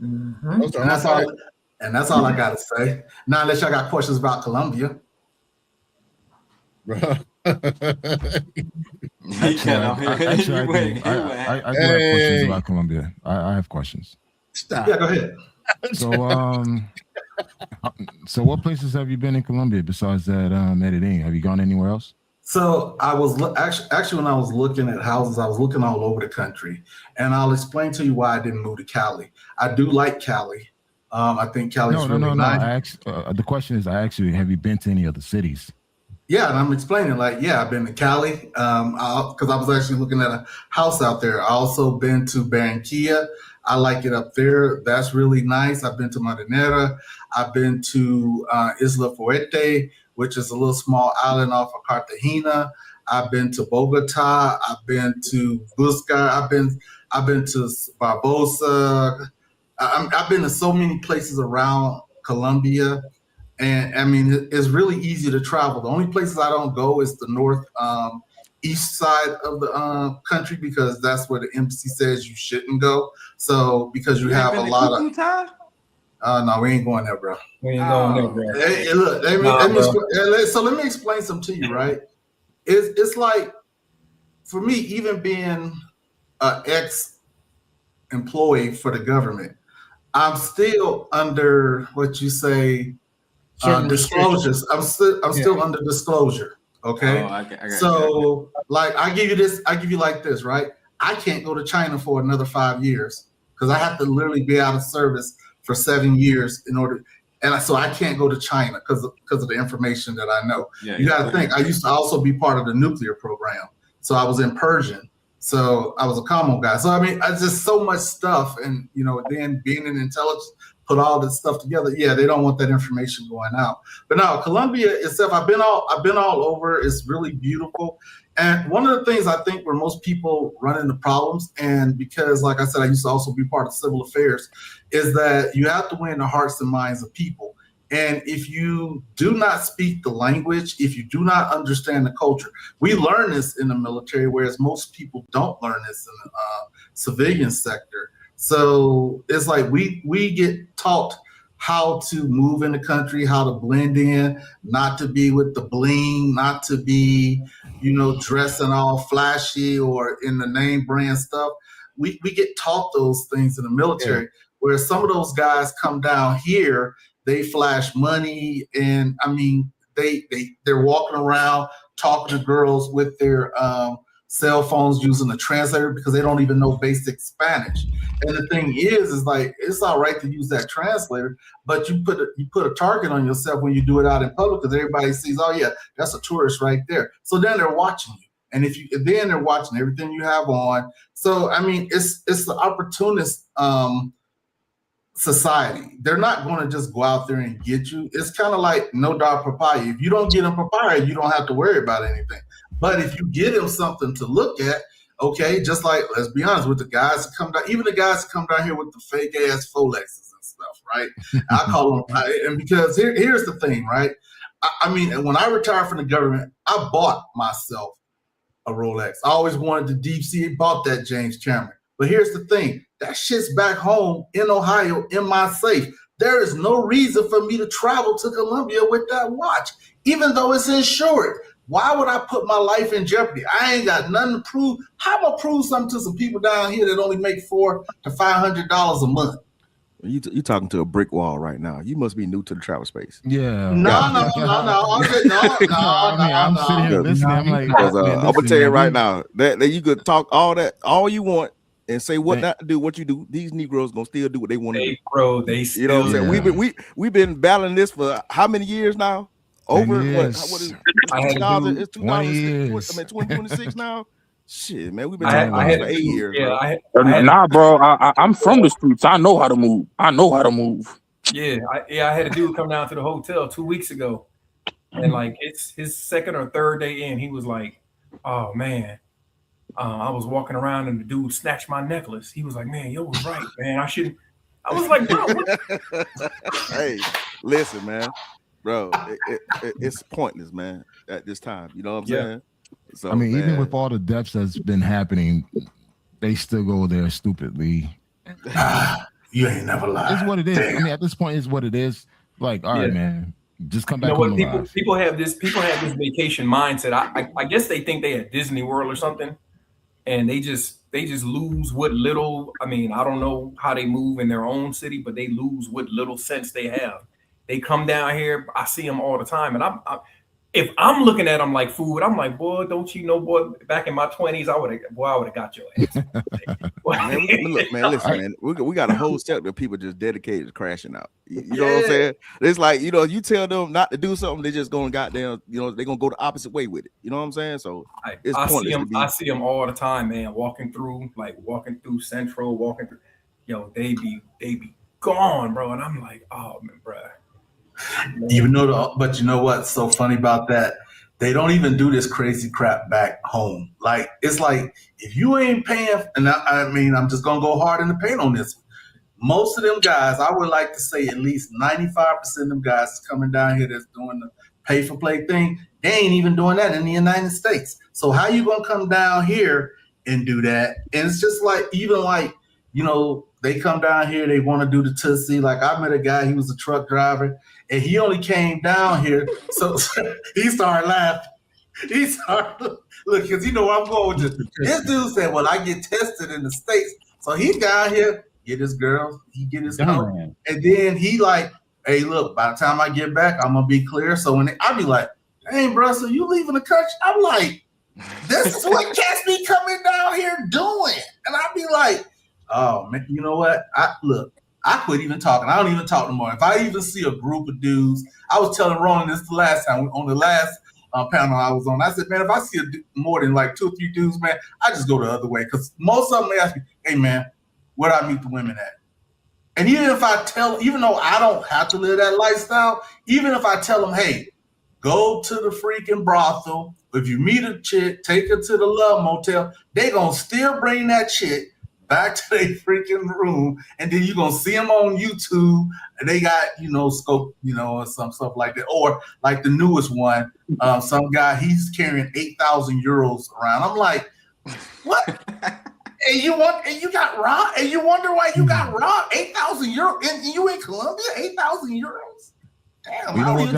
Mm-hmm. And that's all I got to say. Now, unless y'all got questions about Colombia. I do have questions about Colombia. I have questions. Stop. Yeah, go ahead. So what places have you been in Colombia besides that Medellin? Have you gone anywhere else? So I was actually when I was looking at houses, I was looking all over the country, and I'll explain to you why I didn't move to Cali. I do like Cali. I think Cali's really nice. The question is, have you been to any other cities? Yeah, and I'm explaining I've been to Cali because I was actually looking at a house out there. I also been to Barranquilla. I like it up there. That's really nice. I've been to Marinera. I've been to Isla Fuerte, which is a little small island off of Cartagena. I've been to Bogota. I've been to Buscar. I've been to Barbosa. I've been to so many places around Colombia. And I mean, it's really easy to travel. The only places I don't go is the north east side of the country, because that's where the embassy says you shouldn't go. So because you have a lot of no, we ain't going there, bro. We ain't going there, bro. Hey, look, let me explain something to you, right? It's like, for me, even being an ex-employee for the government, I'm still under what you say disclosures. I'm still under disclosure. Okay. Oh, I got so I give you like this, right? I can't go to China for another 5 years because I have to literally be out of service for 7 years in order. And so I can't go to China because of the information that I know. Yeah, you got to think, I used to also be part of the nuclear program. So I was in Persian. So I was a commo guy. So I mean, it's just so much stuff. And, then being in intelligence, put all this stuff together. Yeah, they don't want that information going out. But now Colombia itself, I've been all over. It's really beautiful. And one of the things I think where most people run into problems, and because, like I said, I used to also be part of civil affairs, is that you have to win the hearts and minds of people. And if you do not speak the language, if you do not understand the culture, we learn this in the military, whereas most people don't learn this in the civilian sector. So it's like we get taught how to move in the country, how to blend in, not to be with the bling, not to be, dressing all flashy or in the name brand stuff. We get taught those things in the military, yeah. Where some of those guys come down here, they flash money, and I mean, they're walking around talking to girls with their cell phones using a translator because they don't even know basic Spanish. And the thing is like, it's all right to use that translator, but you put a target on yourself when you do it out in public because everybody sees, oh yeah, that's a tourist right there. So then they're watching you, and then they're watching everything you have on. So I mean, it's the opportunist society. They're not going to just go out there and get you. It's kind of like no dog papaya. If you don't get them papaya, you don't have to worry about anything. But if you get them something to look at, okay, just like, let's be honest, with the guys that come down, even the guys that come down here with the fake ass Folexes and stuff, right? I call them, and because here's the thing, right? I mean, when I retired from the government, I bought myself a Rolex. I always wanted the deep sea, bought that James Cameron. But here's the thing, that shit's back home in Ohio in my safe. There is no reason for me to travel to Colombia with that watch, even though it's insured. Why would I put my life in jeopardy? I ain't got nothing to prove. How am I prove something to some people down here that only make $400 to $500 a month? You talking to a brick wall right now. You must be new to the travel space. Yeah. No. I'm sitting here listening. I'm like, I'm gonna tell you right now that you could talk all you want and say what not to do, what you do. These Negroes gonna still do what they want to do. Bro, they still, you know what I'm saying? We've been battling this for how many years now? Over what is it? 2026 now. Shit, man, we've been talking about this for 8 years. Yeah, nah, bro. I'm from the streets. I know how to move. Yeah, I had a dude come down to the hotel 2 weeks ago, and like it's his second or third day in. He was like, "Oh man, I was walking around and the dude snatched my necklace." He was like, "Man, you was right, man. I shouldn't." I was like, "Bro, what?" Hey, listen, man, bro, it's pointless, man. At this time, you know what I'm saying? So, I mean, man, even with all the deaths that's been happening, they still go there stupidly. You ain't never lied. It's what it is. Damn. I mean, at this point, it's what it is. Like, all right, man, just come back. You know what? People have this vacation mindset. I guess they think they at Disney World or something, and they just lose what little. I mean, I don't know how they move in their own city, but they lose what little sense they have. They come down here. I see them all the time, and if I'm looking at them like food, I'm like, boy, don't you know, boy, back in my 20s, I would have got your ass. Man, look, man, listen, man, we got a whole sector of people just dedicated to crashing out. You know what I'm saying? It's like, you tell them not to do something, they're just going goddamn, they're going to go the opposite way with it. You know what I'm saying? So it's pointless. I see them all the time, man, walking through Central, they be gone, bro. And I'm like, oh, man, bro. But you know what's so funny about that? They don't even do this crazy crap back home. Like, it's like, if you ain't paying, and I mean, I'm just gonna go hard in the paint on this. Most of them guys, I would like to say at least 95% of them guys is coming down here that's doing the pay for play thing. They ain't even doing that in the United States. So how you gonna come down here and do that? And it's just like, even like, they come down here, they want to do the Tootsie. Like, I met a guy, he was a truck driver, and he only came down here. So he started laughing. He started, look, because you know where I'm going with this. This dude said, well, I get tested in the States. So he down here, get his girl, he get his coat. And then he like, hey, look, by the time I get back, I'm going to be clear. So when I be like, dang, bro, so you leaving the country? I'm like, this is what cats be coming down here doing. And I be like, oh, man, you know what? I quit even talking. I don't even talk no more. If I even see a group of dudes, I was telling Ronan this the last time on the last panel I was on. I said, man, if I see more than like 2 or 3 dudes, man, I just go the other way. Because most of them may ask me, hey, man, where do I meet the women at? And even though I don't have to live that lifestyle, even if I tell them, hey, go to the freaking brothel. If you meet a chick, take her to the love motel. They going to still bring that chick back to their freaking room, and then you're gonna see them on YouTube, and they got, scope, or some stuff like that, or like the newest one, some guy, he's carrying 8,000 euros around. I'm like, what? And you got robbed, and you wonder why you got robbed. 8,000 euros, and you in Colombia, 8,000 euros. Damn, I don't even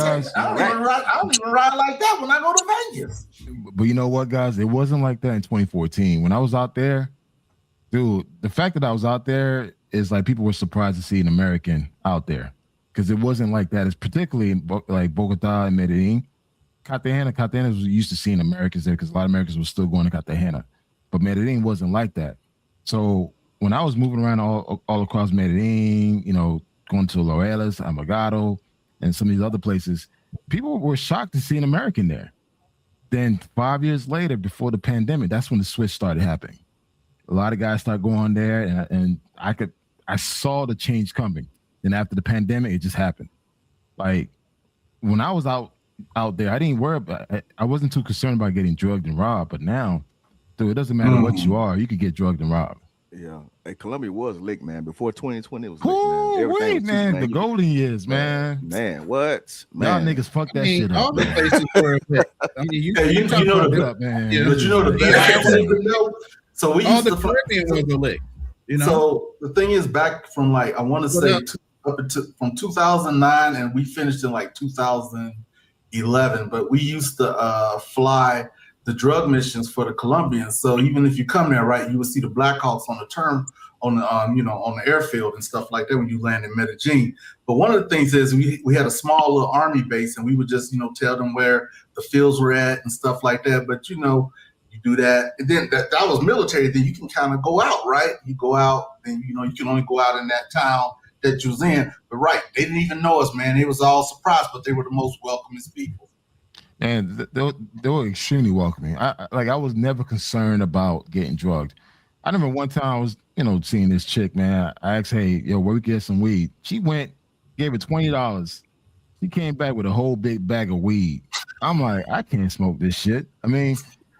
ride like that when I go to Vegas. But you know what, guys? It wasn't like that in 2014. When I was out there, dude, the fact that I was out there is like people were surprised to see an American out there, because it wasn't like that. It's particularly in like Bogota and Medellin. Cartagena was used to seeing Americans there because a lot of Americans were still going to Cartagena. But Medellin wasn't like that. So when I was moving around all across Medellin, going to Lorelas, Amagado, and some of these other places, people were shocked to see an American there. Then 5 years later, before the pandemic, that's when the switch started happening. A lot of guys started going there, and I saw the change coming. Then after the pandemic, it just happened. Like when I was out there, I didn't worry about it. I wasn't too concerned about getting drugged and robbed. But now, dude, it doesn't matter what you are, you could get drugged and robbed. Yeah, hey, Colombia was licked, man. Before 2020, it was licked, man. Wait, man, the golden years, man. Man, what? Man. Y'all niggas fuck that shit up. All the places were you know the best. So we used the Caribbean was a lick. So the thing is, back from like I want to say from 2009, and we finished in like 2011. But we used to fly the drug missions for the Colombians. So even if you come there, right, you will see the Blackhawks on the airfield and stuff like that when you land in Medellin. But one of the things is we had a small little army base, and we would just tell them where the fields were at and stuff like that. But you do that, and then that was military. Then you can kind of go out, right? You go out, and you can only go out in that town that you was in. But right, they didn't even know us, man. They was all surprised, but they were the most welcoming people. And they were extremely welcoming. I was never concerned about getting drugged. I remember one time I was, seeing this chick, man. I asked, hey, where we get some weed? She went, gave it $20. She came back with a whole big bag of weed. I'm like, I can't smoke this shit. I mean,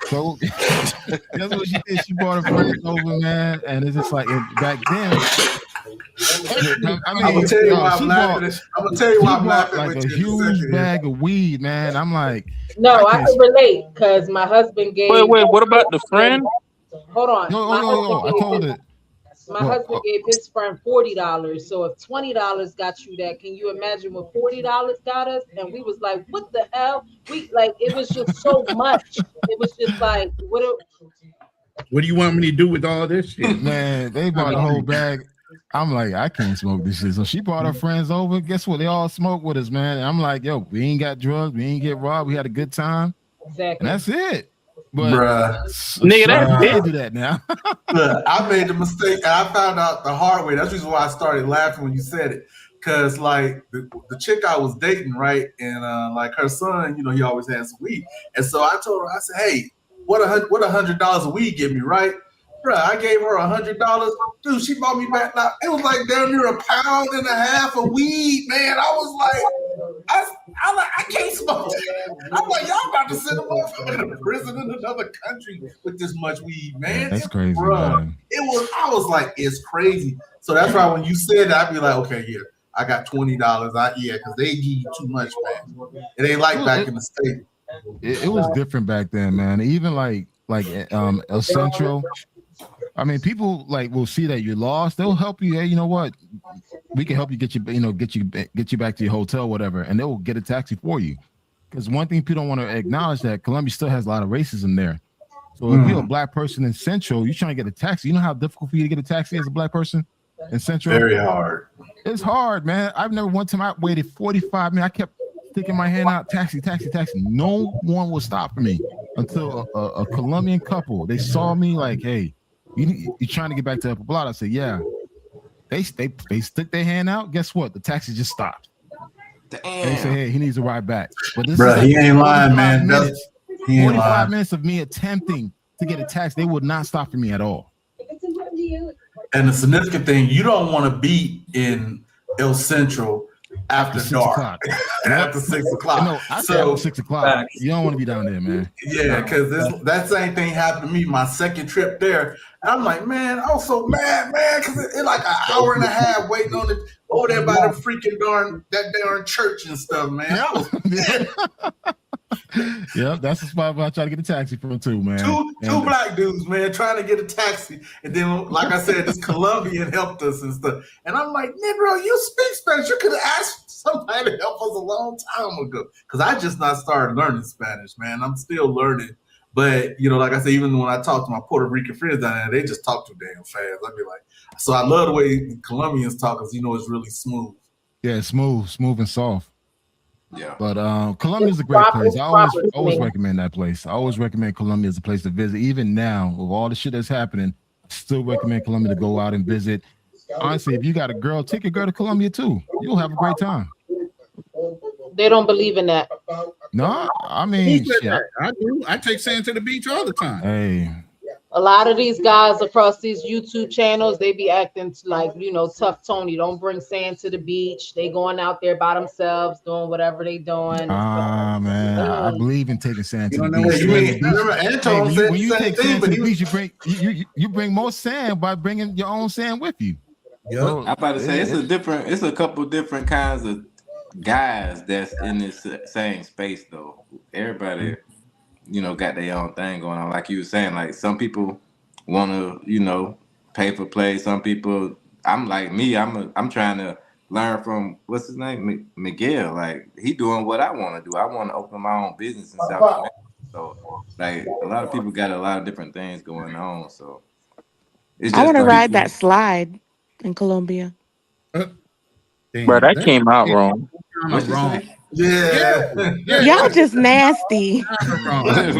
so that's what she did. She brought her friends over, man. And it's just like back then. I'm gonna tell you why I'm laughing. I'm gonna tell you why I'm laughing. Like a huge bag of weed, man. I'm like, no, I can relate because my husband gave. Wait, what about the friend? Hold on. No, I told it. My husband gave his friend $40. So if $20 got you that, can you imagine what $40 got us? And we was like, what the hell? It was just so much. It was just like, what do you want me to do with all this shit? Man, they bought a whole bag. I'm like, I can't smoke this shit. So she brought her friends over. Guess what? They all smoke with us, man. And I'm like, yo, we ain't got drugs. We ain't get robbed. We had a good time. Exactly. And that's it. But nigga, that's it. Do that now. Look, I made the mistake, and I found out the hard way. That's the reason why I started laughing when you said it. Cause like the chick I was dating, right, and like her son, he always has some weed. And so I told her, I said, hey, what $100 of weed give me, right? Bruh, I gave her $100. Dude, she bought me back. Now, it was like down near 1.5 pounds of weed, man. I was like, I can't smoke. I'm like, y'all about to send a motherfucker to prison in another country with this much weed, man. That's crazy, man. I was like, it's crazy. So that's why when you said that, I'd be like, okay, here, I got $20. Because they give you too much, man. It ain't like back in the States. It was different back then, man. Even like El Centro. I mean, people will see that you're lost. They'll help you. Hey, you know what? We can help you get you back to your hotel, whatever, and they will get a taxi for you. Because one thing people don't want to acknowledge that Colombia still has a lot of racism there. So if you're a black person in Central, you're trying to get a taxi. You know how difficult for you to get a taxi as a black person in Central? Very hard. It's hard, man. I've never one time I waited 45 minutes. I kept sticking my hand out, taxi. No one would stop for me until a Colombian couple. They saw me like, hey. You trying to get back to Upper Block? I said, yeah. They stick their hand out. Guess what? The taxi just stopped. Damn. And they say, hey, he needs to ride back. But this Bruh, is he ain't lying, man. 45 minutes of me attempting to get a taxi. They would not stop for me at all. And the significant thing, you don't want to be in El Centro after 6 dark. o'clock. After 6 o'clock. No, I said after 6 o'clock. You don't want to be down there, man. Yeah, because that same thing happened to me my second trip there. And I'm like, man, I was so mad, man, because it's like an hour and a half waiting on it over there by the freaking darn church and stuff, man. I was Yeah, that's the spot where I try to get a taxi from too, man. Two black dudes, man, trying to get a taxi. And then, like I said, this Colombian helped us and stuff. And I'm like, Negro, you speak Spanish. You could have asked somebody to help us a long time ago. Because I just not started learning Spanish, man. I'm still learning. But, you know, like I said, even when I talk to my Puerto Rican friends down there, they just talk too damn fast. I'd be like, so I love the way Colombians talk because, you know, it's really smooth. Yeah, smooth and soft. Yeah. But Colombia is a great place. I always recommend that place. I always recommend Colombia as a place to visit. Even now, with all the shit that's happening, I still recommend Colombia to go out and visit. Honestly, if you got a girl, take a girl to Colombia too. You'll have a great time. They don't believe in that. No, I mean, shit. I do. I take sand to the beach all the time. Hey. A lot of these guys across these YouTube channels, they be acting like, you know, tough Tony. Don't bring sand to the beach. They going out there by themselves, doing whatever they doing. Man, I believe in taking sand to the beach. Remember, Anton said when you take sand to the beach, you bring more sand by bringing your own sand with you. Yeah, so, I'm about to say it's a couple different kinds of guys that's in this same space though. Everybody, you know, got their own thing going on. Like you were saying, like some people want to, you know, pay for play. Some people, I'm like me, I'm trying to learn from what's his name, Miguel. Like he doing what I want to do. I want to open my own business in South America. So like a lot of people got a lot of different things going on. So it's just I want to ride that slide in Colombia. Bro, that came out wrong. Yeah. Y'all just nasty. No, there's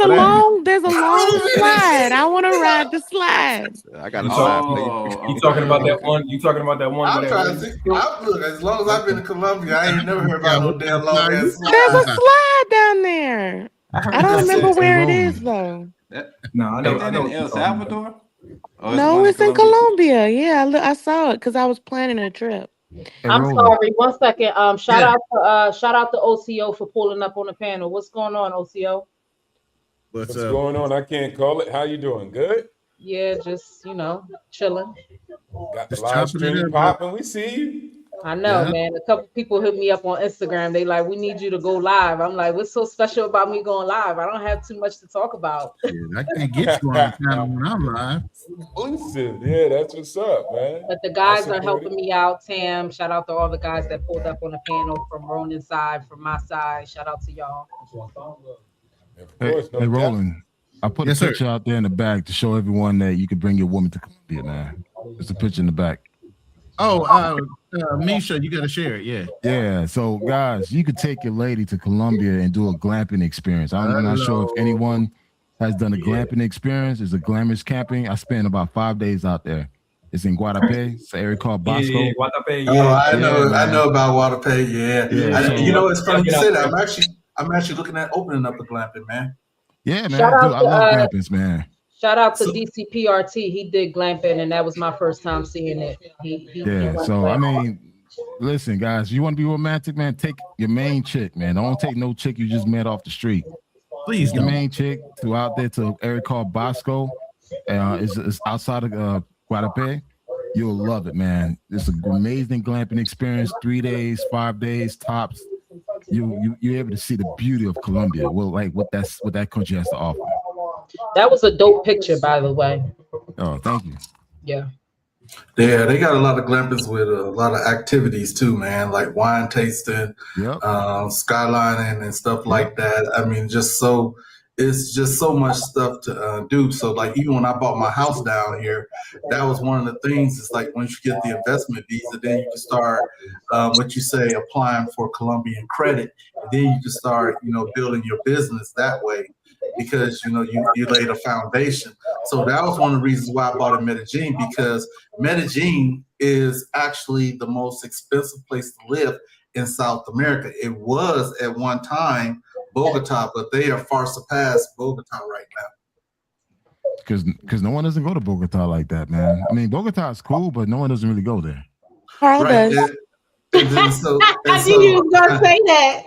a long slide. I want to ride the slide. I got a slide. You talking about that one? You talking about that one? I'm trying to see. Look, as long as I've been to Colombia, I ain't never heard about no damn long ass slide. There's a slide down there. I don't remember where it is though. No, I know. In El Salvador? No, it's in Colombia. Yeah, I saw it because I was planning a trip. I'm sorry. 1 second. Shout out to OCO for pulling up on the panel. What's going on, OCO? What's going on? I can't call it. How you doing? Good? Yeah, just, you know, chilling. Got the live stream popping. We see you. I know, man. A couple people hit me up on Instagram. They like, we need you to go live. I'm like, what's so special about me going live? I don't have too much to talk about. Yeah, I can't get you on channel when I'm live. Exclusive. Yeah, that's what's up, man. But the guys are helping me out. Tam, shout out to all the guys that pulled up on the panel from Ronan's side, from my side. Shout out to y'all. Hey, Roland, I put a picture out there in the back to show everyone that you could bring your woman to Colombia, man. There's a picture in the back. Oh, Misha, you gotta share it, yeah. So guys, you could take your lady to Colombia and do a glamping experience. I'm not sure if anyone has done a glamping experience. It's a glamorous camping. I spent about 5 days out there. It's in Guadalupe. It's an area called Bosco. Yeah, Guadalupe, I know about Guadalupe. Yeah. You know, it's funny you say that. I'm actually looking at opening up a glamping, man. Yeah, man. I love glampings, man. Shout out to DCPRT. He did glamping, and that was my first time seeing it. So I mean, listen, guys, you want to be romantic, man? Take your main chick, man. Don't take no chick you just met off the street. Please, your main chick to out there to an area called Bosco. It's outside of Guadalupe. You'll love it, man. It's an amazing glamping experience. 3 days, 5 days tops. You're able to see the beauty of Colombia. Well, like what that country has to offer. That was a dope picture, by the way. Oh, thank you. Yeah. Yeah, they got a lot of glampings with a lot of activities too, man, like wine tasting, skylining and stuff like that. I mean, it's just so much stuff to do. So like even when I bought my house down here, that was one of the things. It's like once you get the investment visa, then you can start applying for Colombian credit, and then you can start, building your business that way. Because you laid a foundation. So that was one of the reasons why I bought in Medellin, because Medellin is actually the most expensive place to live in South America. It was at one time Bogota, but they are far surpassed Bogota right now. Because no one doesn't go to Bogota like that, man. I mean, Bogota is cool, but no one doesn't really go there. Carl Right. does. And then so I knew you was gonna say that.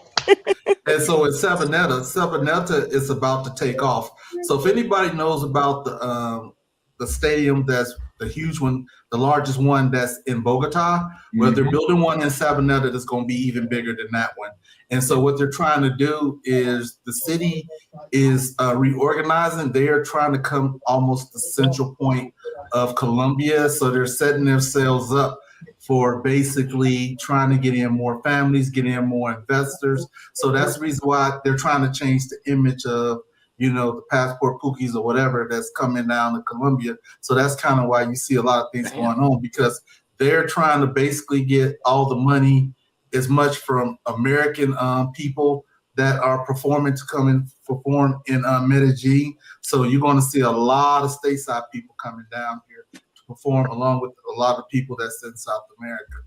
and so in Sabaneta is about to take off. So if anybody knows about the stadium that's the huge one, the largest one that's in Bogota, well, they're building one in Sabaneta that's going to be even bigger than that one. And so what they're trying to do is the city is reorganizing. They are trying to come almost the central point of Colombia. So they're setting themselves up for basically trying to get in more families, get in more investors. So that's the reason why they're trying to change the image of, you know, the passport pookies or whatever that's coming down to Colombia. So that's kind of why you see a lot of things going on, because they're trying to basically get all the money as much from American people that are performing to come and perform in Medellin. So you're going to see a lot of stateside people coming down here to perform, along with a lot of people that's in South America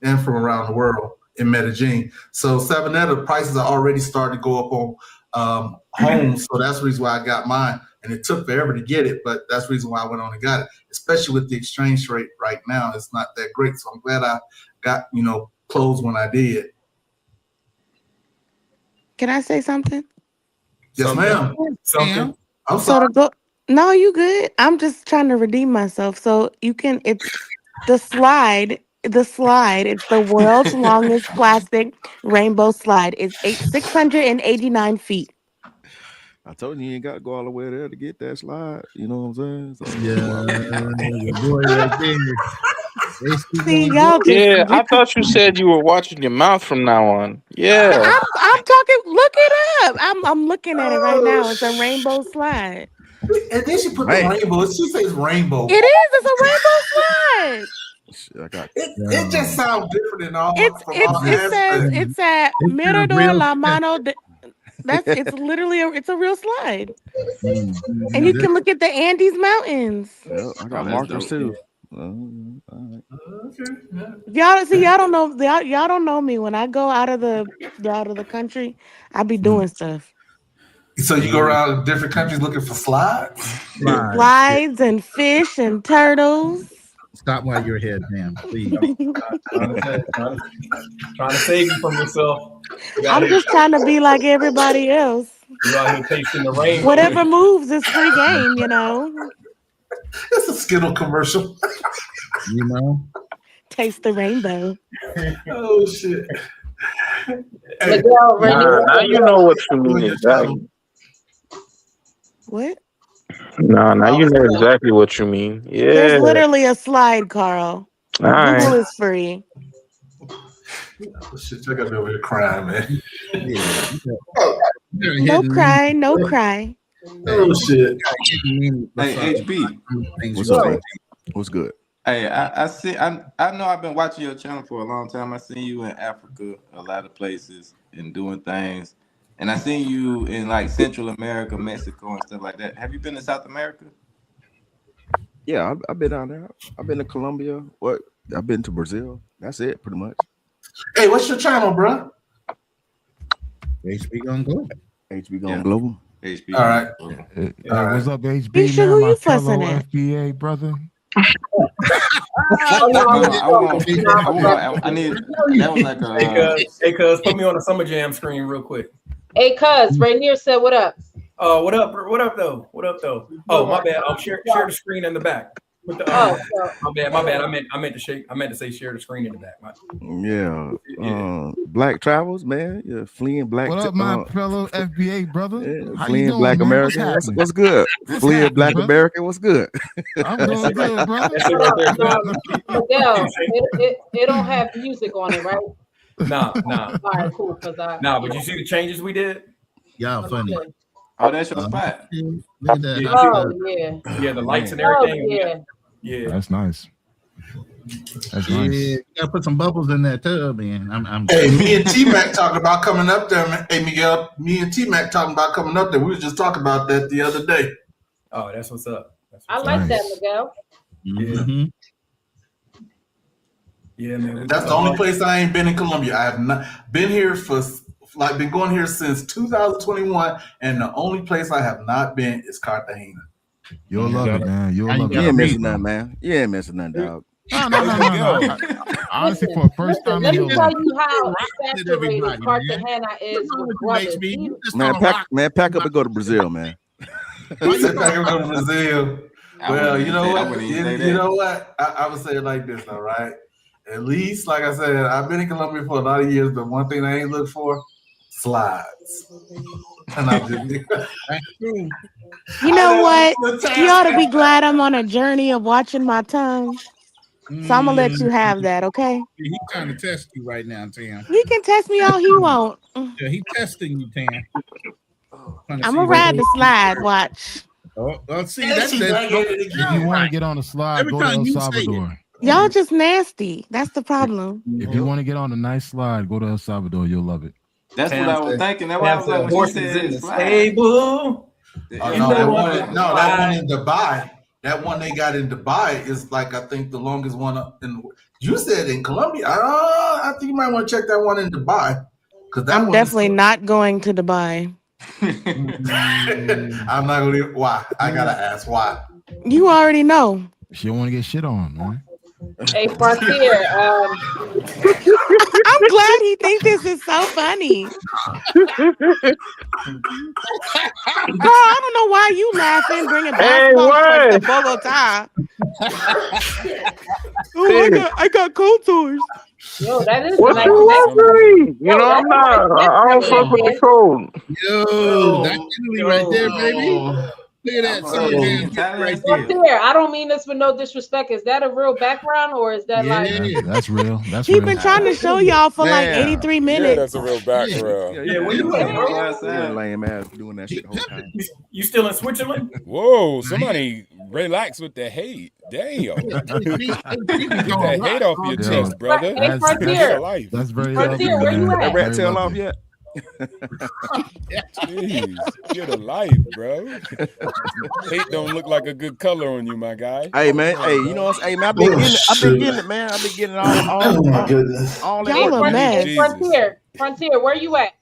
and from around the world in Medellin. So Sabaneta prices are already starting to go up on homes. So that's the reason why I got mine. And it took forever to get it, but that's the reason why I went on and got it, especially with the exchange rate right now. It's not that great. So I'm glad I got, you know, closed when I did. Can I say something? Yes, ma'am. Something. I'm So sorry. to go, no, you good. I'm just trying to redeem myself. So you can, it's the slide. The slide. It's the world's longest plastic rainbow slide. It's 689 feet. I told you ain't got to go all the way there to get that slide. You know what I'm saying? So, your boy right there. See, y'all just Yeah, I get the, thought you said you were watching your mouth from now on. Yeah. I'm talking. Look it up. I'm looking at it right now. It's a rainbow slide. And then she put Man. the rainbow. She says rainbow. It is. It's a rainbow slide. Shit, I got It just sounds different in all It says aspects. it's at It's a Mirador real La Mano. It's literally it's a real slide, Mhm. and you can look at the Andes Mountains. yeah, I got Oh, that's markers dope. too. All right. Okay. Y'all don't know. Y'all don't know me. When I go out of the country, I be doing stuff. So you go around different countries looking for slides? Slide. Slides and fish and turtles. Stop while you're ahead, ma'am, please. Trying to save you from yourself. You I'm just trying to be like everybody else. You out here tasting the rainbow. Whatever moves is free game, you know. It's a Skittle commercial. You know? Taste the rainbow. Oh shit. Hey, Miguel, Now you know what you mean exactly. What? Nah, now you know exactly what you mean. Yeah. There's literally a slide, Carl. All right. Google is free. Shit, I gotta be over here crying, man. No cry, no cry. Oh shit. Hey, HB. What's up, man? What's good? Hey, I see. I know I've been watching your channel for a long time. I seen you in Africa, a lot of places, and doing things. And I seen you in like Central America, Mexico, and stuff like that. Have you been to South America? Yeah, I've been down there. I've been to Colombia. What? I've been to Brazil. That's it, pretty much. Hey, what's your channel, bro? HB Gone Global. HB Gone Global. HB. All right. What's up, HB? Misha, Man, who my you fellow fussing at? FBA brother. I need. That was like a. Hey, cuz, put me on the Summer Jam screen real quick. Hey, cuz, Rainier said, "What up?" What up? What up, though? What up, though? Oh, my bad. I'll share the screen in the back. With the, my bad. I meant to say share the screen in the back. Yeah. Black travels, man. Yeah, fleeing black. What up, my fellow FBA brother? Yeah, How you fleeing doing, Black man? American. What's happening? What's good? What's Fleeing happening, Black brother? American. What's good? I'm doing good, brother. Miguel, it don't have music on it, right? Nah. All right, cool. Nah, but you see the changes we did? Y'all funny. Oh, that's your spot. Look at that. Oh yeah. Yeah, the lights and Oh everything. yeah. Yeah. That's nice. That's Yeah, nice. you gotta put some bubbles in that tub, man. I'm Hey, me and T-Mac talking about coming up there, man. Hey, Miguel, me and T-Mac talking about coming up there. We were just talking about that the other day. Oh, that's what's up. I like that, Miguel. Mm-hmm. Yeah, man. That's the only place I ain't been in Colombia. I have not been here been going here since 2021, and the only place I have not been is Cartagena. You'll love it, man. You'll love You it. ain't missing nothing, man. You ain't missing nothing, dog. No. Honestly, Listen, for a first listen, time let in me your tell life. you how Rocking it, saturated everybody, man. Cartagena is What's wrong with with you, brothers. HB? You just Man, start rocking. pack up and go to Brazil, man. Why He you said back start in rocking? Brazil. I Well, wouldn't you even know say. I what? wouldn't even say You that. know what? I would say it like this, all right? At least, like I said, I've been in Colombia for a lot of years, but one thing I ain't looked for, slides. And I'm just That's true. You know what? You ought to be glad I'm on a journey of watching my tongue. So I'm gonna let you have that, okay? He's trying to test you right now, Tam. He can test me all he want. Yeah, he's testing you, Tam. Trying to I'm see gonna whether ride the slide. Watch. well, see, And that's she's that. like, If you want to get on the slide, Every go to time El you say it. Salvador. Y'all just nasty. That's the problem. If you want to get on a nice slide, go to El Salvador. You'll love it. That's what I was thinking. That's why I was like, when she horses said in the slide. stable. no, that one in Dubai. That one they got in Dubai is like I think the longest one in. You said in Colombia. I think you might want to check that one in Dubai because that I'm one definitely not going to Dubai. I'm not gonna. Why? I gotta ask why. You already know. She don't want to get shit on, man. Hey, Frontier. I'm glad he thinks this is so funny. Girl, I don't know why you laughing, bringing basketball shorts to Bogota. Oh, I got cold sores. Yo, that is What nice. you wondering? You know, I'm not. I don't fuck with the cold. Yo, that's Italy right there, baby. Look at that suntan right there. Frontier, I don't mean this with no disrespect. Is that a real background or is that like? That's real. That's He real. been trying to show y'all for like Man. 83 minutes. Yeah, that's a real background. Yeah, where you at, bro? You're lame ass doing that shit the whole time. You still in Switzerland? Whoa, somebody relax with the hate. Damn. Get that hate off your chest, brother. Hey, Frontier. That's very Frontier, lovely, where you man. at? That rat Very tail lovely. off yet? Jeez, get a life, bro. Hate don't look like a good color on you, my guy. Hey man, hey, you know what I'm saying? Hey man, I've been getting it, man. I've been getting Oh my goodness. all Hey, Y'all a mess. Frontier, where you at?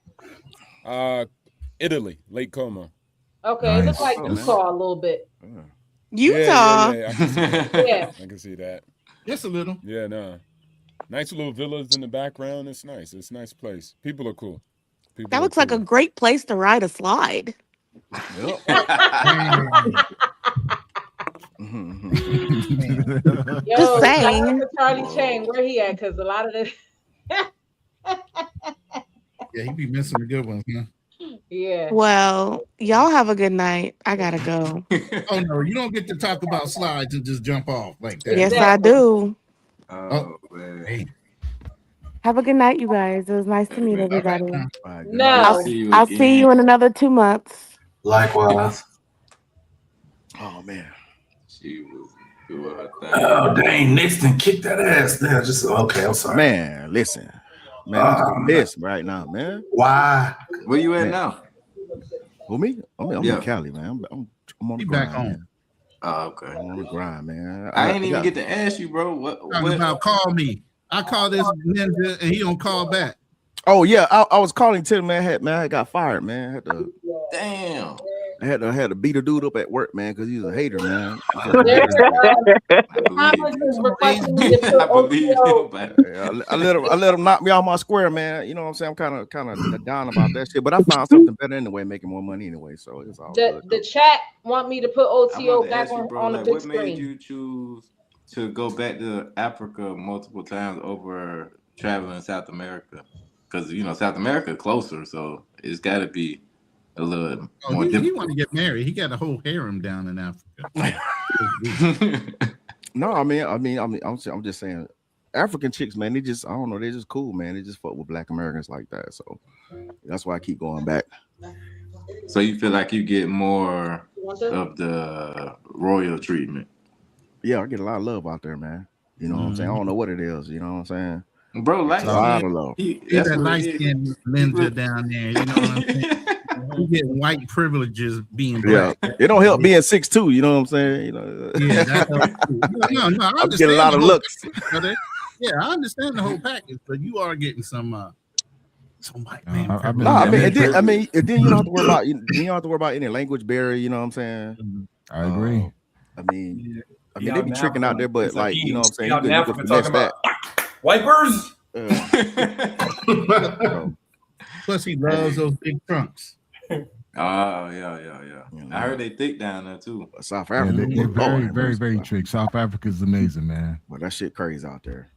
Italy, Lake Como. Okay, it looks Nice. like Utah a little bit. Utah. Yeah, I can see that. Yeah. I can see that. Just a little. Yeah, no. Nice little villas in the background. It's nice. It's a nice place. People are cool. That looks like a great place to ride a slide. Yep. Yo, Just shout out saying. to Charlie Chang, where he at? Because a lot of this. Yeah, he be missing the good ones, huh? Yeah. Well, y'all have a good night. I gotta go. Oh no, you don't get to talk about slides and just jump off like that. Yes, I do. Oh, man. Hey. Have a good night, you guys. It was nice to meet everybody. No. I'll see you in another 2 months. Likewise. Oh man. She was doing her thing. Oh dang, Nixon kicked that ass. Now just okay. I'm sorry. Man, listen. Man, I'm pissed right now, man. Why? Where you at now? Who me? I'm in Cali, man. I'm on the grind, back home. man. Oh, okay. I'm on the grind, man. I ain't even get to ask you, bro. What about call me? I call this ninja and he don't call back. Oh yeah, I was calling Tim, man. I got fired, man. I had to beat a dude up at work, man, because he's a hater, man. I let him knock me off my square, man. You know what I'm saying? I'm kind of down about that shit, but I found something better anyway, making more money anyway. So it's all good. The chat want me to put OTO back you, bro, on the like, big what screen. made you choose to go back to Africa multiple times over traveling South America? Because South America closer, so it's got to be a little more He difficult. want to get married. He got a whole harem down in Africa. No, I'm just saying, African chicks, man, they just, I don't know, they just cool, man. They just fuck with Black Americans like that. So that's why I keep going back. So you feel like you get more of the royal treatment? Yeah, I get a lot of love out there, man. You know what I'm saying? I don't know what it is. You know what I'm saying? Bro, like a lot of love. He's that light skinned ninja down there. You know what I'm saying? You get white privileges being black. Yeah, it don't help being 6'2". You know what I'm saying? Yeah, that's no. I I'm getting a lot of looks. Yeah, I understand the whole package, but you are getting some white man. And then you don't have to worry about you don't have to worry about any language barrier. You know what I'm saying? I agree. I mean, they be tricking out there, but like, you know what I'm saying? You could finesse that. Wipers. Plus, he loves those big trunks. Oh yeah. I heard they thick down there too. South Yeah, Africa. they're very trick. South Africa is amazing, man. Well, that shit crazy out there.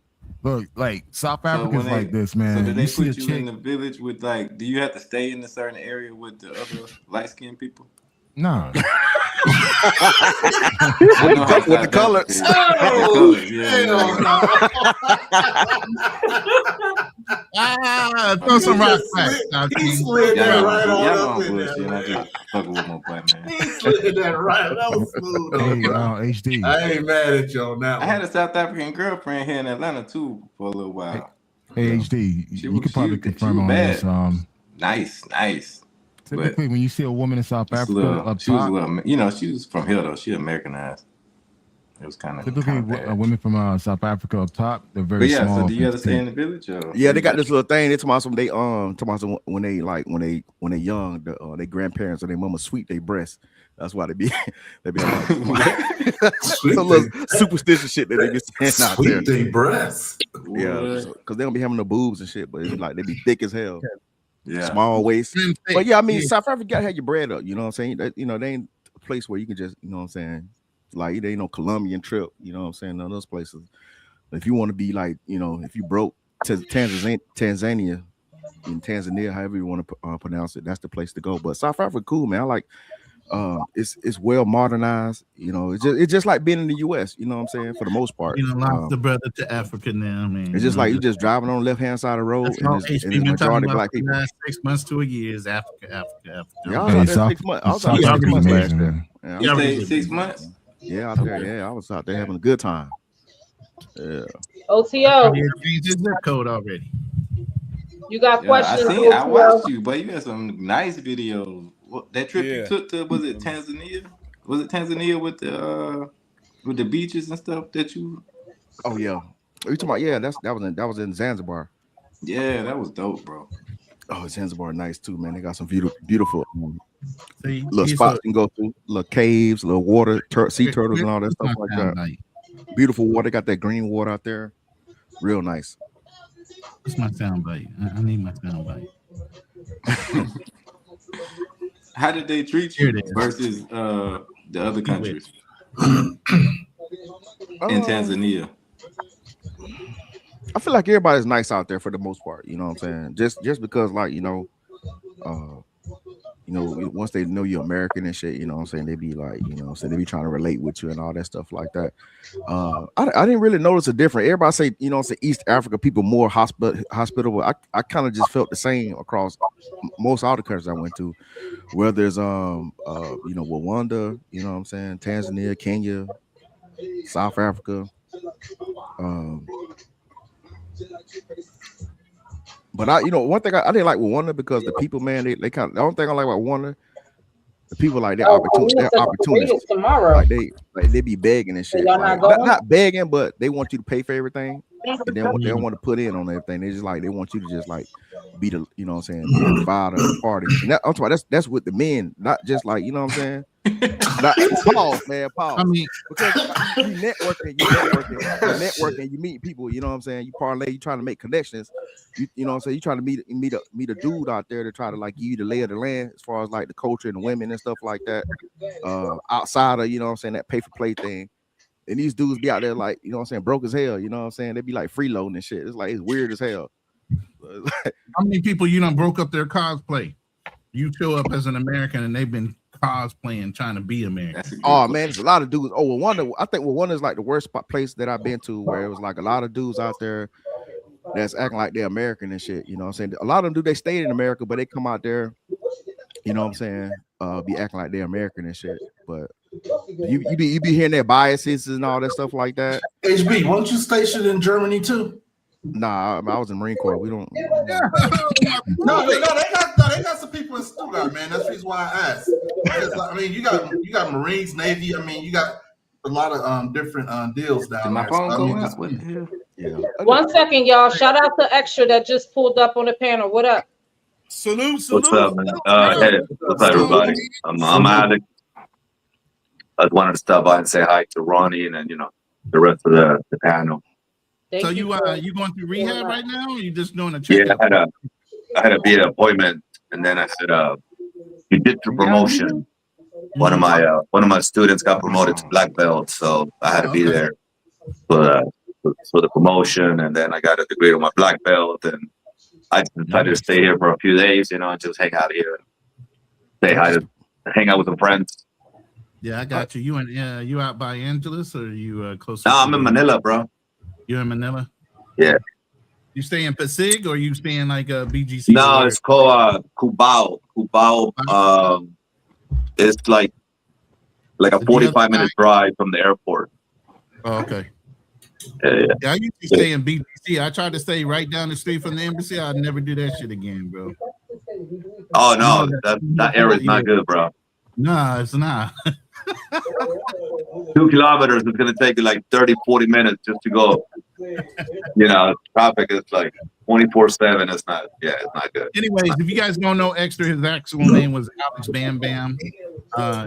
Look, like South So Africa is when like they- this, man. So did they see a put you in chick? the village with like? Do you have to stay in a certain area with the other light skinned people? Nah. I know how With the South colors. Africa is. Throw some rocks back. He slid that right on Y'all up know I'm in there. bullshit. I just fucking with my boy, man. He slid that right. That was smooth. Hey, bro. HD. I ain't mad at you on that I one. had a South African girlfriend here in Atlanta too for a little while. Hey, HD. You could probably confirm on bad. this. Nice. Typically, when you see a woman in South Just Africa little, up she was a top, little, you know, she was from here though. She Americanized. It was kind of typically women from South Africa up top, they're very But yeah, small. so do you have to stay petite. in the village? Or? Yeah, they got this little thing. They talking about some. They talking about some when they young, their grandparents or their mama sweep their breasts. That's why they be like some little superstitious shit that they be saying out there. Sweep their breasts. Yeah, because they don't be having no boobs and shit, but it's like they be thick as hell. Yeah, small waist. Slim thick. But yeah, I mean, Yeah. South Africa gotta have your bread up. You know what I'm saying? That, you know, they ain't a place where you can just, you know what I'm saying? Like, they ain't no Colombian trip. You know what I'm saying? None of those places. If you want to be like, you know, if you broke to Tanzania, in Tanzania, however you want to pronounce it, that's the place to go. But South Africa, cool, man. I like. It's well modernized. You know, it's just like being in the U.S. You know what I'm saying? For the most part, You know, lost the brother to Africa now, man. it's just like you just driving on the left hand side of the road, That's and all it's HB been talking majority about black for the people. last 6 months to a year is Africa. Yeah, I was out there 6 months. I was out there 6 months last year. Yeah, You stayed 6 months? Yeah, out there. Yeah, I was out there having a good time. Yeah. OTO. You changed his zip code already. You got Yeah, I questions? seen. I OTO? watched you, but you had some nice videos. What, that trip you Yeah. took to, was it Tanzania? Was it Tanzania with the beaches and stuff that you? Oh yeah. You talking about? Yeah, that was in Zanzibar. Yeah, that was dope, bro. Oh, Zanzibar nice too, man. They got some beautiful See, little he's spots a- you can go to, little caves, little water, sea turtles, and all that Here's stuff my like sound that. bite. Beautiful water. Got that green water out there. Real nice. What's my sound bite? I need my sound bite. How did they treat Here you it is. versus the other countries Um, in Tanzania? I feel like everybody's nice out there for the most part. You know what I'm saying? Just because, like, once they know you're American and shit, you know what I'm saying, they be like, you know what I'm saying, they be trying to relate with you and all that stuff like that. I didn't really notice a difference. Everybody say, you know what I'm saying, East Africa people more hospitable. I kind of just felt the same across most all the countries I went to, whether it's Rwanda, you know what I'm saying, Tanzania, Kenya, South Africa. But one thing I didn't like with Rwanda because the people, man, they kind of, the only thing I like about Rwanda, the people like they're opportunists. Tomorrow. Like they be begging and shit. y'all Like, not going? not begging, but they want you to pay for everything. And they don't want to put in on everything. They just like they want you to just like be the, you know what I'm saying, be the provider of the party. And I'm talking about that's with the men, not just like, you know what I'm saying. Pause. I mean, Because you networking, you meet people, you know what I'm saying. You parlay, you trying to make connections. You know what I'm saying. You trying to meet a dude out there to try to like give you the lay of the land as far as like the culture and the women and stuff like that. Outside of, you know what I'm saying, that pay for play thing. And these dudes be out there like, you know what I'm saying, broke as hell. You know what I'm saying. They be like freeloading and shit. It's like, it's weird as hell. how many people you done broke up their cosplay? You show up as an American and they've been cosplaying, trying to be American. Oh man, there's a lot of dudes. Oh, I think Rwanda is like the worst place that I've been to, where it was like a lot of dudes out there that's acting like they're American and shit. You know what I'm saying? A lot of them they stayed in America, but they come out there, you know what I'm saying, be acting like they're American and shit. But you be hearing their biases and all that stuff like that. HB, weren't you stationed in Germany too? Nah, I was in Marine Corps. We don't. No, they got some people in Stuttgart, man. That's the reason why I asked. Because, I mean, you got Marines, Navy. I mean, you got a lot of different deals down Did my there. phone So, I go mean, out? just- What the hell? Yeah. 1 second, y'all. Shout out to Extra that just pulled up on the panel. What up? Salute. What's up, man? Hey, what's up, everybody? I'm Alex. I wanted to stop by and say hi to Ronnie and then, the rest of the panel. Thank So you. you going through rehab right now, or you just doing a Yeah, checkup? I had a VA appointment, and then I had a jiu-jitsu promotion. One of my students got promoted to black belt, so I had to be there for the promotion, and then I got a degree on my black belt, and I decided to stay here for a few days, and just hang out here, say hi, hang out with some friends. Yeah, I got you. You out by Angeles, or you close? No, I'm in Manila, bro. You're in Manila. Yeah. You stay in Pasig, or you stay in like a BGC? No, it's called Cubao. Cubao. It's like a 45-minute drive from the airport. Oh, okay. Yeah. I used to stay in BGC. I tried to stay right down the street from the embassy. I'd never do that shit again, bro. Oh no, that area is not good, bro. No, it's not. 2 kilometers is gonna take you like 30-40 minutes just to go. Traffic is like 24/7. It's not good. Anyways, if you guys don't know Extra, his actual name was Alex Bam Bam.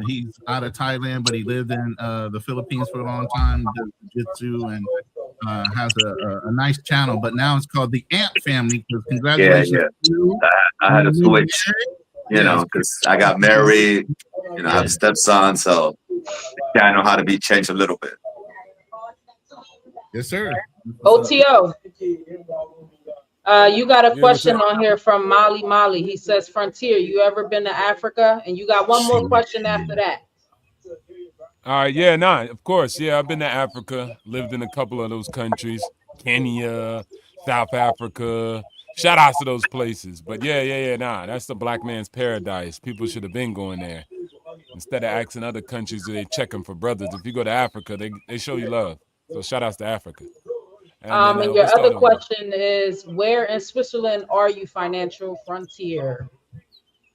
He's out of Thailand, but he lived in the Philippines for a long time, does jiu-jitsu, and has a nice channel. But now it's called the Ant Family. Congratulations. Yeah. To you. I had to switch, because I got married. I have a stepson, so I know how to be changed a little bit. Yes, sir. OTO. You got a question on here from Molly. He says, Frontier, you ever been to Africa? And you got one more question after that. All right, yeah, of course. Yeah, I've been to Africa, lived in a couple of those countries, Kenya, South Africa. Shout out to those places. But that's the black man's paradise. People should have been going there. Instead of asking other countries, they checking for brothers. If you go to Africa, they show you love. So shout outs to Africa. And your other question is, where in Switzerland are you, Financial Frontier?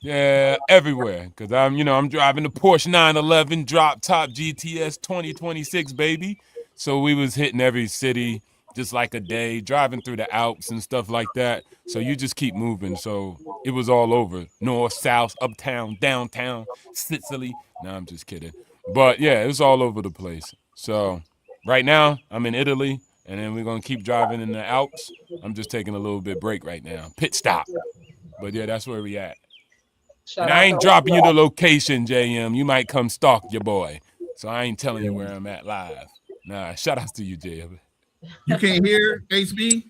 Yeah, everywhere. Because I'm driving the Porsche 911 drop top GTS 2026, baby. So we was hitting every city just like a day, driving through the Alps and stuff like that. So you just keep moving. So it was all over. North, south, uptown, downtown, Sicily. No, I'm just kidding. But yeah, it was all over the place. So right now I'm in Italy, and then we're going to keep driving in the Alps. I'm just taking a little bit break right now. Pit stop. But yeah, that's where we at. And I ain't dropping you the location, JM. You might come stalk your boy. So I ain't telling you where I'm at live. Nah, shout outs to you, JM. You can't hear HB?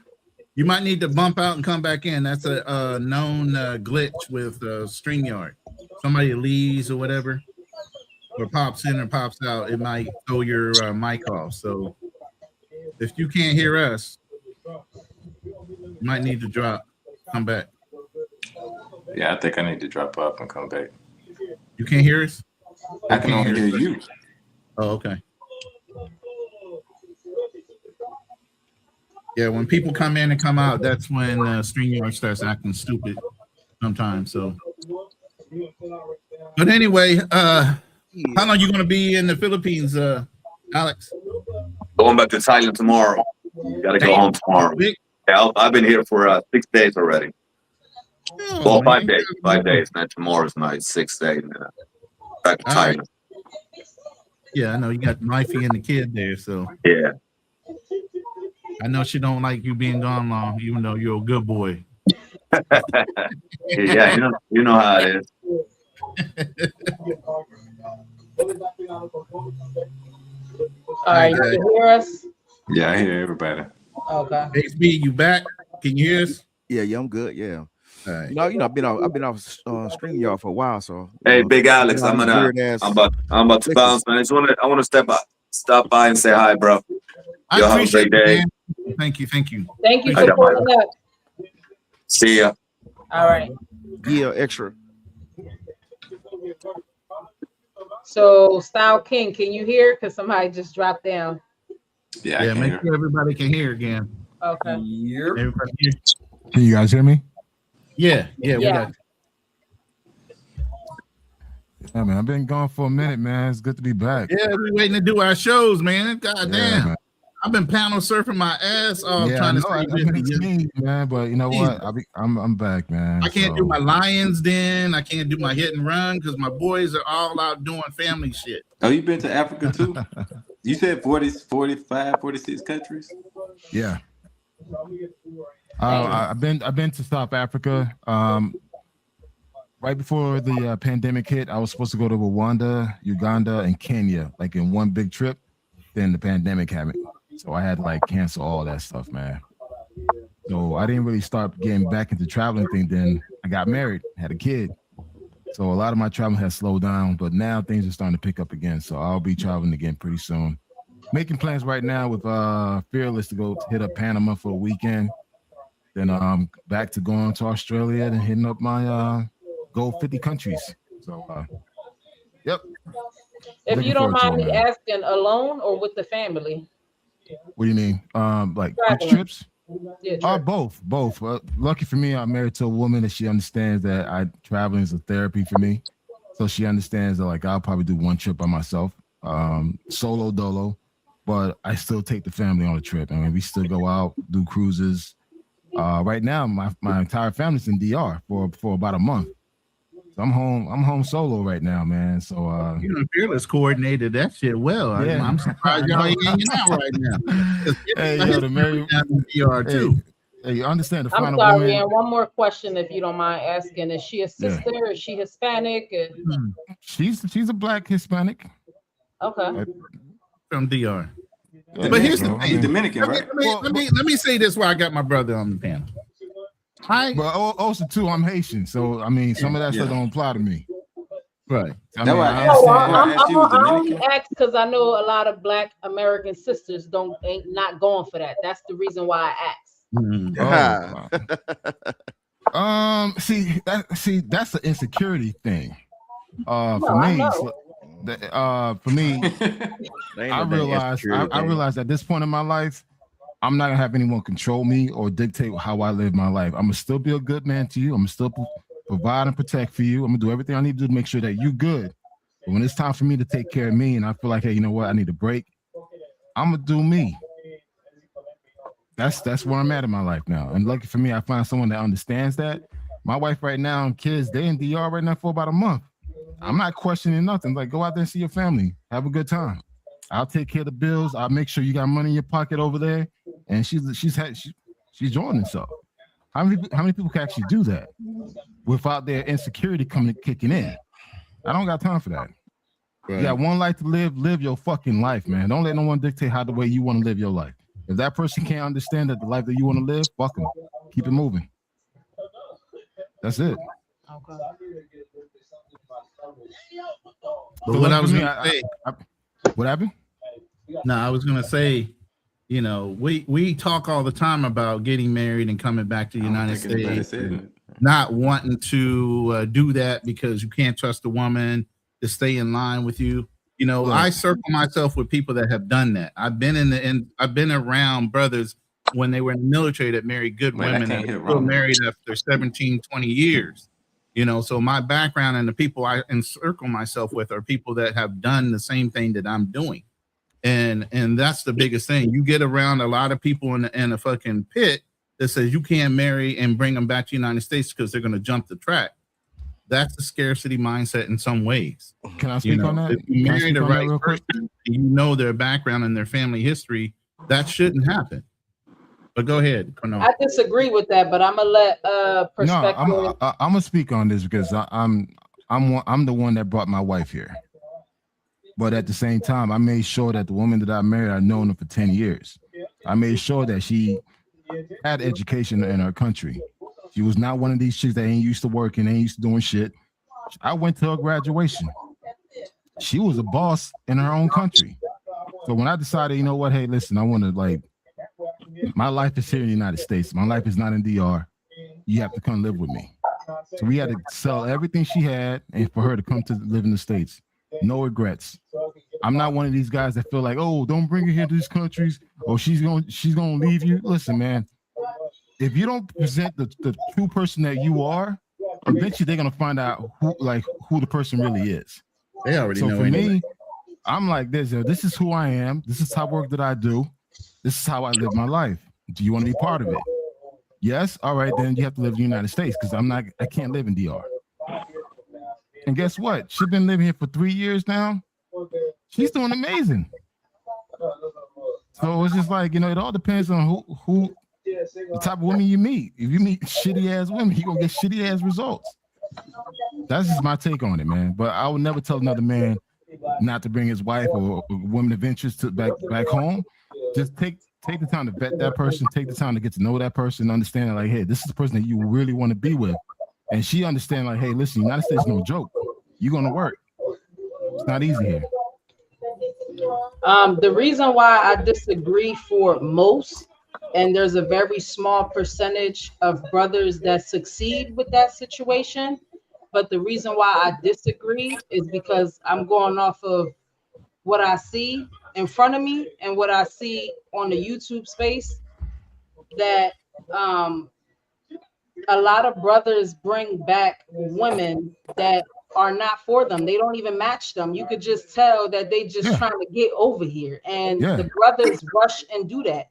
You might need to bump out and come back in. That's a known glitch with StreamYard. Somebody leaves or whatever, or pops in or pops out, it might throw your mic off. So if you can't hear us, you might need to come back. Yeah, I think I need to drop off and come back. You can't hear us? I can only hear you. Oh, okay. Yeah, when people come in and come out, that's when StreamYard starts acting stupid sometimes. So, but anyway, how long are you going to be in the Philippines, Alex? Going back to Thailand tomorrow. Got to go home tomorrow. Yeah, I've been here for 6 days already. Oh, well, man. 5 days. 5 days. Man, tomorrow's my 6th day. Back to Thailand. Right. Yeah, I know you got Knifey and the kid there, so yeah. I know she don't like you being gone long, even though you're a good boy. Yeah, you know how it is. All right, you can hear us? Yeah, I hear everybody. Okay. HB, you back? Can you hear us? Yeah, I'm good. Yeah. All right. I've been off StreamYard for a while. So Hey, Big Alex, I'm about to bounce, man. I want to stop by and say hi, bro. I Y'all have a great day. Thank you. Thank you for pulling up. See ya. All right. Yeah, extra. So, Style King, can you hear? Because somebody just dropped down. Yeah, make sure everybody can hear again. Okay. Everybody hear? Can you guys hear me? Yeah, we got you. Yeah, man, I've been gone for a minute, man. It's good to be back. Yeah, we're waiting to do our shows, man. God damn. Man. I've been panel surfing my ass off trying to stay busy. Man, but you know what? I'm back, man. I can't do my Lions Den. I can't do my hit and run because my boys are all out doing family shit. Oh, you been to Africa too? You said 40, 45, 46 countries? Yeah. I've been to South Africa. Right before the pandemic hit, I was supposed to go to Rwanda, Uganda, and Kenya, like in one big trip. Then the pandemic happened, so I had to like cancel all that stuff, man. So I didn't really start getting back into traveling thing. Then I got married, had a kid. So a lot of my traveling has slowed down, but now things are starting to pick up again. So I'll be traveling again pretty soon. Making plans right now with Fearless to go hit up Panama for a weekend. Then back to going to Australia and hitting up my go 50 countries. So yep. If Looking you don't forward to mind it, me man. asking, alone or with the family? What do you mean? Like which Traveling. trips? Yeah, Both. Lucky for me, I'm married to a woman that she understands that traveling is a therapy for me. So she understands that like I'll probably do one trip by myself, solo dolo, but I still take the family on a trip. I mean, we still go out, do cruises. Right now, my entire family's in DR for about a month. So I'm home solo right now, man. So You know, Fearless coordinated that shit well. yeah. I'm surprised y'all ain't hanging out right now. 'Cause Hey, his yo, the Mary, down in DR hey, too. hey, you understand the I'm final sorry, woman? and one more question, if you don't mind asking. Is she a Yeah. sister? Is she Hispanic? She's a black Hispanic. Okay. From DR. Yeah, But here's the so, I thing. mean- Dominican, right? Let me say this while I got my brother on the panel. But also too, I'm Haitian, so I mean, some of that stuff don't apply to me. Right. I That's mean, why I I asked you. understand. I asked you, was I only Dominican. asked because I know a lot of Black American sisters ain't not going for that. That's the reason why I asked. See that's the insecurity thing. No, For I me, know. so, for me, I realized at this point in my life, I'm not gonna have anyone control me or dictate how I live my life. I'm gonna still be a good man to you. I'm gonna still provide and protect for you. I'm gonna do everything I need to do to make sure that you're good. But when it's time for me to take care of me, and I feel like, hey, you know what, I need a break, I'm gonna do me. That's where I'm at in my life now. And lucky for me, I find someone that understands that. My wife right now and kids, they in DR right now for about a month. I'm not questioning nothing. Like, go out there and see your family. Have a good time. I'll take care of the bills. I'll make sure you got money in your pocket over there. And she's enjoying herself. How many people can actually do that without their insecurity kicking in? I don't got time for that. Right. You got one life to live your fucking life, man. Don't let no one dictate the way you want to live your life. If that person can't understand that the life that you want to live, fuck them. Keep it moving. That's it. But what I was gonna say, what happened? No, I was gonna say, you know, we talk all the time about getting married and coming back to the United States, and not wanting to do that because you can't trust a woman to stay in line with you. You know, Right. I circle myself with people that have done that. I've been around brothers when they were in the military that married good Man, I women can't and hear were still Roman. married after 17, 20 years. You know, so my background and the people I encircle myself with are people that have done the same thing that I'm doing. And that's the biggest thing. You get around a lot of people in a fucking pit that says you can't marry and bring them back to the United States because they're going to jump the track. That's a scarcity mindset in some ways. Can I speak on that? If you Can I marry speak the on that right real quick? person and you know their background and their family history, that shouldn't happen. But go ahead, Cornell. I disagree with that, but I'm gonna let No, perspective. I'm gonna speak on this because I'm the one that brought my wife here. But at the same time, I made sure that the woman that I married, I've known her for 10 years. I made sure that she had education in her country. She was not one of these chicks that ain't used to working, ain't used to doing shit. I went to her graduation. She was a boss in her own country. So when I decided, you know what, hey, listen, I want to my life is here in the United States. My life is not in DR. You have to come live with me. So we had to sell everything she had and for her to come to live in the States. No regrets. I'm not one of these guys that feel like, oh, don't bring her here to these countries, or she's gonna leave you. Listen, man, if you don't present the true person that you are, eventually they're gonna find out who the person really is. They already know. So for me, I'm like this. This is who I am. This is the type of work that I do. This is how I live my life. Do you want to be part of it? Yes. All right, then you have to live in the United States because I can't live in DR. And guess what? She's been living here for 3 years now. She's doing amazing. So it's just like, you know, it all depends on who the type of women you meet. If you meet shitty ass women, you're gonna get shitty ass results. That's just my take on it, man. But I would never tell another man not to bring his wife or woman of interest to back home. Just take the time to vet that person, take the time to get to know that person, understand like, hey, this is the person that you really want to be with. And she understand like, hey, listen, United States is no joke. You're gonna work. It's not easy here. The reason why I disagree for most, and there's a very small percentage of brothers that succeed with that situation, but the reason why I disagree is because I'm going off of what I see in front of me and what I see on the YouTube space, that a lot of brothers bring back women that are not for them. They don't even match them. You could just tell that they just trying to get over here, and the brothers rush and do that.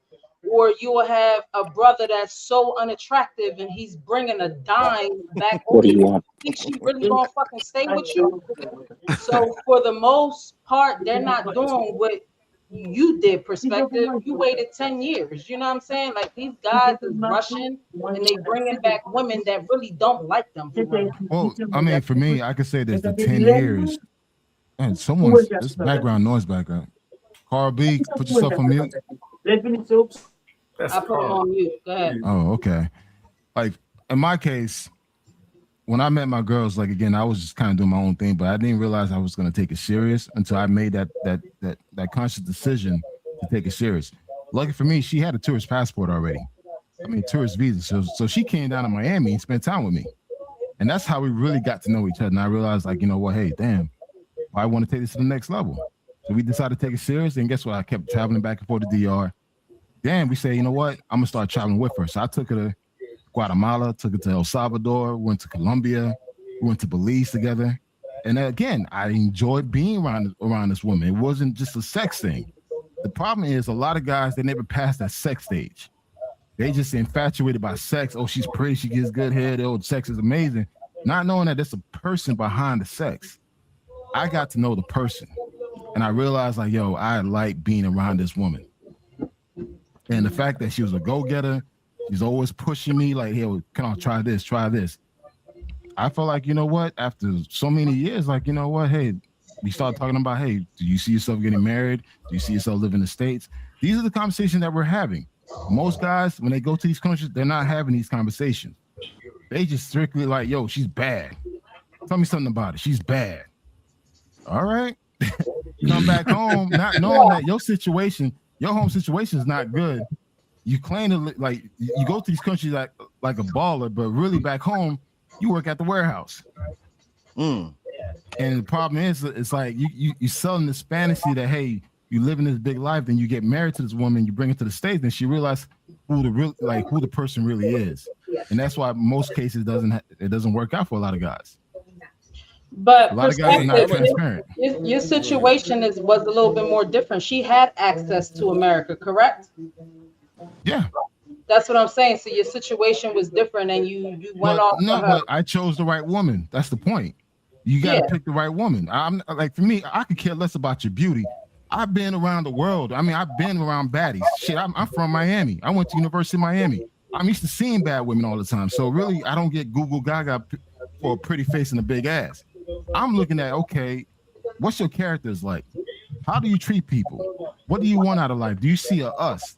Or you will have a brother that's so unattractive and he's bringing a dime back over here. You think she really gonna fucking stay with you? So for the most part, they're not doing what you did. Perspective, you waited 10 years. You know what I'm saying? Like, these guys is rushing and they bringing back women that really don't like them. Well, I mean, for me, I could say this: the 10 years. And someone's this background noise background. Carl B, put yourself on mute. I put them on mute. Go ahead. Oh, okay. Like in my case, when I met my girls, like again, I was just kind of doing my own thing, but I didn't realize I was going to take it serious until I made that conscious decision to take it serious. Lucky for me, she had a tourist passport already. I mean, tourist visa. So she came down to Miami and spent time with me, and that's how we really got to know each other. And I realized, like, you know what? Hey, damn, I want to take this to the next level. So we decided to take it serious, and guess what? I kept traveling back and forth to DR. Then we say, you know what? I'm gonna start traveling with her. So I took her to Guatemala, took her to El Salvador, went to Colombia, we went to Belize together. And again, I enjoyed being around this woman. It wasn't just a sex thing. The problem is a lot of guys, they never pass that sex stage. They just infatuated by sex. Oh, she's pretty, she gives good head. Oh, sex is amazing. Not knowing that there's a person behind the sex. I got to know the person. And I realized, like, yo, I like being around this woman. And the fact that she was a go-getter, she's always pushing me like, hey, can I try this, try this. I felt like, you know what, after so many years, like, you know what, hey, we started talking about, hey, do you see yourself getting married? Do you see yourself living in the States? These are the conversations that we're having. Most guys, when they go to these countries, they're not having these conversations. They just strictly like, yo, she's bad. Tell me something about it. She's bad. All right. You come back home not knowing that your situation, your home situation is not good. You claim to, like, you go to these countries like a baller, but really back home, you work at the warehouse. And the problem is, it's like you selling this fantasy that, hey, you live in this big life, then you get married to this woman, you bring her to the States, and she realizes who the person really is. And that's why most cases it doesn't work out for a lot of guys. But a lot of guys are not transparent. Your situation was a little bit more different. She had access to America, correct? Yeah. That's what I'm saying. So your situation was different, and you went off. No, but I chose the right woman. That's the point. You got to pick the right woman. I'm like, for me, I could care less about your beauty. I've been around the world. I mean, I've been around baddies. Shit, I'm from Miami. I went to University of Miami. I'm used to seeing bad women all the time. So really, I don't get Google Gaga for a pretty face and a big ass. I'm looking at, okay, what's your characters like? How do you treat people? What do you want out of life? Do you see a us?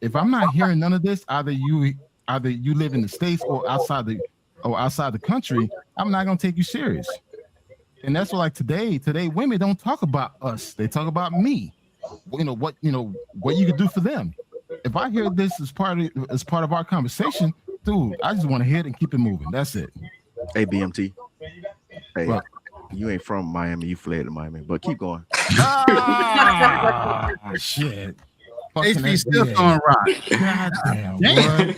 If I'm not hearing none of this, either you live in the States or outside the country, I'm not gonna take you serious. And that's what, like, today women don't talk about us. They talk about me. What you can do for them. If I hear this as part of our conversation, dude, I just want to hear it and keep it moving. That's it. Hey, BMT. Hey, what? You ain't from Miami. You fled to Miami, but keep going. Shit. HB still going right. God damn, boy.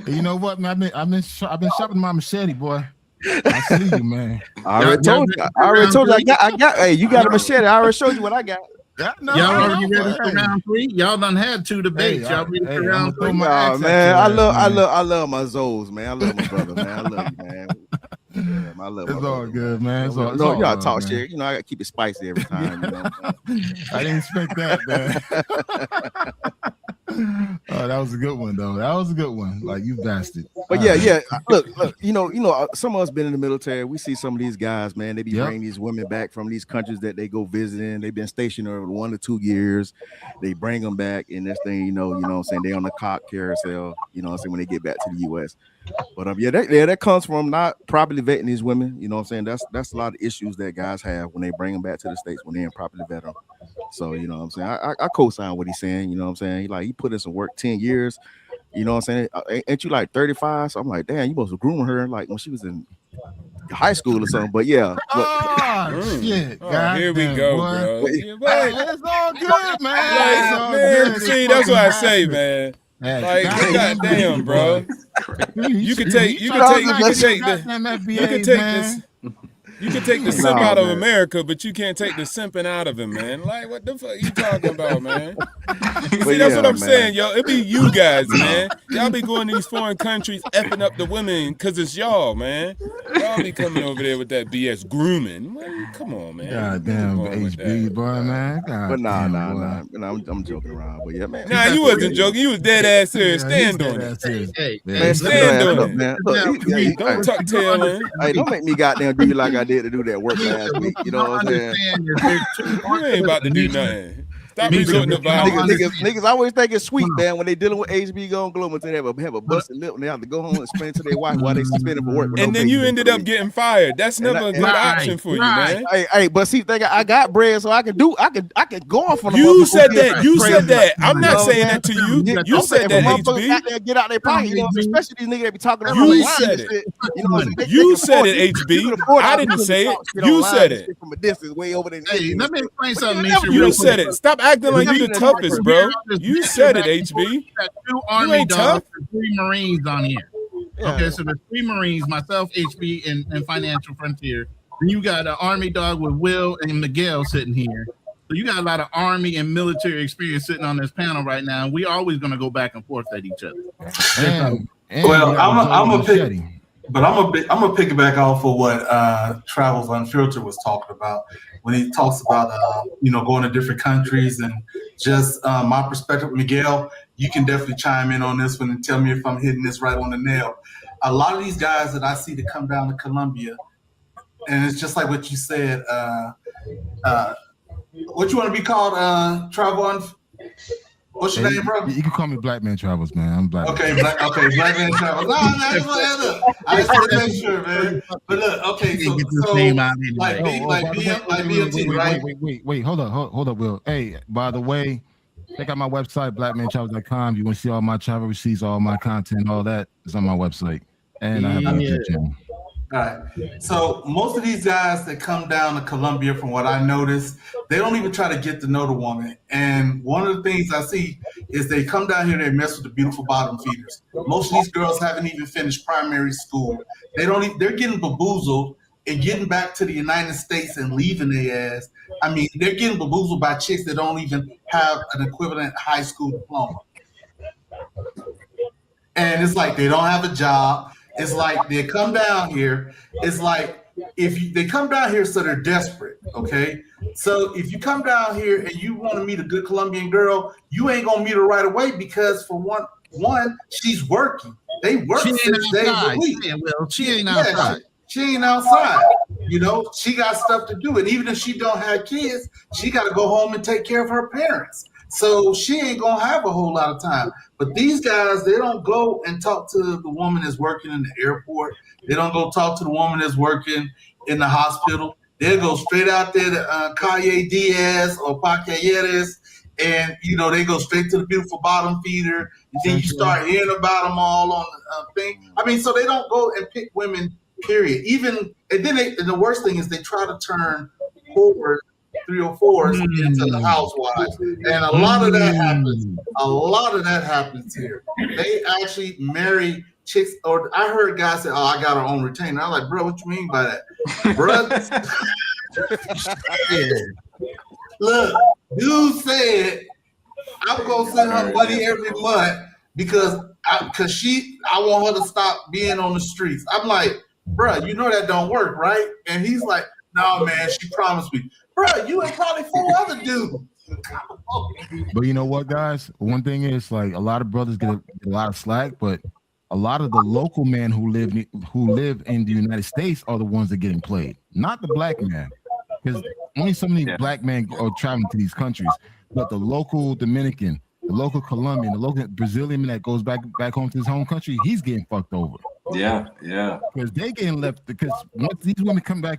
You know what, man? I've been shopping my machete, boy. I see you, man. I already told you. I got. Hey, you got a machete. I already showed you what I got. Y'all already ready for round 3? Y'all done had 2 debates. Y'all ready for round 3? Man, I love my Zoes, man. I love my brother, man. I love you, man. Yeah, I love it's all good, man. You gotta talk shit. You know, I gotta keep it spicy every time. You know? I didn't expect that, man. Oh, that was a good one, though. That was a good one. Like, you bastard. But All yeah, right. yeah. Look, some of us been in the military. We see some of these guys, man. They be bringing these women back from these countries that they go visiting. They've been stationed over 1 to 2 years. They bring them back, and this thing, you know what I'm saying, they on the cock carousel, you know what I'm saying, when they get back to the U.S. But that comes from not properly vetting these women. You know what I'm saying? That's a lot of issues that guys have when they bring them back to the States when they ain't properly vet them. So, you know what I'm saying? I co-sign what he's saying, you know what I'm saying? He put in some work 10 years. You know what I'm saying? Ain't you like 35? So I'm like, damn, you supposed to groom her like when she was in high school or something. But yeah. Shit. Oh, here we go, bro. It's all good, man. Like, It's all man, good. see, It's that's what I fucking say, happening. man. Hey, Like, goddamn, bro. You can take the simp out of America, but you can't take the simping out of him, man. Like, what the fuck you talking about, man? See, that's what I'm saying, yo. It be you guys, man. Y'all be going to these foreign countries effing up the women because it's y'all, man. Y'all be coming over there with that BS grooming. Man, come on, man. Goddamn HB, boy, man. But nah. I'm joking around. But yeah, man. Nah, you wasn't joking. You was dead ass serious. Stand on it. Man, stand on it. Man. Look, don't tuck tail in. Hey, don't make me goddamn do you like I did to do that work last week. You know what I'm saying? You ain't about to do nothing. Stop resorting to violence. Niggas always think it's sweet, man, when they dealing with HB Gone Glow until they have a busted lip and they have to go home and explain to their wife why they suspended for work. And then you ended up getting fired. That's never a good option for you, man. Hey, but see, I got bread, so I can go off on. You said that. I'm not saying that to you. You said that, HB. Get out their pocket, especially these niggas that be talking. You said it. You said it, HB. I didn't say it. You said it. From a distance, way over there. Hey, let me explain something. You said it. Stop acting like you the toughest, bro. You said it, HB. Two Army dogs and 3 Marines on here. Okay, so there's 3 Marines, myself, HB, and Financial Frontier. Then you got an Army dog with Will and Miguel sitting here. So you got a lot of Army and military experience sitting on this panel right now. And we always going to go back and forth at each other. Well, I'm a pick. But I'm gonna piggyback off of what Travels Unfiltered was talking about when he talks about going to different countries and just my perspective. Miguel, you can definitely chime in on this one and tell me if I'm hitting this right on the nail. A lot of these guys that I see that come down to Colombia, and it's just like what you said. What you want to be called? What's your name, bro? You can call me Black Man Travels, man. I'm Black. Okay, Black Man Travels. No, I just want to make sure, man. But look, okay, so like BMT, right? Wait, hold up, Will. Hey, by the way, check out my website, blackmantravels.com. You want to see all my travel receipts, all my content, all that is on my website. And I have a YouTube channel. All right. So most of these guys that come down to Colombia, from what I noticed, they don't even try to get to know the woman. And one of the things I see is they come down here, they mess with the beautiful bottom feeders. Most of these girls haven't even finished primary school. They're getting bamboozled and getting back to the United States and leaving their ass. I mean, they're getting bamboozled by chicks that don't even have an equivalent high school diploma. And it's like they don't have a job. It's like they come down here. It's like they come down here, so they're desperate. Okay, so if you come down here and you want to meet a good Colombian girl, you ain't gonna meet her right away because for one, she's working. They work 6 days a week. She ain't outside. She ain't outside. She got stuff to do, and even if she don't have kids, she got to go home and take care of her parents. So she ain't gonna have a whole lot of time. But these guys, they don't go and talk to the woman that's working in the airport. They don't go talk to the woman that's working in the hospital. They'll go straight out there to Calle Diaz or Pacayeres, and they go straight to the beautiful bottom feeder. And then you start hearing about them all on the thing. I mean, so they don't go and pick women. Period. And the worst thing is they try to turn whores, 304s into the housewives, and a lot of that happens. A lot of that happens here. They actually marry chicks, or I heard guys say, "Oh, I got her on retainer." I'm like, bro, what you mean by that, bro? Look, dude said, "I'm gonna send her money every month because I want her to stop being on the streets." I'm like, bro, you know that don't work, right? And he's like, "No, man, she promised me." Bro, you and probably 4 other dudes. But you know what, guys? One thing is like a lot of brothers get a lot of slack, but a lot of the local men who live in the United States are the ones that are getting played, not the black man, because only so many black men are traveling to these countries. But the local Dominican, the local Colombian, the local Brazilian man that goes back home to his home country, he's getting fucked over. Yeah. Because they getting left. Because once these women come to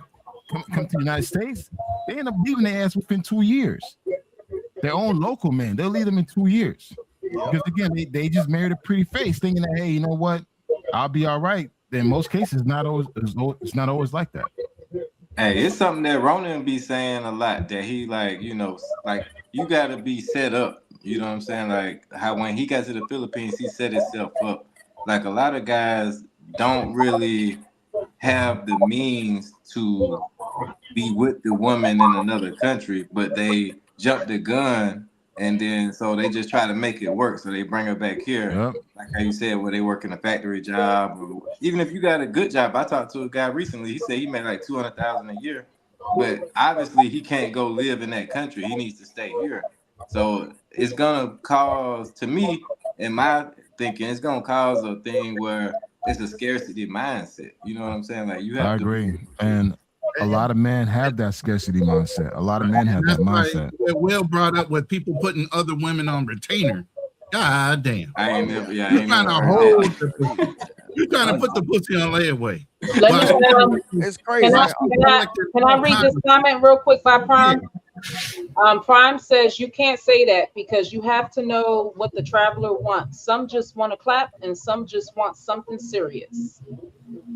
the United States, they end up leaving their ass within 2 years. Their own local man, they'll leave them in 2 years. Because again, they just married a pretty face, thinking that, hey, you know what, I'll be all right. In most cases, it's not always like that. Hey, it's something that Ronan be saying a lot, that he like you gotta be set up. You know what I'm saying? Like how when he got to the Philippines, he set himself up. Like a lot of guys don't really have the means to be with the woman in another country, but they jump the gun, and then so they just try to make it work. So they bring her back here, like how you said, where they work in a factory job, or even if you got a good job. I talked to a guy recently. He said he made like $200,000 a year, but obviously he can't go live in that country. He needs to stay here. So it's gonna cause, to me, in my thinking, it's gonna cause a thing where it's a scarcity mindset. You know what I'm saying? Like you have I agree. And a lot of men have that scarcity mindset. A lot of men have that mindset. Will brought up with people putting other women on retainer. God damn. I ain't never You're trying to put the pussy on layaway. It's crazy. Can I read this comment real quick by Prime? Prime says you can't say that because you have to know what the traveler wants. Some just want to clap and some just want something serious.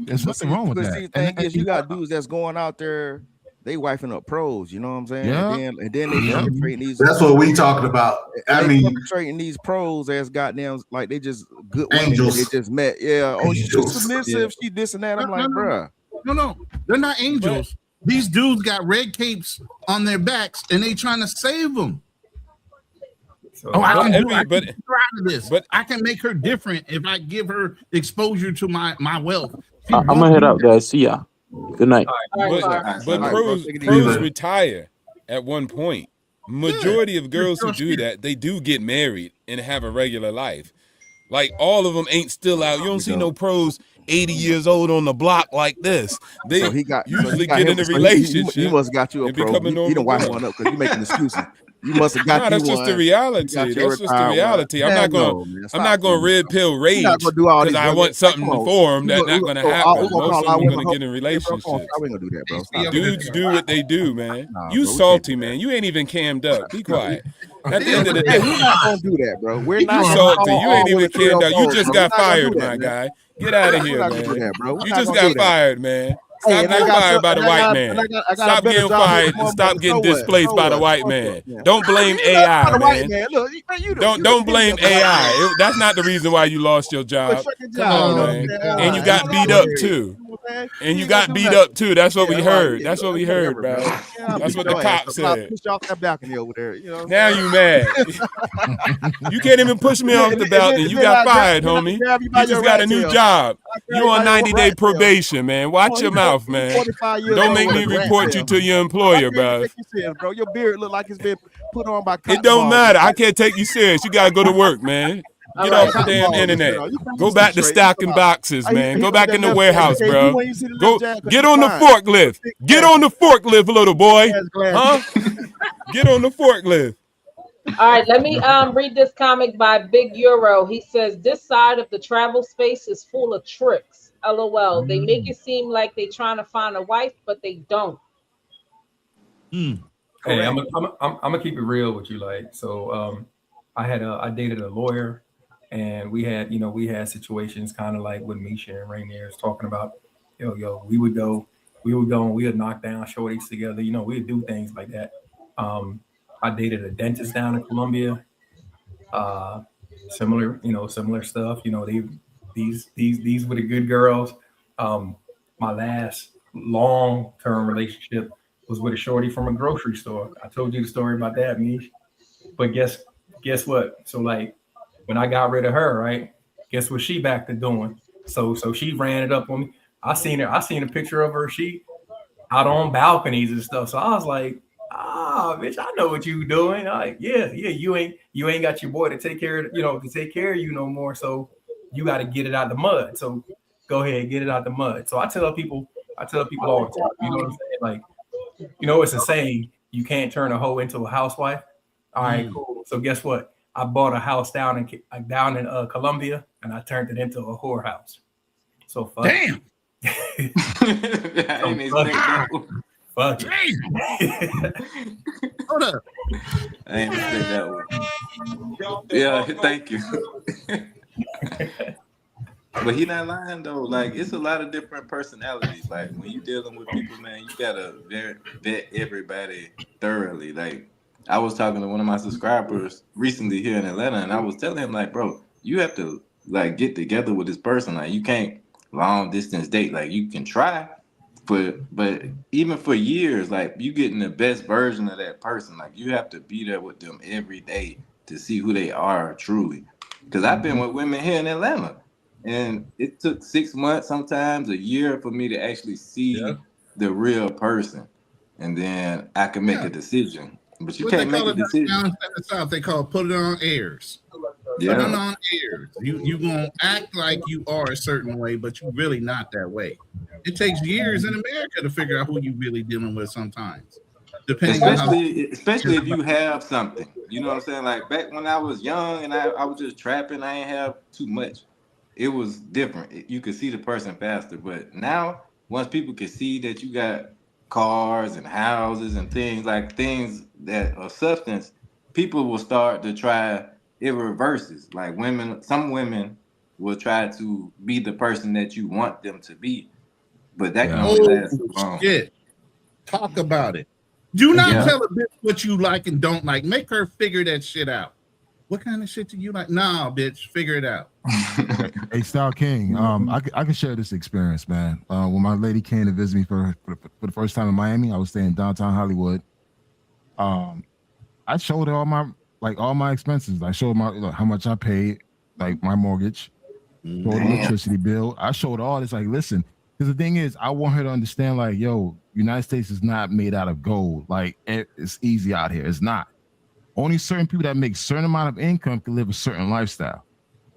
There's nothing wrong with that. See, the thing is, you got dudes that's going out there, they wifing up pros. You know what I'm saying? Yeah. And then they perpetrating these. That's what we talking about. I mean, perpetrating these pros as goddamn like they just good women angels. that they just met. Yeah. Oh, she's Angels. submissive. She this and that. I'm like, bruh. No, they're not angels. These dudes got red capes on their backs, and they trying to save them. So, I can but do I can get her out of this. But I can make her different if I give her exposure to my wealth. I'm gonna head out, guys. See ya. Good night. But pros retire at one point. Majority of girls who do that, they do get married and have a regular life. Like all of them ain't still out. You don't see no pros 80 years old on the block like this. They usually get in a relationship. You must got you a pro. You don't wife one up because you making excuses. You must have got you that's just one. the reality. That's just the reality. I'm not going to red pill rage because I want something for them. That's not going to happen. Most of them are going to get in relationships. Dudes do what they do, man. You salty, man. You ain't even cammed up. Be quiet. At the end of the day, we're not gonna do that, bro. We're you not salty. You ain't even cammed up. You just bro. got fired, my guy. Get out of here, man. You just got fired, man. Stop getting fired by the white man. Stop getting fired and stop getting displaced by the white man. Don't blame AI, man. Don't blame AI. That's not the reason why you lost your job. Come on, man. And you got beat up too. And you got beat up too. That's what we heard. That's what we heard, bro. That's what the cop said. Push off that balcony over there. You know. Now you mad. You can't even push me off the balcony. You got fired, homie. You just got a new job. You on 90-day probation, man. Watch your mouth, man. Don't make me report you to your employer, bro. Bro, your beard look like it's been put on by. It don't matter. I can't take you serious. You gotta go to work, man. Get off the damn internet. Go back to stocking boxes, man. Go back in the warehouse, bro. Go get on the forklift. Get on the forklift, little boy. Huh? Get on the forklift. All right, let me read this comic by Big Euro. He says this side of the travel space is full of tricks. LOL. They make it seem like they trying to find a wife, but they don't. Hey, I'm gonna keep it real with you. Like, so I dated a lawyer, and we had situations kind of like with Misha and Rainier's talking about, we would go and we would knock down shorties together. We'd do things like that. I dated a dentist down in Colombia. Similar stuff. These were the good girls. My last long-term relationship was with a shorty from a grocery store. I told you the story about that, Mish. But guess what? So like when I got rid of her, right? Guess what she back to doing? So she ran it up on me. I seen a picture of her. She out on balconies and stuff. So I was like, bitch, I know what you doing. Like, yeah, you ain't got your boy to take care of, to take care of you no more. So you got to get it out the mud. So go ahead and get it out the mud. So I tell people all the time, you know what I'm saying? Like, it's a saying, you can't turn a hoe into a housewife. All right, cool. So guess what? I bought a house down in Colombia, and I turned it into a whorehouse. So fuck. Damn. I ain't expect that one. Fuck. Hold up. I ain't expect that one. Yeah, thank you. But he not lying though. Like, it's a lot of different personalities. Like, when you dealing with people, man, you gotta vet everybody thoroughly. Like, I was talking to one of my subscribers recently here in Atlanta, and I was telling him, like, bro, you have to like get together with this person. Like, you can't long distance date. Like, you can try, but even for years, like, you getting the best version of that person. Like, you have to be there with them every day to see who they are truly. Because I've been with women here in Atlanta, and it took 6 months, sometimes a year, for me to actually see the real person, and then I can make a decision. But you can't make a decision. Down in the South, they call put it on airs. Yeah. Put it on airs. You gonna act like you are a certain way, but you really not that way. It takes years in America to figure out who you really dealing with sometimes. Depending Especially if you have something. You know what I'm saying? Like, back when I was young and I was just trapping, I ain't have too much. It was different. You could see the person faster. But now, once people can see that you got cars and houses and things that are substance, people will start to try. It reverses. Like, some women will try to be the person that you want them to be, but that can only last so long. Shit. Talk about it. Do not tell a bitch what you like and don't like. Make her figure that shit out. What kind of shit do you like? Nah, bitch, figure it out. Hey, Style King, I can share this experience, man. When my lady came to visit me for the first time in Miami, I was staying in downtown Hollywood. I showed her all my expenses. I showed her how much I paid, like my mortgage, showed the electricity bill. I showed her all this. Like, listen, because the thing is, I want her to understand, like, yo, United States is not made out of gold. Like, it's easy out here. It's not. Only certain people that make certain amount of income can live a certain lifestyle.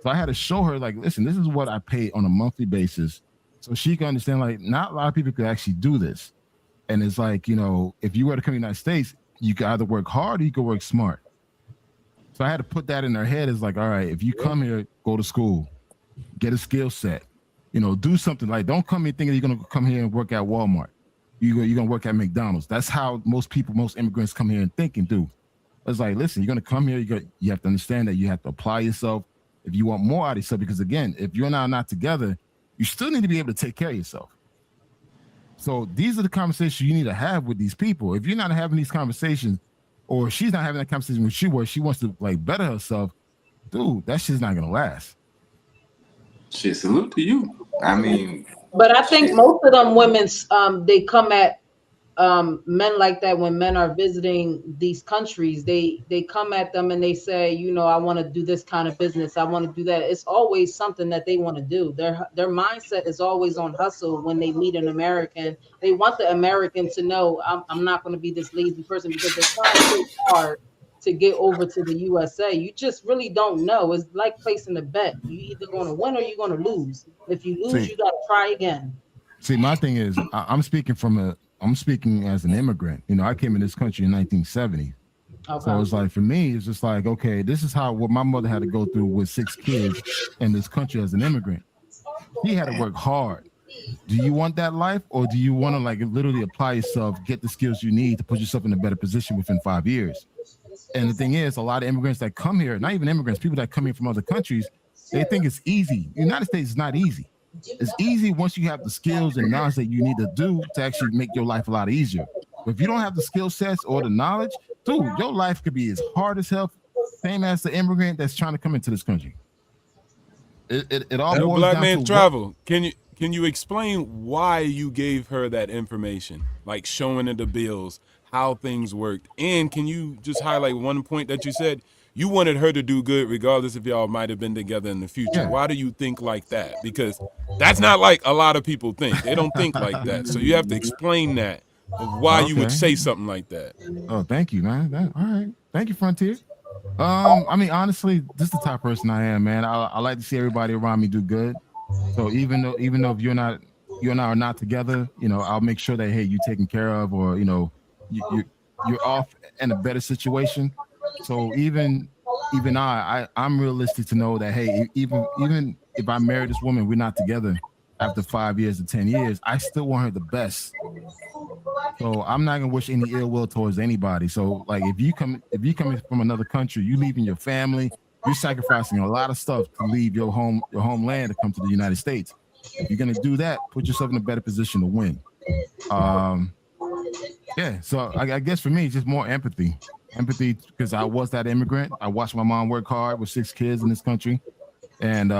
So I had to show her, like, listen, this is what I pay on a monthly basis, so she can understand, like, not a lot of people could actually do this. And it's like, if you were to come to the United States, you can either work hard or you can work smart. So I had to put that in her head. It's like, all right, if you come here, go to school, get a skill set, do something. Like, don't come here thinking you're going to come here and work at Walmart. You're going to work at McDonald's. That's how most immigrants come here and think and do. It's like, listen, you're going to come here. You have to understand that you have to apply yourself if you want more out of yourself. Because, again, if you're not together, you still need to be able to take care of yourself. So these are the conversations you need to have with these people. If you're not having these conversations, or she's not having that conversation with you where she wants to, like, better herself, dude, that shit's not going to last. Shit, salute to you. I mean, but I think most of them women, they come at men like that when men are visiting these countries. They come at them and they say, I want to do this kind of business. I want to do that. It's always something that they want to do. Their mindset is always on hustle. When they meet an American, they want the American to know, I'm not going to be this lazy person, because they're trying so hard to get over to the USA. You just really don't know. It's like placing a bet. You either going to win or you're going to lose. If you lose, you got to try again. See, my thing is, I'm speaking as an immigrant. I came in this country in 1970. Okay. So it's like, for me, it's just like, okay, this is what my mother had to go through with 6 kids in this country as an immigrant. She had to work hard. Do you want that life, or do you want to, like, literally apply yourself, get the skills you need to put yourself in a better position within 5 years? And the thing is, a lot of immigrants that come here, not even immigrants, people that come here from other countries, they think it's easy. The United States is not easy. It's easy once you have the skills and knowledge that you need to do to actually make your life a lot easier. But if you don't have the skill sets or the knowledge, dude, your life could be as hard as hell, same as the immigrant that's trying to come into this country. It all boils Black down Man to Travel. Can you explain why you gave her that information, like showing her the bills, how things worked? And can you just highlight one point that you said? You wanted her to do good regardless if y'all might have been together in the future. Yeah. Why do you think like that? Because that's not like a lot of people think. They don't think like that. So you have to explain that of why you would Okay. say something like that. Oh, thank you, man. All right. Thank you, Frontier. I mean, honestly, this is the type of person I am, man. I like to see everybody around me do good. So even though if you and I are not together, you know, I'll make sure that hey, you taken care of, or you know, you're off in a better situation. So even I'm realistic to know that hey, even if I marry this woman, we're not together after 5 years or 10 years, I still want her the best. So I'm not gonna wish any ill will towards anybody. So like if you coming from another country, you leaving your family, you're sacrificing a lot of stuff to leave your homeland to come to the United States. If you're gonna do that, put yourself in a better position to win. Yeah. So I guess for me, it's just more empathy. Empathy because I was that immigrant. I watched my mom work hard with 6 kids in this country. And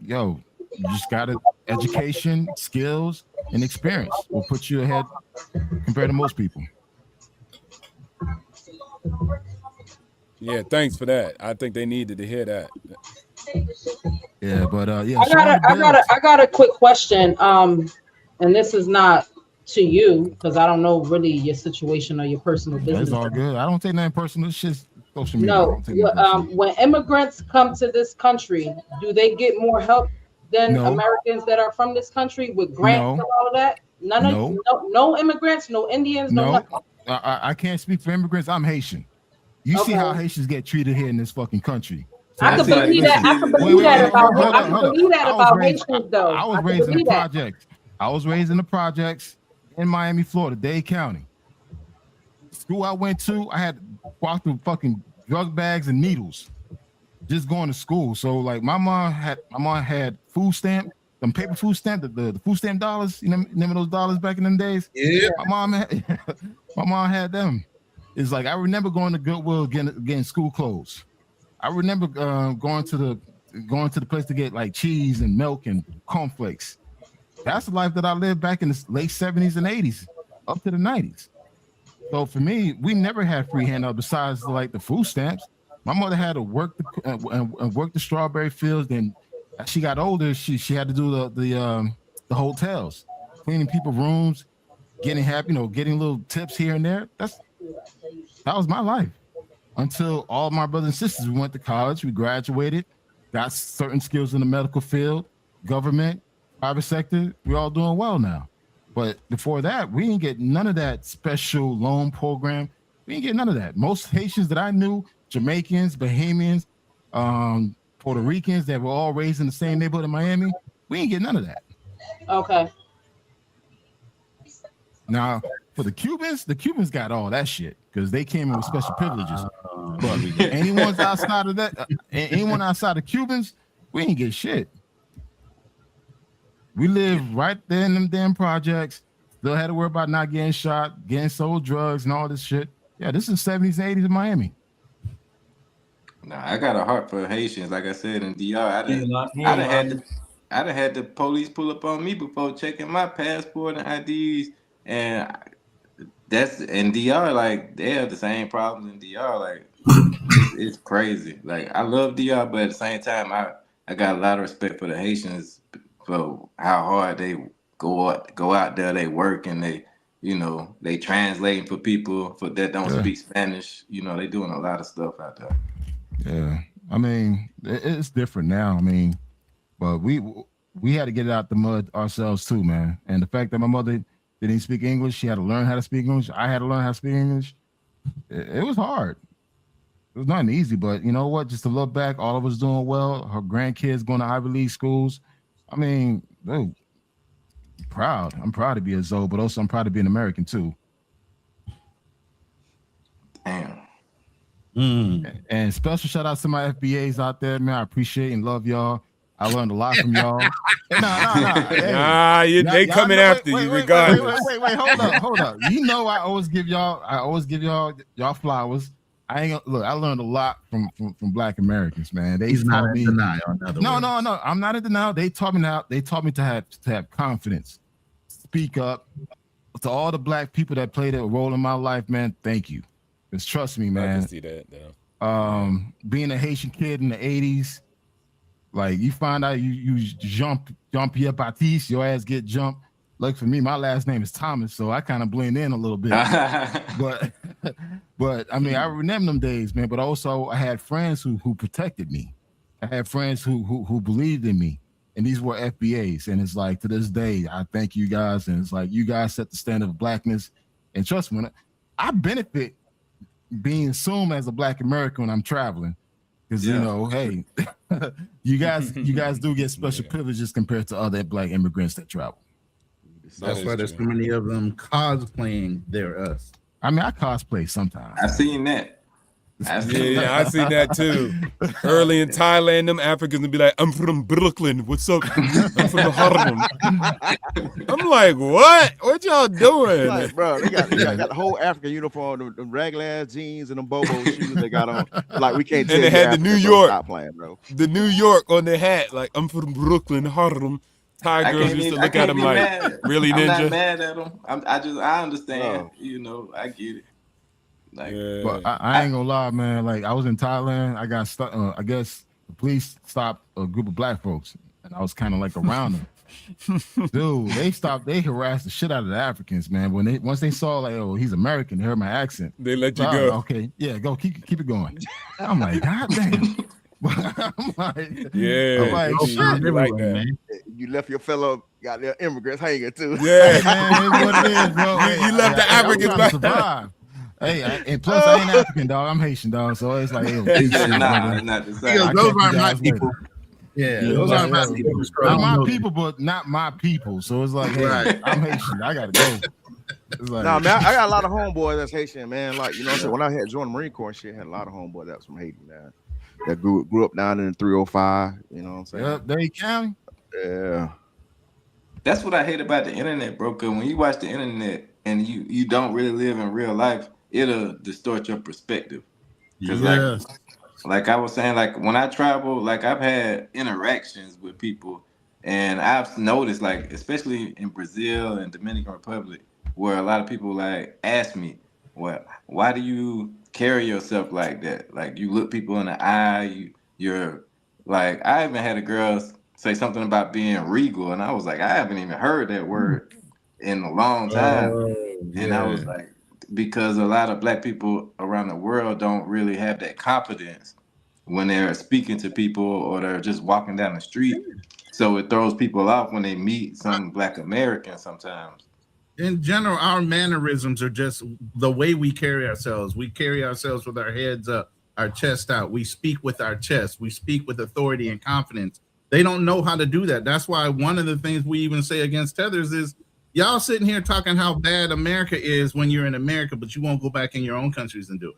you just gotta education, skills, and experience will put you ahead compared to most people. Yeah, thanks for that. I think they needed to hear that. Yeah, but yeah. I got a quick question. And this is not to you because I don't know really your situation or your personal business. That's all good. I don't take nothing personal. It's just social media. No, when immigrants come to this country, do they get more help than Americans that are from this country with grants and all of that? No immigrants, no Indians, no nothing. I can't speak for immigrants. I'm Haitian. You see how Haitians get treated here in this fucking country. So I can believe that. I can believe that about Haitians, though. I was raised in the projects. I was raised in the projects in Miami, Florida, Dade County. School I went to, I had to walk through fucking drug bags and needles just going to school. So like my mom had food stamp, them paper food stamp, the food stamp dollars. You know, remember those dollars back in them days? Yeah. My mom had them. It's like I remember going to Goodwill getting school clothes. I remember going to the place to get like cheese and milk and cornflakes. That's the life that I lived back in the late 70s and 80s up to the 90s. So for me, we never had free handout besides like the food stamps. My mother had to work the strawberry fields. Then as she got older, she had to do the hotels, cleaning people's rooms, getting happy, getting little tips here and there. That was my life until all my brothers and sisters, we went to college, we graduated, got certain skills in the medical field, government, private sector. We're all doing well now. But before that, we didn't get none of that special loan program. We didn't get none of that. Most Haitians that I knew, Jamaicans, Bahamians, Puerto Ricans that were all raised in the same neighborhood in Miami, we didn't get none of that. Okay. Now, for the Cubans got all that shit because they came in with special privileges. But anyone outside of that, anyone outside of Cubans, we ain't get shit. We live right there in them damn projects. Still had to worry about not getting shot, getting sold drugs, and all this shit. Yeah, this is 70s, 80s in Miami. Nah, I got a heart for Haitians. Like I said in DR, I'd have had the police pull up on me before checking my passport and IDs. And that's in DR, like they have the same problems in DR. Like it's crazy. Like I love DR, but at the same time, I got a lot of respect for the Haitians for how hard they go out there, they work, and they translating for people that don't speak Spanish. They doing a lot of stuff out there. Yeah, I mean it's different now. I mean, but we had to get it out the mud ourselves too, man. And the fact that my mother didn't speak English, she had to learn how to speak English. I had to learn how to speak English. It was hard. It was not easy, but you know what? Just to look back, all of us doing well. Her grandkids going to Ivy League schools. I mean, dude, proud. I'm proud to be a Zoe, but also I'm proud to be an American too. Damn. And special shout out to my FBAs out there, man. I appreciate and love y'all. I learned a lot from y'all. They coming after you regardless. Wait, hold up. I always give y'all flowers. I learned a lot from Black Americans, man. He's not in denial. No. I'm not in denial. They taught me to have confidence. Speak up. To all the Black people that played a role in my life, man, thank you. Because trust me, man. I can see that, though. Being a Haitian kid in the 80s, like you find out you jump Pierre Baptiste, your ass get jumped. like for me, my last name is Thomas, so I kind of blend in a little bit. but I mean, I remember them days, man. But also, I had friends who protected me. I had friends who believed in me, and these were FBAs. And it's like to this day, I thank you guys, and it's like you guys set the standard of blackness. And trust me, I benefit being assumed as a Black American when I'm traveling, because you know, hey, you guys do get special privileges compared to other Black immigrants that travel. That's why there's so many of them cosplaying they're us. I mean, I cosplay sometimes. I've seen that. Yeah, I seen that too. Early in Thailand, them Africans would be like, "I'm from Brooklyn. What's up? I'm from Harlem." I'm like, what? What y'all doing? Like, bro, they got the whole African uniform, the regular ass jeans and them bobo shoes they got on. Like we can't. And they had the New York, stop playing, bro. The New York on their hat. Like, I'm from Brooklyn, Harlem. Thai girls used to look at him like, really, I'm ninja? not mad at them. I understand. You know, I get it. Like, but I ain't gonna lie, man. Like I was in Thailand, I got stuck. I guess the police stopped a group of Black folks, and I was kind of like around them. Dude, they harassed the shit out of the Africans, man. Once they saw like, oh, he's American, they heard my accent. They let you go. Okay, yeah, go keep it going. I'm like, God damn. I'm like, yeah, I'm like, shit, like that. Man. You left your fellow goddamn immigrants hanging too. Yeah, man, it's what it is, bro. You left the Africans back. Survive. Hey, and plus I ain't African, dog. I'm Haitian, dog. So it's like, not the same. Those aren't my people. Yeah, those aren't my people. Not my people, but not my people. So it's like, hey, I'm Haitian. I gotta go. Like, nah, man, I got a lot of homeboys that's Haitian, man. Like, you know what I'm saying? When I had joined the Marine Corps and shit, I had a lot of homeboys that was from Haiti, man. That grew up down in the 305, you know what I'm saying? Yep, Dade County. Yeah. That's what I hate about the internet, bro. Because when you watch the internet and you don't really live in real life, it'll distort your perspective. Because like I was saying, like when I travel, like I've had interactions with people, and I've noticed, like especially in Brazil and Dominican Republic, where a lot of people like ask me, "Well, why do you carry yourself like that? Like you look people in the eye, you're like." I even had a girl say something about being regal, and I was like, I haven't even heard that word in a long time. And I was like, because a lot of Black people around the world don't really have that confidence when they're speaking to people or they're just walking down the street. So it throws people off when they meet some Black Americans sometimes. In general, our mannerisms are just the way we carry ourselves. We carry ourselves with our heads up, our chest out. We speak with our chest. We speak with authority and confidence. They don't know how to do that. That's why one of the things we even say against Tethers is, y'all sitting here talking how bad America is when you're in America, but you won't go back in your own countries and do it.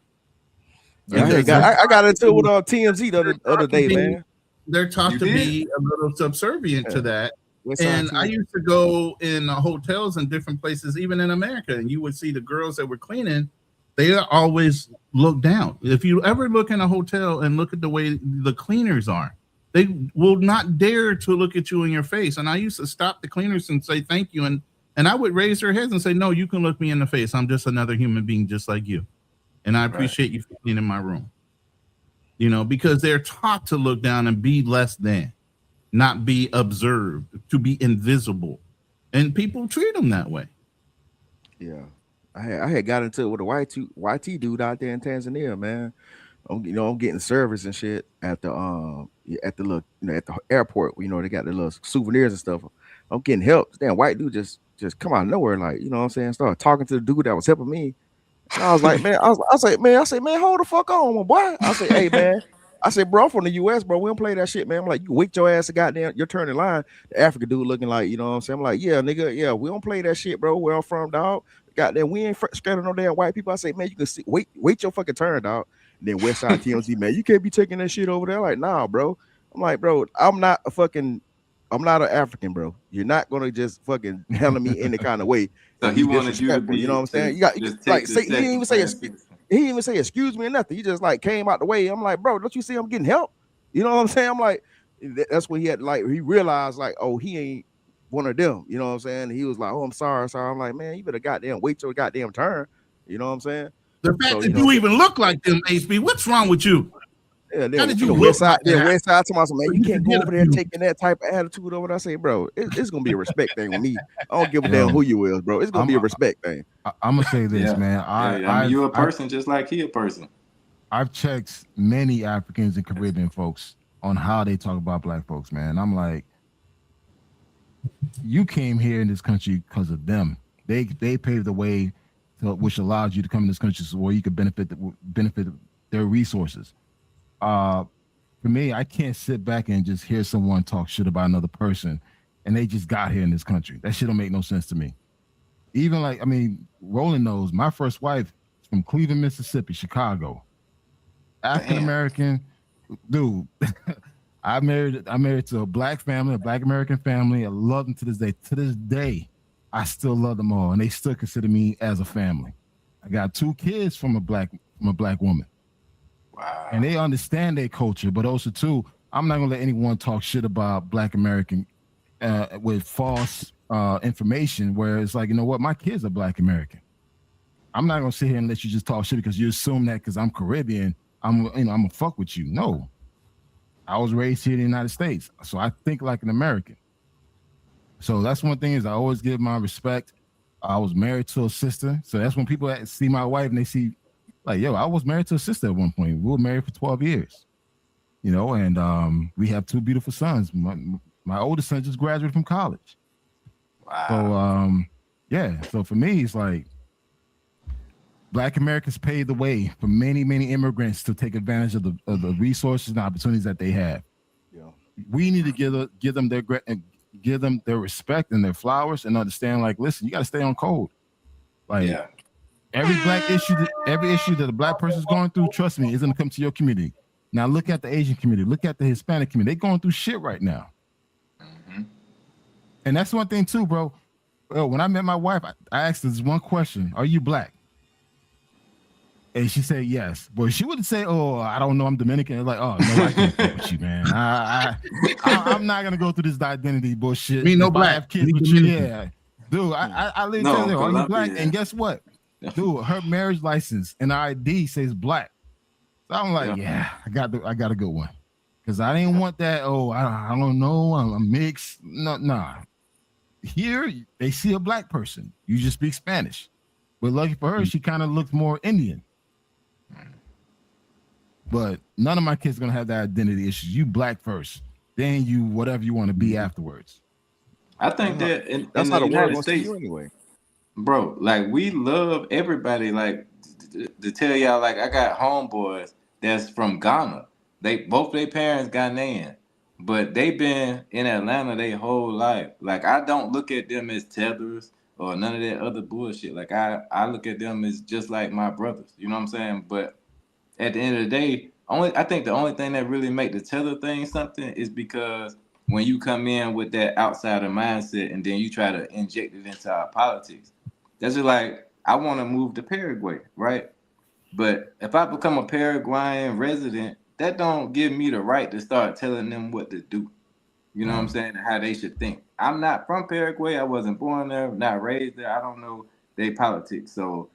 Yeah, I got into it with TMZ the other day, man. They're taught to be a little subservient to that. And I used to go in hotels and different places, even in America, and you would see the girls that were cleaning, they always look down. If you ever look in a hotel and look at the way the cleaners are, they will not dare to look at you in your face. And I used to stop the cleaners and say thank you, and I would raise their heads and say, no, you can look me in the face. I'm just another human being just like you. And I appreciate you being in my room. You know, because they're taught to look down and be less than, not be observed, to be invisible. And people treat them that way. Yeah. I had got into it with a YT dude out there in Tanzania, man. I'm getting service and shit at the little, at the airport. They got the little souvenirs and stuff. I'm getting help. Damn, white dude just come out of nowhere, like, you know what I'm saying? Started talking to the dude that was helping me. And I was like, man, I say, man, hold the fuck on, my boy. I say, hey, man. I said, bro, I'm from the US, bro. We don't play that shit, man. I'm like, you wait your ass to goddamn, you're turning line. The African dude looking like, you know what I'm saying? I'm like, yeah, nigga, yeah, we don't play that shit, bro. Where I'm from, dog. Goddamn, we ain't scared of no damn white people. I say, man, you can see, wait your fucking turn, dog. And then Westside TMZ, man, you can't be taking that shit over there. Like, nah, bro. I'm like, bro, I'm not an African, bro. You're not gonna just fucking handle me any kind of way. So he wanted you to be, you know what I'm saying? You got like say, he didn't even say excuse me or nothing. He just like came out the way. I'm like, bro, don't you see I'm getting help? You know what I'm saying? I'm like, that's when he realized like, oh, he ain't one of them. You know what I'm saying? He was like, oh, I'm sorry. I'm like, man, you better goddamn wait your goddamn turn. You know what I'm saying? The fact that you even look like them, HB, what's wrong with you? Yeah, How then did you you know, look like Then that? West Side tomorrow, man, you You can't can go get over a there few. taking that type of attitude over there. I say, bro, it's gonna be a respect thing with me. I don't give a damn Yo, who you is, bro. It's gonna be a respect thing. I'm gonna say this, Yeah, man. yeah. I mean, you a person just like he a person. I've checked many Africans and Caribbean folks on how they talk about black folks, man. I'm like, you came here in this country because of them. They paved the way to, which allowed you to come in this country so where you could benefit their resources. For me, I can't sit back and just hear someone talk shit about another person and they just got here in this country. That shit don't make no sense to me. Even like, I mean, Roland knows my first wife is from Cleveland, Mississippi, Chicago. African American, dude. I married to a black family, a black American family. I love them to this day. To this day, I still love them all, and they still consider me as a family. I got 2 kids from a black woman. Wow. And they understand their culture, but also too, I'm not gonna let anyone talk shit about black American with false information. Where it's like, you know what, my kids are black American. I'm not gonna sit here and let you just talk shit because you assume that because I'm Caribbean, I'm gonna fuck with you. No, I was raised here in the United States, so I think like an American. So that's one thing is I always give my respect. I was married to a sister, so that's when people see my wife and they see, like, yo, I was married to a sister at one point. We were married for 12 years, and we have 2 beautiful sons. My oldest son just graduated from college. Wow. So yeah. So for me, it's like Black Americans paved the way for many, many immigrants to take advantage of the resources and opportunities that they have. Yeah. We need to give them their respect and their flowers and understand, like, listen, you got to stay on code. Like every issue that a black person is going through, trust me, is going to come to your community. Now look at the Asian community, look at the Hispanic community. They're going through shit right now. Mm-hmm. And that's one thing too, bro. When I met my wife, I asked her this one question: are you black? And she said yes, but she wouldn't say, "Oh, I don't know, I'm Dominican." Like, oh no, I can't fuck with you, man. I'm not gonna go through this identity bullshit. Me no if black. I have kids Me with you, Dominican. yeah, dude. I literally tell you, are you black? And guess what, dude? Her marriage license and ID says black. So I'm like, yeah, I got a good one, because I didn't want that. Oh, I don't know, I'm mixed. No, nah. Here they see a black person. You just speak Spanish, but lucky for her, she kind of looks more Indian. But none of my kids are gonna have that identity issues. You black first, then you whatever you want to be afterwards. I think that in That's the how the world United wants to see States, you anyway. bro, like we love everybody. Like to tell y'all, like I got homeboys that's from Ghana. Both their parents Ghanaian, but they been in Atlanta their whole life. Like I don't look at them as tethers or none of that other bullshit. Like I look at them as just like my brothers. You know what I'm saying? But at the end of the day, I think the only thing that really make the tether thing something is because when you come in with that outsider mindset and then you try to inject it into our politics, that's just like I want to move to Paraguay, right? But if I become a Paraguayan resident, that don't give me the right to start telling them what to do. You know what I'm saying? How they should think. I'm not from Paraguay. I wasn't born there, not raised there. I don't know their politics. So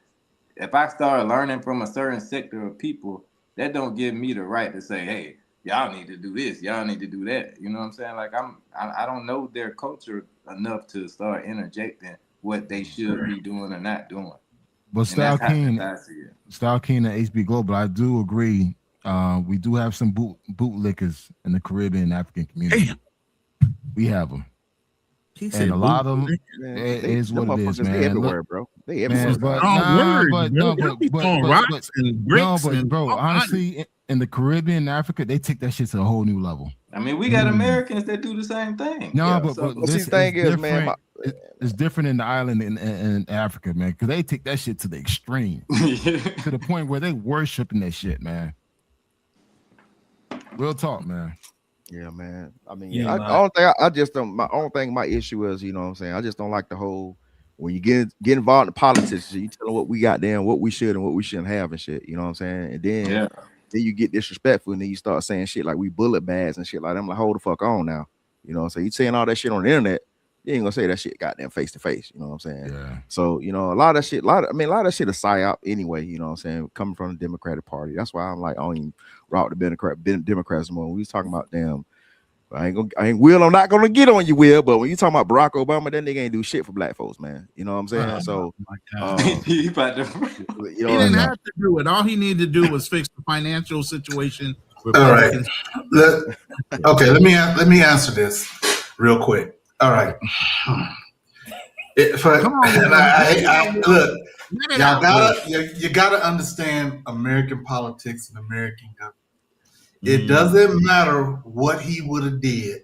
if I start learning from a certain sector of people, that don't give me the right to say, hey, y'all need to do this, y'all need to do that. You know what I'm saying? Like I don't know their culture enough to start interjecting what they should be doing or not doing. But Style King and HB Global, I do agree. We do have some bootlickers in the Caribbean and African community. Damn. We have them. And a lot of them is what it is, man. They everywhere, bro. They everywhere. But bro, honestly, in the Caribbean and Africa, they take that shit to a whole new level. I mean, we got Americans that do the same thing. No, Yeah, but this thing is, man, it's different in the island in Africa, man, because they take that shit to the extreme, to the point where they worshiping that shit, man. Real talk, man. Yeah, man. I mean, Yeah, my only thing, my issue is, you know what I'm saying? I just don't like the whole, when you get involved in politics, you tell them what we got there and what we should and what we shouldn't have and shit. You know what I'm saying? And then you get disrespectful and then you start saying shit like we bullet bags and shit like that. I'm like, hold the fuck on now. You know what I'm saying? You saying all that shit on the internet, You ain't gonna say that shit goddamn face to face. You know what I'm saying? Yeah. So, you know, a lot of that shit, a lot of that shit is psyop anyway, you know what I'm saying? Coming from the Democratic Party. That's why I'm like, I don't even route the Democrats more. We was talking about damn, I'm not gonna get on you, Will, but when you talking about Barack Obama, that nigga ain't do shit for black folks, man. You know what I'm saying? So He about to. He didn't have to do it. All he needed to do was fix the financial situation. All right. Okay, let me answer this real quick. All right. Look, you gotta understand American politics and American government. It doesn't matter what he would have did,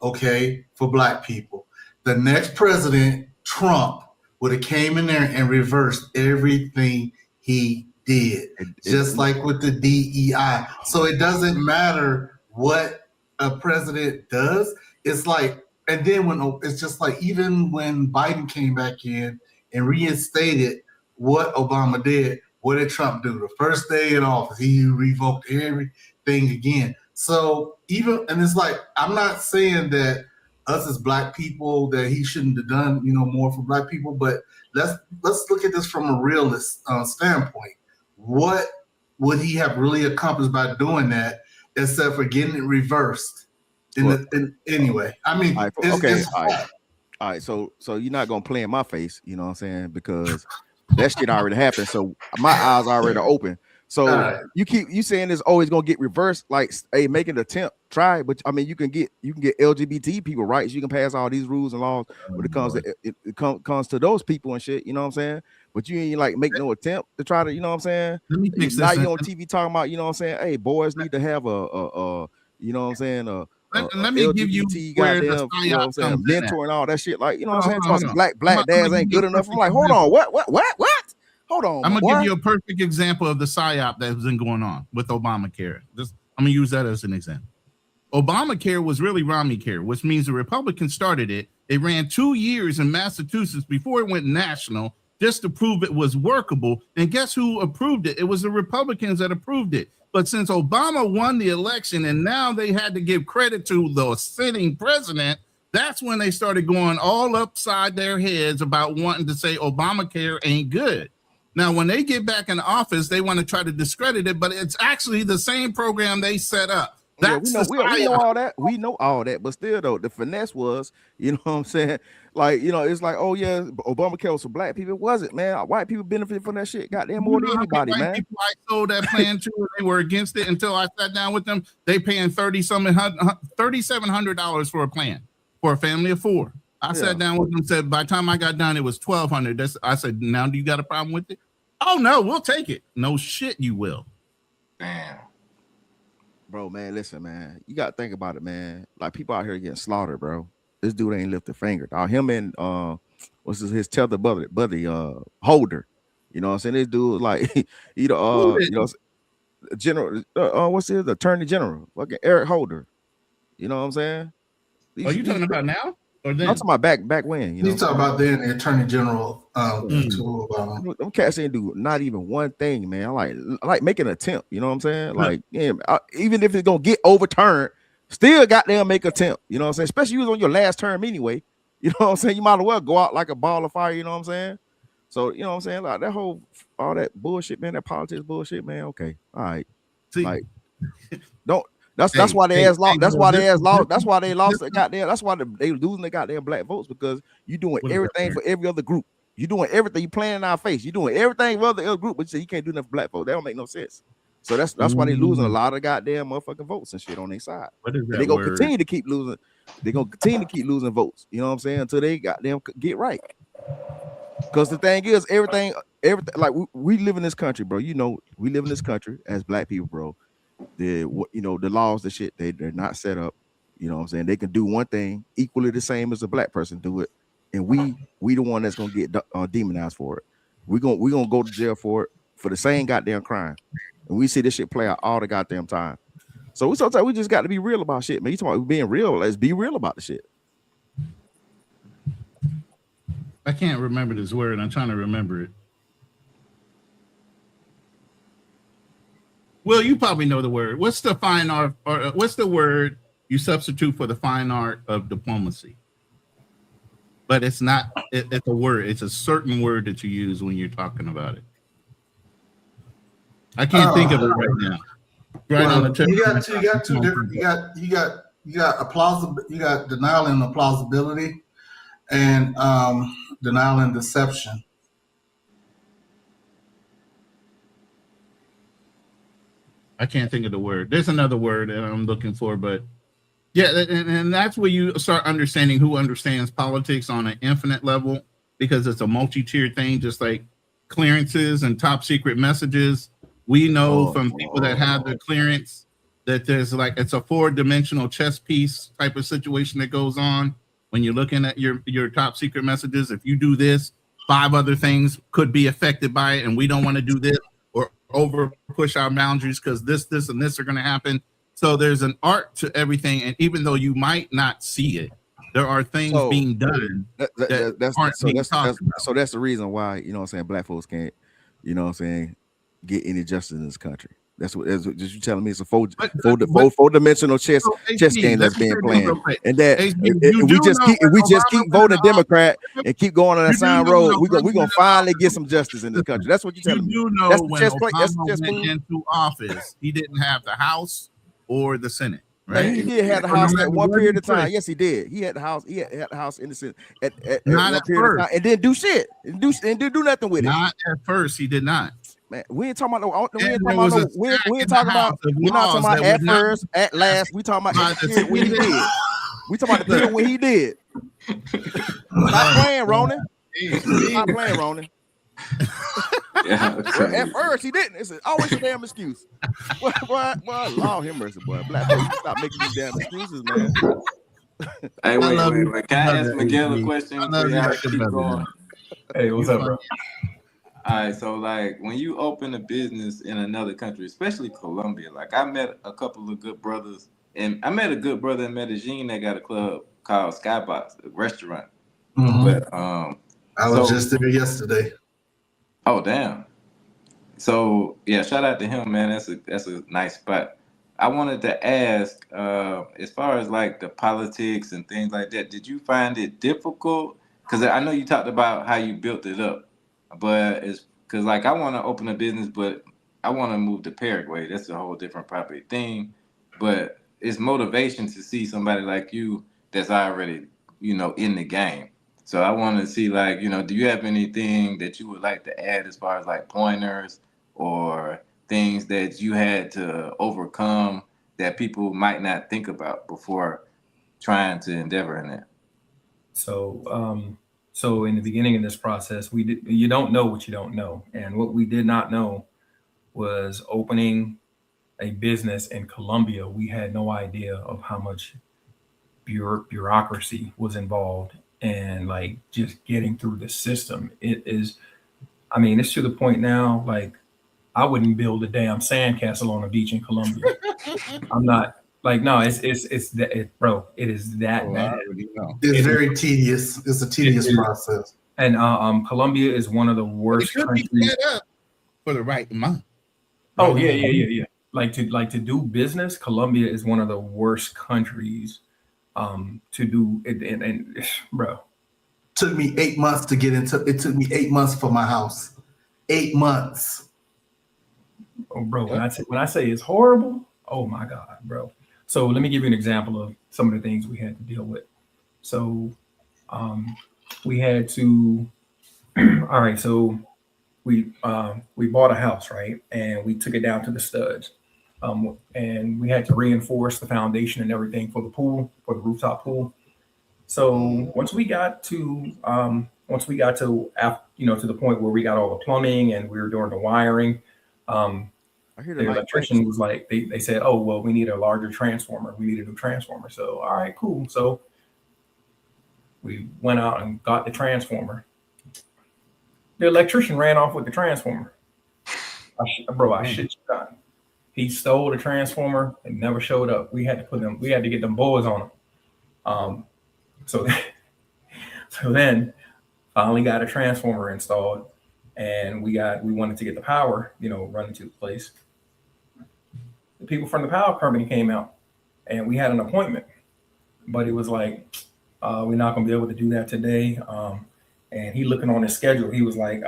okay, for black people. The next president, Trump, would have came in there and reversed everything he did, just like with the DEI. So it doesn't matter what a president does. It's like, and then it's just like, even when Biden came back in and reinstated what Obama did, what did Trump do? The first day in office, he revoked everything again. So and it's like, I'm not saying that us as black people that he shouldn't have done, more for black people, but let's look at this from a realist standpoint. What would he have really accomplished by doing that, except for getting it reversed? Anyway, I mean, all right. So you're not gonna play in my face, you know what I'm saying? Because that shit already happened. So my eyes already open. So you saying it's always gonna get reversed, like, hey, make an attempt, try, but I mean you can get LGBT people rights, you can pass all these rules and laws when it comes to it comes to those people and shit, you know what I'm saying? But you ain't like make no attempt to try to, you know what I'm saying? Let me fix now this. you on TV talking about, you know what I'm saying? Hey, boys need to have a you know what I'm saying? Let me give you where the goddamn, you know what I'm saying, comes in mentor and all that shit. Like, you know Hold what I'm on, saying? hold on. Black dads ain't good enough. I'm like, hold on, what? Hold on, I'm my gonna boy. give you a perfect example of the psyop that's been going on with Obamacare. I'm gonna use that as an example. Obamacare was really Romneycare, which means the Republicans started it. It ran 2 years in Massachusetts before it went national, just to prove it was workable. And guess who approved it? It was the Republicans that approved it. But since Obama won the election and now they had to give credit to the sitting president, that's when they started going all upside their heads about wanting to say Obamacare ain't good. Now, when they get back in office, they want to try to discredit it, but it's actually the same program they set up. That's we know all that. We know all that, but still though, the finesse was, you know what I'm saying? Like, you know, it's like, oh yeah, Obamacare was for black people. It wasn't, man. White people benefit from that shit, goddamn, more than anybody, man. People I sold that plan to, and they were against it until I sat down with them. They paying $3,700 for a plan for a family of 4. I sat down with them, said by the time I got done, it was $1,200. I said, now do you got a problem with it? Oh no, we'll take it. No shit, you will. Damn. Bro, man, listen, man. You gotta think about it, man. Like, people out here getting slaughtered, bro. This dude ain't lift a finger. Him and what's his tether buddy, Holder. You know what I'm saying? This dude, like, you know, General, what's his Attorney General? Fucking Eric Holder. You know what I'm saying? Are you talking about now or then? I'm talking about back when. You know, he's talking about then the Attorney General. Them cats ain't do not even one thing, man. I like making an attempt. You know what I'm saying? Like, even if it's gonna get overturned, still goddamn make an attempt. You know what I'm saying? Especially you was on your last term anyway. You know what I'm saying? You might as well go out like a ball of fire. You know what I'm saying? So, you know what I'm saying? Like, all that bullshit, man. That politics bullshit, man. Okay, all right. See, like, don't. That's why they lost. That's why they lost. That's why they lost the goddamn. That's why they losing the goddamn black votes, because you doing everything for every other group. You doing everything. You playing in our face. You doing everything for other group, but you say you can't do nothing for black folks. That don't make no sense. So that's why they losing a lot of goddamn motherfucking votes and shit on their side. What is that and they gonna word? continue to keep losing. They gonna continue to keep losing votes. You know what I'm saying? Until they goddamn get right. Because the thing is, everything like we live in this country, bro. You know, we live in this country as black people, bro. The laws, the shit, they're not set up. You know what I'm saying? They can do one thing equally the same as a black person do it, and we the one that's gonna get demonized for it. We gonna go to jail for the same goddamn crime, and we see this shit play out all the goddamn time. So sometimes we just got to be real about shit, man. You talking about being real? Let's be real about the shit. I can't remember this word. I'm trying to remember it. Well, you probably know the word. What's the fine art, or what's the word you substitute for the fine art of diplomacy? but it's not. It's a word. It's a certain word that you use when you're talking about it. I can't think of it right now. Right on the tip. You got two different. You got denial and plausibility, and denial and deception. I can't think of the word. There's another word that I'm looking for, but yeah, and that's where you start understanding who understands politics on an infinite level, because it's a multi-tiered thing, just like clearances and top secret messages. We know from people that have the clearance that there's like, it's a 4-dimensional chess piece type of situation that goes on when you're looking at your top secret messages. If you do this, 5 other things could be affected by it, and we don't want to do this or over push our boundaries because this and this are going to happen. So there's an art to everything, and even though you might not see it, there are things being done that's the reason why, you know what I'm saying, black folks can't, you know what I'm saying, get any justice in this country. That's what you telling me. It's a four-dimensional chess game that's being played, and that if we just keep voting Democrat and keep going on that sign road, we're gonna finally get some justice in this country. That's what you're telling me. You know, that's when Obama went into office, he didn't have the House or the Senate. Right? Now, he did have the House at one period of time. Yes, he did. He had the House. He had the House in the Senate at one period of time, and didn't do shit. And do nothing with it. Not at first. He did not. Man, we ain't talking about we're not talking about at first, at last. We talking about the period when he did. We talking about the period when he did. Stop playing, Ronan. Stop playing, Ronan. Yeah, at first he didn't. It's always a damn excuse. Boy, Lord have mercy, boy. Black folks, stop making these damn excuses, man. Hey, wait. Can I ask Miguel a question? Keep going. Hey, what's up, bro? All right, so like when you open a business in another country, especially Colombia, like I met a couple of good brothers, and I met a good brother in Medellin that got a club called Skybox, a restaurant. Mm-hmm. But I was just there yesterday. Oh damn! So yeah, shout out to him, man. That's a nice spot. I wanted to ask, as far as like the politics and things like that, did you find it difficult? Because I know you talked about how you built it up. But it's because like I want to open a business, but I want to move to Paraguay. That's a whole different property thing. But it's motivation to see somebody like you that's already, in the game. So I want to see like, do you have anything that you would like to add as far as like pointers or things that you had to overcome that people might not think about before trying to endeavor in that? So in the beginning of this process, you don't know what you don't know. And what we did not know was opening a business in Colombia. We had no idea of how much bureaucracy was involved and like just getting through the system. It's to the point now, like I wouldn't build a damn sandcastle on a beach in Colombia. I'm not. Like no, bro. It is that bad. It's very tedious. It's a tedious process. And Colombia is one of the worst countries for the right amount. Oh yeah. Like to do business, Colombia is one of the worst countries to do it. And bro, took me 8 months to get into. It took me 8 months for my house. 8 months. Oh, bro. When I say it's horrible, oh my God, bro. So let me give you an example of some of the things we had to deal with. So we had to, all right, so we bought a house, right? And we took it down to the studs. And we had to reinforce the foundation and everything for the pool, for the rooftop pool. So once we got to the point where we got all the plumbing and we were doing the wiring, the electrician was like, they said, oh, well, we need a larger transformer. We need a new transformer. So, all right, cool. So we went out and got the transformer. The electrician ran off with the transformer. I shit you not. He stole the transformer and never showed up. We had to get them boys on him. So then finally got a transformer installed and we wanted to get the power, running to the place. The people from the power company came out and we had an appointment, but it was like, We're not gonna be able to do that today. And he looking on his schedule, he was like,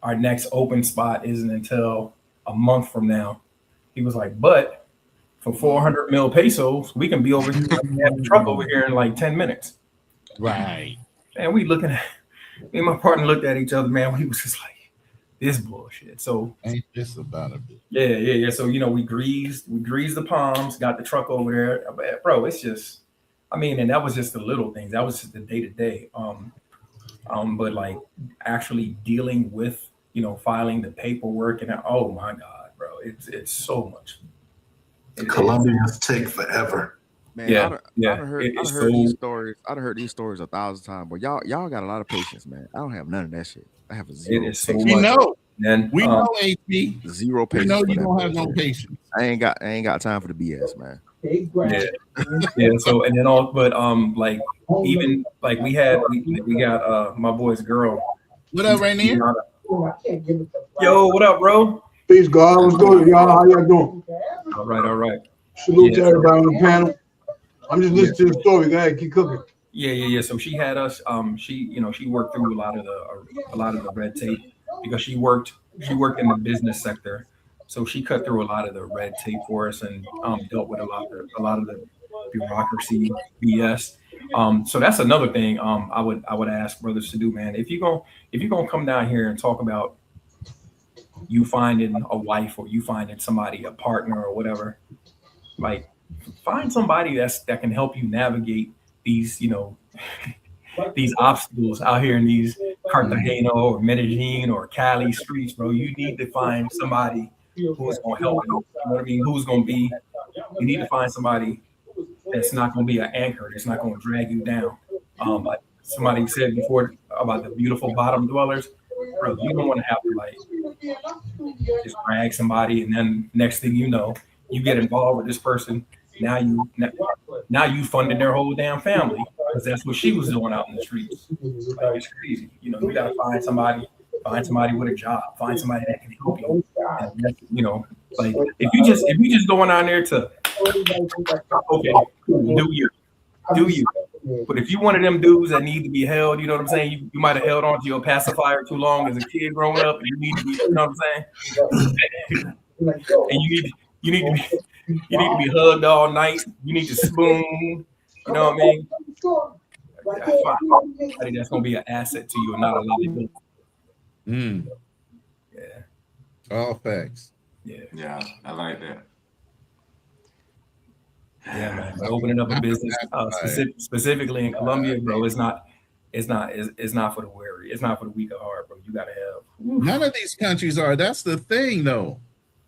our next open spot isn't until a month from now. He was like, but for 400 mil pesos, we can be over here. We have the truck over here in like 10 minutes. Right. And we looking at me and my partner looked at each other, man. We was just like, this bullshit. So ain't this about a bit? Yeah. So we greased the palms, got the truck over there. Bro, it's just, I mean, and that was just the little things. That was just the day to day. But like actually dealing with, filing the paperwork and oh my God, bro, it's so much. Colombians take forever. Man, I've heard these stories. I've heard these stories 1,000 times, but y'all got a lot of patience, man. I don't have none of that shit. I have a zero. It is so patience. much. We know. And we know, AP. Zero patience. We know you don't have no patience. I ain't got time for the BS, man. Yeah. So and then like even like we got my boy's girl. What up, right now? Yo, what up, bro? Peace, God. What's good, y'all? How y'all doing? All right. Salute to everybody on the panel. I'm just listening to the story. Go ahead, keep cooking. Yeah. So she had us. She worked through a lot of the red tape because she worked in the business sector. So she cut through a lot of the red tape for us and dealt with a lot of the bureaucracy BS. So that's another thing I would ask brothers to do, man. If you're gonna come down here and talk about you finding a wife or you finding somebody, a partner or whatever, like find somebody that can help you navigate these, these obstacles out here in these Cartagena or Medellin or Cali streets, bro. You need to find somebody who's gonna help you. You know what I mean? You need to find somebody that's not gonna be an anchor, that's not gonna drag you down. Like somebody said before about the beautiful bottom dwellers, bro, you don't want to have to like just drag somebody and then next thing you know, you get involved with this person. Now you funded their whole damn family because that's what she was doing out in the streets. Like, it's crazy. You gotta find somebody with a job, find somebody that can help you. And like if you just going on there to okay, do you. But if you one of them dudes that need to be held, you know what I'm saying? You might have held on to your pacifier too long as a kid growing up, and you need to be, you know what I'm saying? And you need to be hugged all night. You need to spoon. You know what I mean? I think that's gonna be an asset to you and not a liability. Yeah. All facts. Yeah, I like that. Yeah, man. But opening up a business specifically in Colombia, bro, it's not for the weary. It's not for the weak of heart, bro. You gotta have. None of these countries are. That's the thing, though.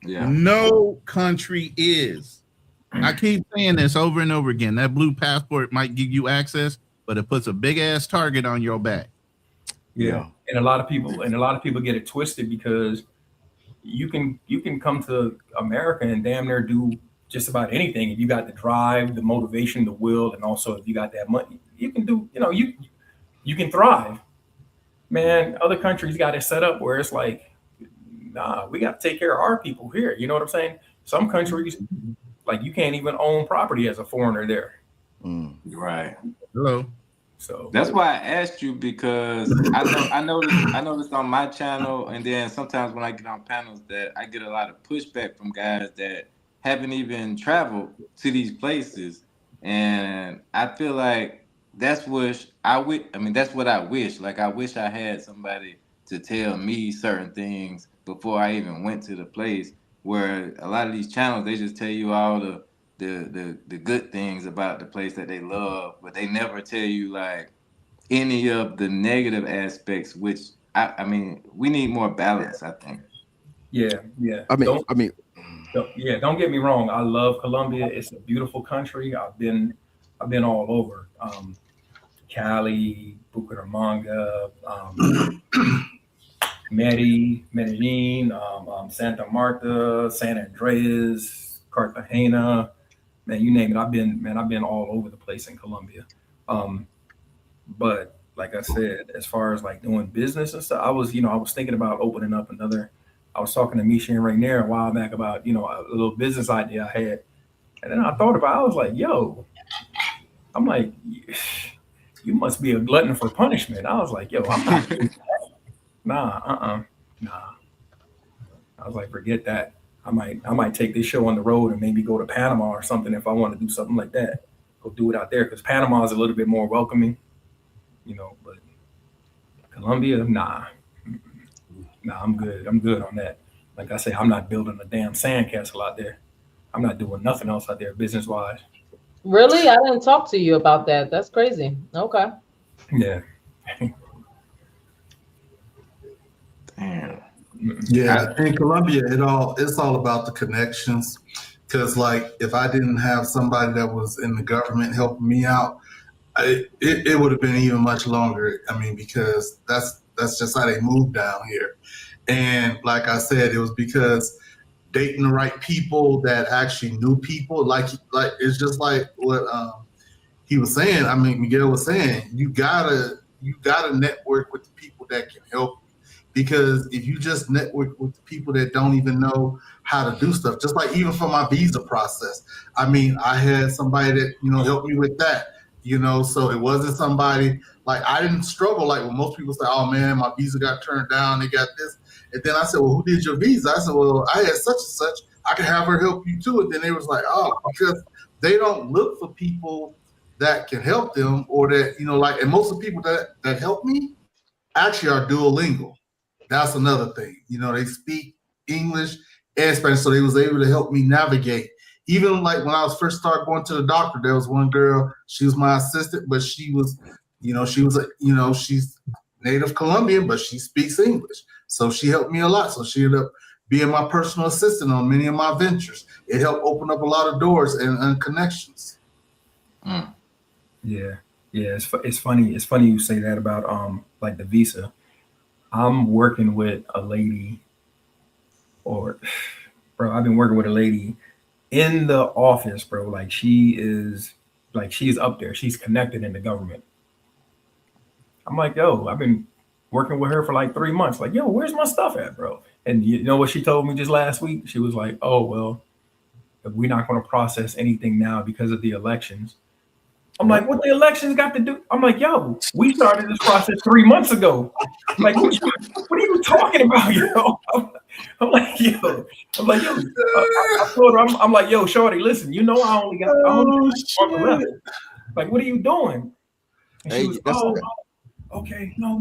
Yeah. No country is. I keep saying this over and over again. That blue passport might give you access, but it puts a big ass target on your back. Yeah. And a lot of people get it twisted because you can come to America and damn near do just about anything. If you got the drive, the motivation, the will, and also if you got that money, you can do, you can thrive. Man, other countries got it set up where it's like, nah, we got to take care of our people here. You know what I'm saying? Some countries, like you can't even own property as a foreigner there. Right. Hello. So that's why I asked you because I noticed on my channel, and then sometimes when I get on panels that I get a lot of pushback from guys that haven't even traveled to these places, and I feel like that's what I wish. Like I wish I had somebody to tell me certain things before I even went to the place. Where a lot of these channels, they just tell you all the good things about the place that they love, but they never tell you like any of the negative aspects, which I mean we need more balance, I think. Yeah. Don't get me wrong. I love Colombia. It's a beautiful country. I've been all over. Cali, Bucaramanga, Medellin, Santa Marta, San Andreas, Cartagena. Man, you name it. I've been all over the place in Colombia. But like I said, as far as like doing business and stuff, I was thinking about opening up another. I was talking to Misha and Rainier a while back about, a little business idea I had. And then I thought about it. I was like, yo, I'm like, you must be a glutton for punishment. I was like, yo, I'm not doing that. Nah. I was like, forget that. I might take this show on the road and maybe go to Panama or something if I want to do something like that. Go do it out there because Panama is a little bit more welcoming, but Colombia, nah. Nah, I'm good. I'm good on that. Like I say, I'm not building a damn sandcastle out there. I'm not doing nothing else out there business wise. Really? I didn't talk to you about that. That's crazy. Okay. Yeah. Damn. Yeah, in Colombia, it's all about the connections. Because like, if I didn't have somebody that was in the government helping me out, it would have been even much longer. I mean, because that's just how they move down here. And like I said, it was because dating the right people that actually knew people. Like it's just like what he was saying. I mean, Miguel was saying, you gotta network with the people that can help you. Because if you just network with the people that don't even know how to do stuff, just like even for my visa process, I mean, I had somebody that helped me with that. So it wasn't somebody like I didn't struggle like when most people say, "Oh man, my visa got turned down. They got this." And then I said, "Well, who did your visa?" I said, "Well, I had such and such. I can have her help you too." And then they was like, "Oh," because they don't look for people that can help them or that like. And most of the people that help me actually are duolingual. That's another thing. They speak English and Spanish, so they was able to help me navigate. Even like when I was first started going to the doctor, there was one girl. She was my assistant, but she was, she's native Colombian, but she speaks English, so she helped me a lot. So she ended up being my personal assistant on many of my ventures. It helped open up a lot of doors and connections. Yeah. It's funny. It's funny you say that about like the visa. I'm working with a lady, bro. I've been working with a lady in the office, bro. Like she's up there. She's connected in the government. I'm like, yo, I've been working with her for like 3 months. Like, yo, where's my stuff at, bro? And you know what she told me just last week? She was like, oh, well, we're not going to process anything now because of the elections. I'm like, what the elections got to do? I'm like, yo, we started this process 3 months ago. Like, what are you talking about, yo? I'm like, yo. I told her, I'm like, yo, shorty, listen, I only got a month left. Like, what are you doing? And she was, okay, no,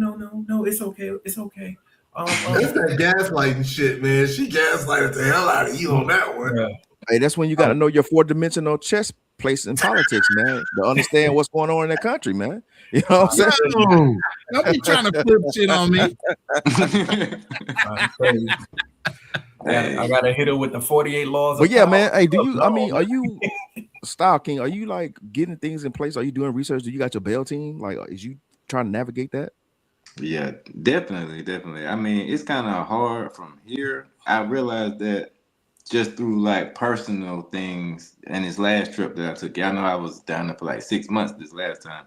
it's okay. That's that gaslighting shit, man. She gaslighted the hell out of you on that one. Yeah. Hey, that's when you got to know your 4-dimensional chess place in politics, man, to understand what's going on in the country, man. You know what I'm saying? Don't be trying to flip shit on me. I gotta hit her with the 48 laws. But yeah, man. Hey, are you Style King? Are you like getting things in place? Are you doing research? Do you got your bail team? Like, is you trying to navigate that? Yeah, definitely. I mean, it's kind of hard from here. I realized that just through like personal things and this last trip that I took. I know I was down there for like 6 months this last time.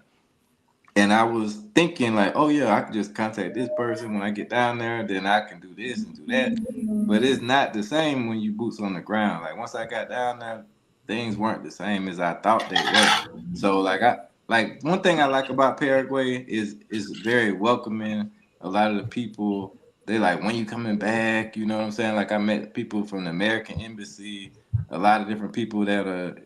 And I was thinking like, oh yeah, I can just contact this person when I get down there, then I can do this and do that. But it's not the same when you boots on the ground. Like once I got down there, things weren't the same as I thought they were. So like one thing I like about Paraguay is very welcoming. A lot of the people, they like, when you coming back, you know what I'm saying? Like I met people from the American Embassy, a lot of different people that are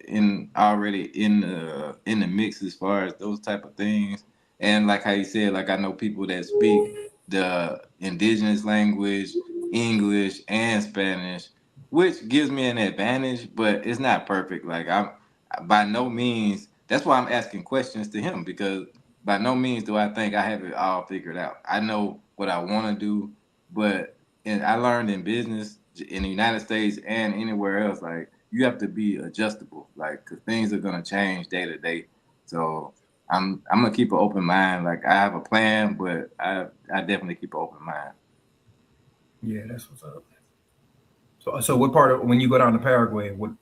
already in the mix as far as those type of things. And like how you said, like I know people that speak the indigenous language, English and Spanish, which gives me an advantage, but it's not perfect. Like I'm by no means, that's why I'm asking questions to him, because by no means do I think I have it all figured out. I know what I want to do, but I learned in business in the United States and anywhere else, like you have to be adjustable, like because things are gonna change day to day. So I'm gonna keep an open mind. Like I have a plan, but I definitely keep an open mind. Yeah, that's what's up. So what part of when you go down to Paraguay, what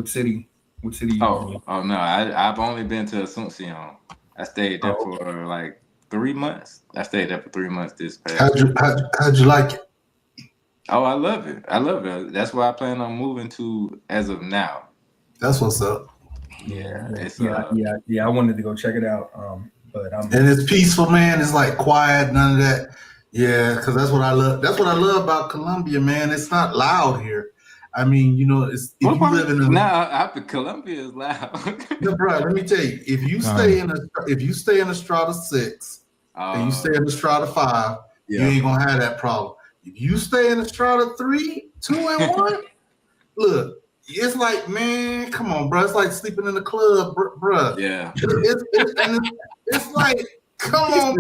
city? What city you going to? Oh no, I've only been to Asuncion. I stayed there for like 3 months. I stayed there for 3 months this past. How'd you like it? Oh, I love it. That's where I plan on moving to as of now. That's what's up. Yeah, It's yeah. I wanted to go check it out. But I'm And it's peaceful, man. It's like quiet, none of that. Yeah, because that's what I love. That's what I love about Colombia, man. It's not loud here. I mean, you know, it's if you live in a after Colombia is loud. no, bro. Let me tell you, if you stay in a strata 6 and you stay in a strata 5, you ain't gonna have that problem. If you stay in a strata 3, 2, and 1, look, it's like, man, come on, bro. It's like sleeping in the club, bro. Yeah. It's like, come on,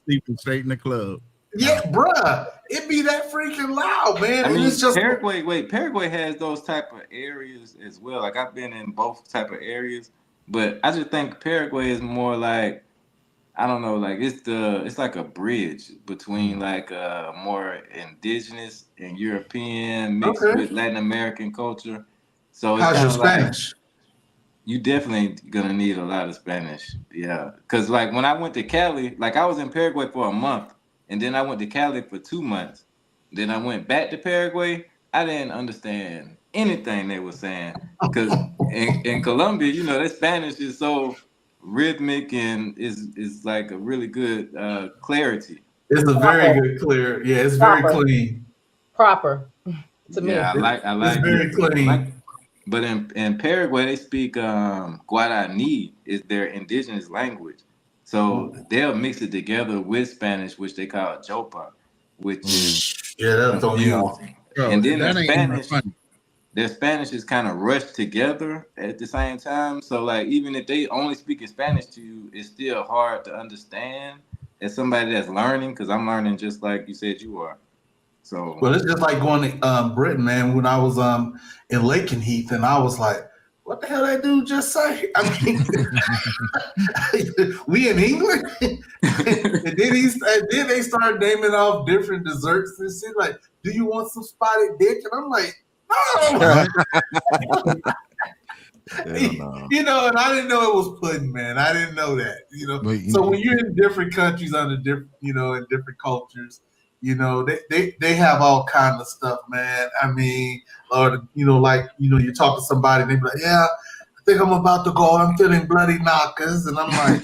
sleeping straight in the club. Yeah, bruh, it be that freaking loud, man. I mean, it's just Paraguay has those type of areas as well. Like I've been in both type of areas, but I just think Paraguay is more like, I don't know, like it's like a bridge between like more indigenous and European mixed with Latin American culture. So it's how's your kinda like, Spanish? you definitely gonna need a lot of Spanish, yeah. Cause like when I went to Cali, like I was in Paraguay for a month. And then I went to Cali for 2 months. Then I went back to Paraguay. I didn't understand anything they were saying. Because in Colombia, you know, that Spanish is so rhythmic and is like a really good clarity. It's a very good clear. Yeah, it's very clean. Proper to me. Yeah, I like it's very clean. But in Paraguay, they speak Guarani is their indigenous language. So they'll mix it together with Spanish, which they call Jopa, which is that's on you. And then their Spanish is kind of rushed together at the same time. So like even if they only speak in Spanish to you, it's still hard to understand as somebody that's learning, because I'm learning just like you said you are. So well, it's just like going to Britain, man. When I was in Lakenheath, and I was like, what the hell that dude just say? I mean, we in England? And then they started naming off different desserts and shit. Like, do you want some spotted dick? And I'm like, no. You know, and I didn't know it was pudding, man. I didn't know that. You know, so when you're in different countries under different, you know, in different cultures, you know, they have all kind of stuff, man. I mean, or you know, like you talk to somebody, and they be like, "Yeah, I think I'm about to go. I'm feeling bloody knockers," and I'm like,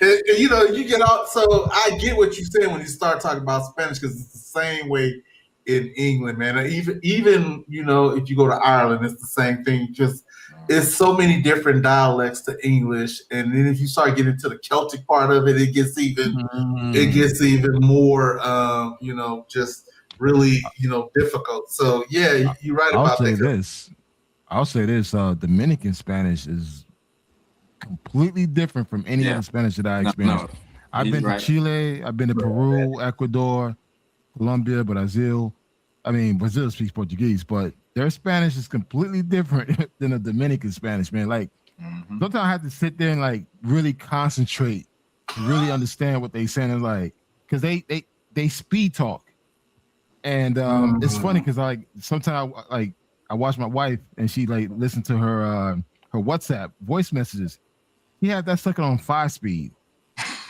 and, you know, you get out. So I get what you're saying when you start talking about Spanish, because it's the same way in England, man. Even you know, if you go to Ireland, it's the same thing. Just it's so many different dialects to English, and then if you start getting to the Celtic part of it, it gets even more, you know, just really, you know, difficult. So yeah, you're right about that. I'll say this: Dominican Spanish is completely different from any other Spanish that I experienced. I've been to Chile, I've been to Peru, Ecuador, Colombia, Brazil. I mean, Brazil speaks Portuguese, but their Spanish is completely different than a Dominican Spanish, man. Like, sometimes I have to sit there and like really concentrate, really understand what they saying. And like, because they speed talk, and it's funny because like sometimes I watch my wife and she like listen to her WhatsApp voice messages. He had that sucker on 5-speed.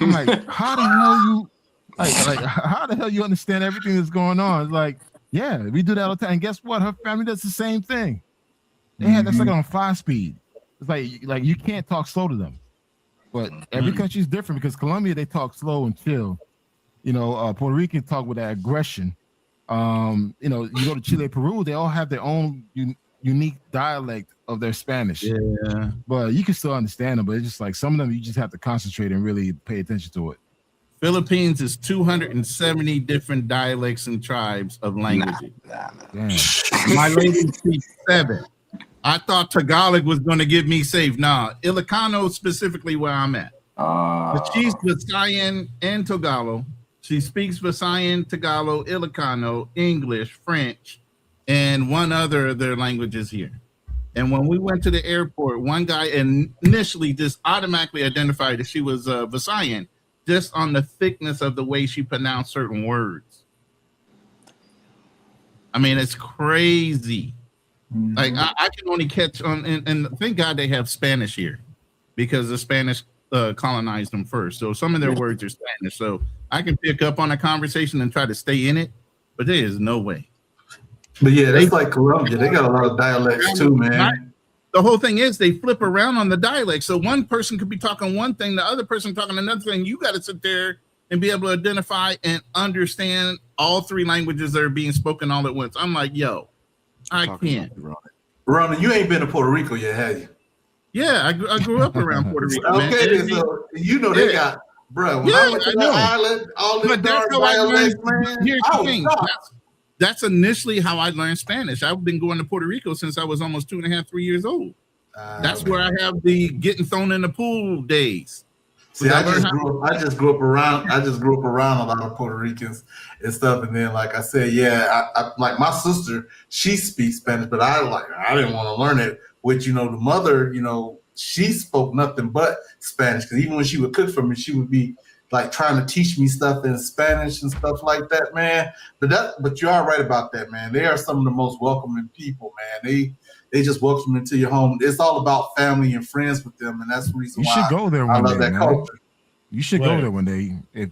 I'm like, how the hell you like how the hell you understand everything that's going on? It's like, yeah, we do that all the time. And guess what? Her family does the same thing. They had that sucker on 5-speed. It's like you can't talk slow to them. But every country is different, because Colombia, they talk slow and chill. You know, Puerto Rican talk with that aggression. You know, you go to Chile, Peru, they all have their own unique dialect of their Spanish. Yeah. But you can still understand them, but it's just like some of them you just have to concentrate and really pay attention to it. Philippines is 270 different dialects and tribes of languages. My lady speaks 7. I thought Tagalog was going to give me safe. Nah, Ilocano specifically where I'm at. But she's Visayan and Tagalog. She speaks Visayan, Tagalog, Ilocano, English, French, and one other of their languages here. And when we went to the airport, one guy initially just automatically identified that she was Visayan, just on the thickness of the way she pronounced certain words. I mean, it's crazy. Like I can only catch on, and thank God they have Spanish here, because the Spanish colonized them first. So some of their words are Spanish. So I can pick up on a conversation and try to stay in it, but there is no way. But yeah, that's like Colombia. They got a lot of dialects too, man. the whole thing is they flip around on the dialect. So one person could be talking one thing, the other person talking another thing. You got to sit there and be able to identify and understand all three languages that are being spoken all at once. I'm like, yo, I can't. Ronan, you ain't been to Puerto Rico yet, have you? Yeah, I grew up around Puerto Rico. Okay, man. So you know they got, bro. When I went to the island, all the dark dialects, man. Here's the thing. That's initially how I learned Spanish. I've been going to Puerto Rico since I was almost 2.5, 3 years old. That's where I have the getting thrown in the pool days. See, I just grew up around a lot of Puerto Ricans and stuff. And then, like I said, I like my sister, she speaks Spanish, but I didn't want to learn it. Which, the mother, she spoke nothing but Spanish. Because even when she would cook for me, she would be like trying to teach me stuff in Spanish and stuff like that, man. But you are right about that, man. They are some of the most welcoming people, man. They just welcome into your home. It's all about family and friends with them, and that's the reason why you should go there one I love day, that man. culture. You should go there one day. If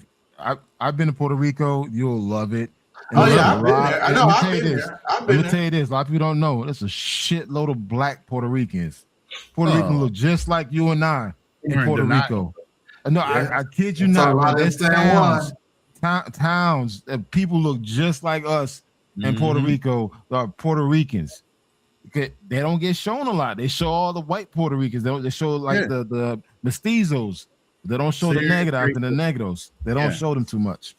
I've been to Puerto Rico, you'll love it. Oh yeah, I've been there. I know I've been there. Let me tell you this. A lot of people don't know. There's a shitload of black Puerto Ricans. Puerto Ricans look just like you and I in Puerto Rico. No, I kid you not. There's towns that people look just like us in Puerto Rico. Puerto Ricans. They don't get shown a lot. They show all the white Puerto Ricans. They show like the mestizos. They don't show the negros and the negros. They don't show them too much.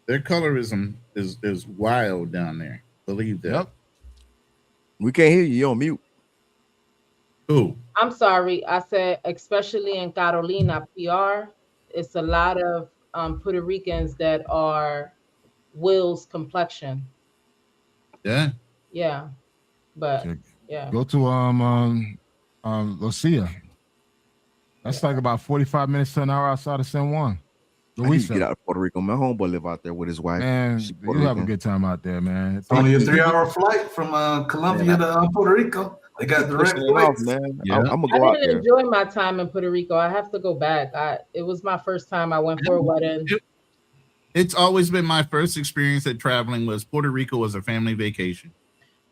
Their colorism is wild down there. Believe that. Yep. We can't hear you. You're on mute. Who? I'm sorry. I said, especially in Carolina, PR, it's a lot of Puerto Ricans that are Will's complexion. Yeah. Yeah. But yeah. Go to Lucia. That's like about 45 minutes to an hour outside of San Juan. I need to get out of Puerto Rico. My homeboy live out there with his wife. Man, you have a good time out there, man. It's only a 3-hour flight from Colombia to Puerto Rico. They got direct flights, man. Yeah. I'm gonna go out I there. didn't enjoy my time in Puerto Rico. I have to go back. It was my first time. I went for a wedding. It's always been my first experience at traveling was Puerto Rico was a family vacation.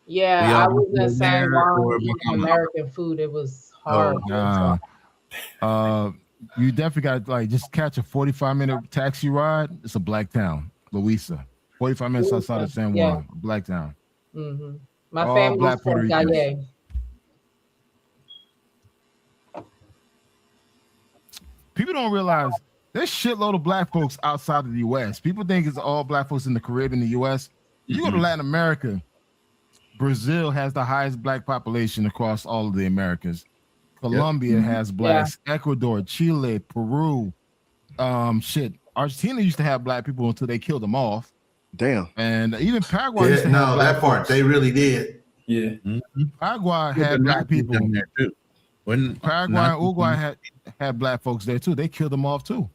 Yeah, I was in San Juan eating American food. It was hard. You definitely got to like just catch a 45-minute taxi ride. It's a black town, Louisa. 45 minutes outside of San Juan, black town. Mm-hmm. My family's from Galle. People don't realize there's shitload of black folks outside of the U.S. People think it's all black folks in the Caribbean, the U.S. You go to Latin America, Brazil has the highest black population across all of the Americas. Colombia has blacks. Ecuador, Chile, Peru, Argentina used to have black people until they killed them off. Damn. And even Paraguay used to have black that part folks. they really did. Yeah. Paraguay had black people down there too. Paraguay and Uruguay had black folks there too. They killed them off too.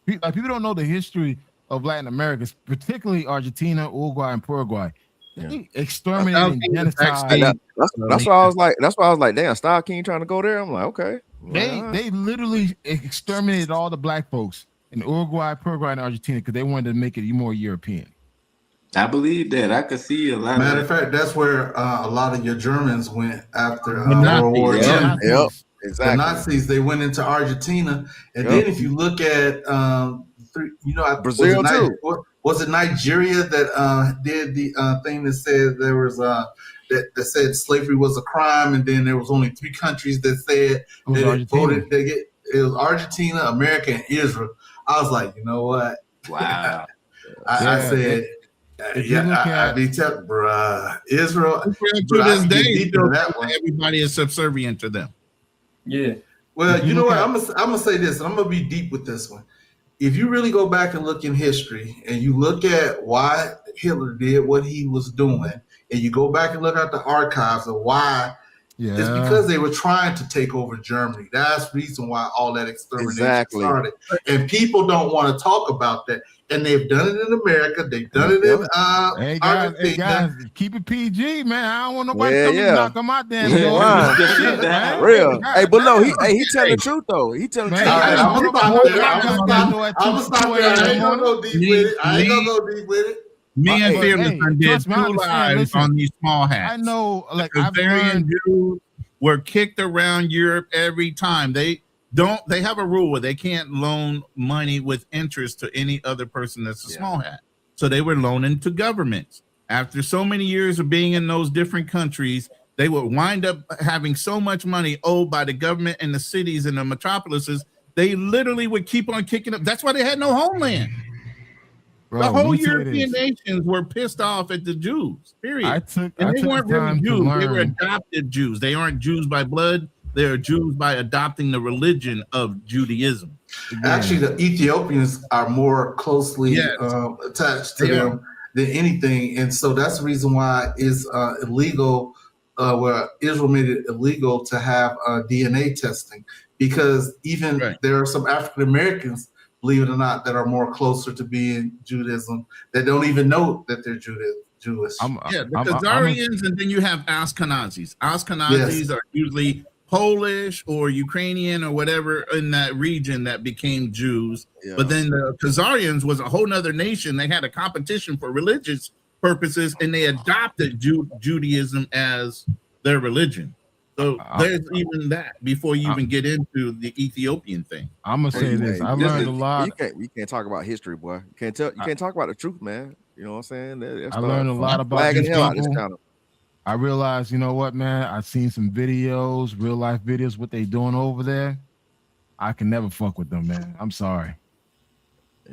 People don't know the history of Latin America, particularly Argentina, Uruguay, and Paraguay. They exterminated and genocide. That's why I was like, damn, Star King trying to go there. I'm like, okay. They literally exterminated all the black folks in Uruguay, Paraguay, and Argentina because they wanted to make it more European. I believe that. I could see a lot. Matter of fact, that's where a lot of your Germans went after The Nazis, World War II. Yep, exactly. The Nazis, they went into Argentina, and then if you look at, Brazil too. Was it Nigeria that did the thing that said there was that said slavery was a crime, and then there was only 3 countries that said that it voted. It was Argentina, America, and Israel. I was like, you know what? Wow. I said. I be telling, bruh, Israel. To this day, everybody is subservient to them. Yeah. Well, you know what? I'm gonna say this, and I'm gonna be deep with this one. If you really go back and look in history, and you look at why Hitler did what he was doing, and you go back and look at the archives of why. It's because they were trying to take over Germany. That's the reason why all that extermination started. And people don't want to talk about that. And they've done it in America. They've done it in Argentina. Hey guys, keep it PG, man. I don't want nobody coming to knock them out there. Real. Hey, but no, he telling the truth though. He telling the truth. I'm gonna stop there. I ain't gonna go deep with it. Me and Fearless did 2 lives on these small hats. I know, like I've learned were kicked around Europe every time. They have a rule where they can't loan money with interest to any other person that's a small hat. So they were loaning to governments. After so many years of being in those different countries, they would wind up having so much money owed by the government and the cities and the metropolises. They literally would keep on kicking up. That's why they had no homeland. Bro, the whole European nations were pissed off at the Jews, period. They weren't really Jews. They were adopted Jews. They aren't Jews by blood. They are Jews by adopting the religion of Judaism. Actually, the Ethiopians are more closely attached to them than anything. And so that's the reason why it's illegal, where Israel made it illegal to have DNA testing, because even there are some African Americans, believe it or not, that are more closer to being Judaism that don't even know that they're Jewish. The Khazarians, and then you have Ashkenazis. Ashkenazis are usually Polish or Ukrainian or whatever in that region that became Jews. But then the Khazarians was a whole nother nation. They had a competition for religious purposes, and they adopted Judaism as their religion. So there's even that before you even get into the Ethiopian thing. I'm gonna say this. I learned a lot. You can't talk about history, boy. You can't talk about the truth, man. You know what I'm saying? I learned a lot about these people. I realized, you know what, man? I've seen some videos, real life videos, what they doing over there. I can never fuck with them, man. I'm sorry.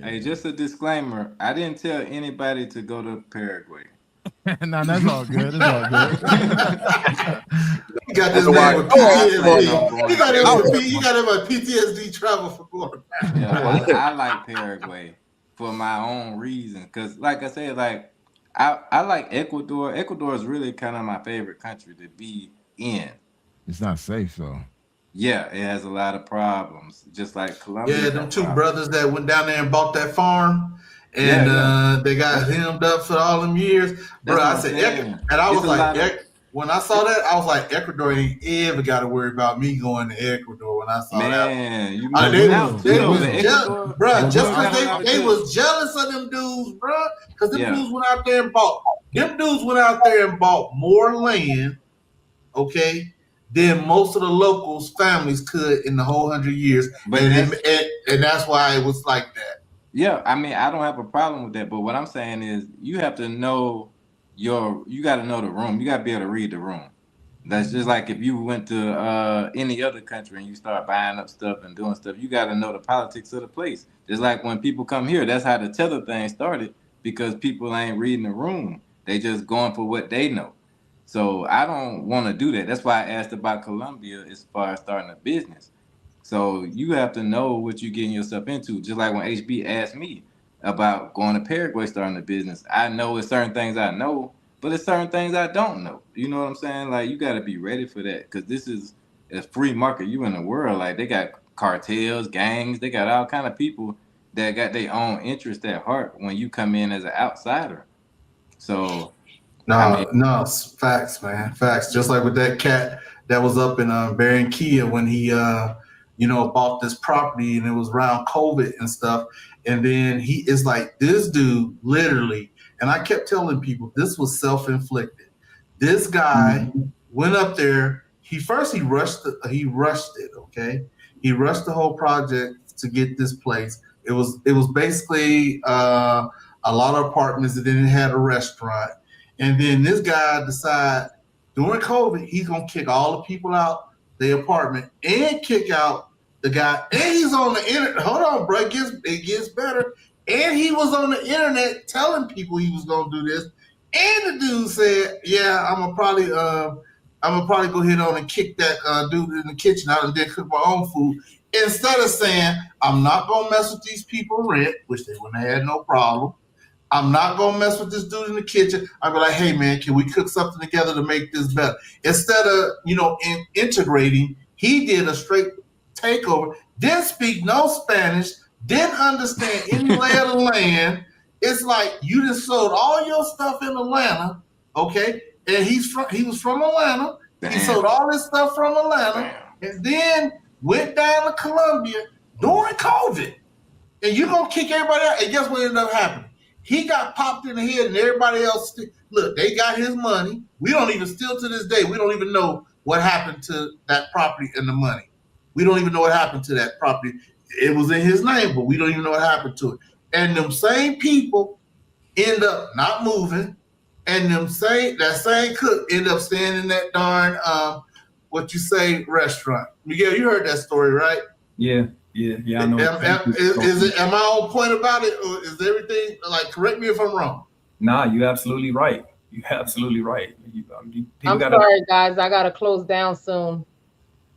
Hey, just a disclaimer. I didn't tell anybody to go to Paraguay. No, that's all good. That's all good. You got this man with PTSD. You got him with PTSD travel for going. I like Paraguay for my own reason, because, like I said, like I like Ecuador. Ecuador is really kind of my favorite country to be in. It's not safe though. Yeah, it has a lot of problems, just like Colombia. Yeah, them two brothers that went down there and bought that farm, and they got hemmed up for all them years. Bro, I said, and I was like, when I saw that, I was like, Ecuador ain't ever got to worry about me going to Ecuador. When I saw that, they was jealous of them dudes, bro, because them dudes went out there and bought more land, than most of the locals' families could in the whole 100 years, and that's why it was like that. Yeah, I mean, I don't have a problem with that, but what I'm saying is, you have to know you got to know the room. You got to be able to read the room. That's just like if you went to any other country and you start buying up stuff and doing stuff, you got to know the politics of the place. Just like when people come here, that's how the tether thing started, because people ain't reading the room. They just going for what they know. So I don't want to do that. That's why I asked about Colombia as far as starting a business. So you have to know what you're getting yourself into. Just like when HB asked me about going to Paraguay, starting a business. I know it's certain things I know, but it's certain things I don't know. You know what I'm saying? Like, you got to be ready for that, because this is a free market. You in the world. Like, they got cartels, gangs. They got all kind of people that got their own interest at heart when you come in as an outsider. So... No, facts, man. Facts. Just like with that cat that was up in Barranquilla when he, bought this property, and it was around COVID and stuff. And then he is like, this dude literally, and I kept telling people this was self-inflicted. This guy went up there. He rushed it. Okay. He rushed the whole project to get this place. It was basically a lot of apartments, and then it had a restaurant. And then this guy decided during COVID, he's going to kick all the people out the apartment and kick out the guy. And he's on the internet. Hold on, bro. It gets better. And he was on the internet telling people he was going to do this. And the dude said, yeah, I'm going to probably go ahead on and kick that dude in the kitchen out and then cook my own food. Instead of saying, I'm not going to mess with these people rent, which they wouldn't have had no problem. I'm not going to mess with this dude in the kitchen. I'd be like, hey, man, can we cook something together to make this better? Instead of, integrating, he did a straight takeover, didn't speak no Spanish, didn't understand any lay of the land. It's like you just sold all your stuff in Atlanta, okay? And he was from Atlanta. Damn. He sold all this stuff from Atlanta. Damn. And then went down to Colombia during COVID. And you're going to kick everybody out. And guess what ended up happening? He got popped in the head, and everybody else. Look, they got his money. We don't even, still to this day, we don't even know what happened to that property and the money. We don't even know what happened to that property. It was in his name, but we don't even know what happened to it. And them same people end up not moving, and that same cook end up staying in that darn restaurant. Miguel, you heard that story, right? Yeah. I know. Am I on point about it, or is everything like? Correct me if I'm wrong. Nah, you're absolutely right. You're absolutely right. I'm sorry, guys. I gotta close down soon.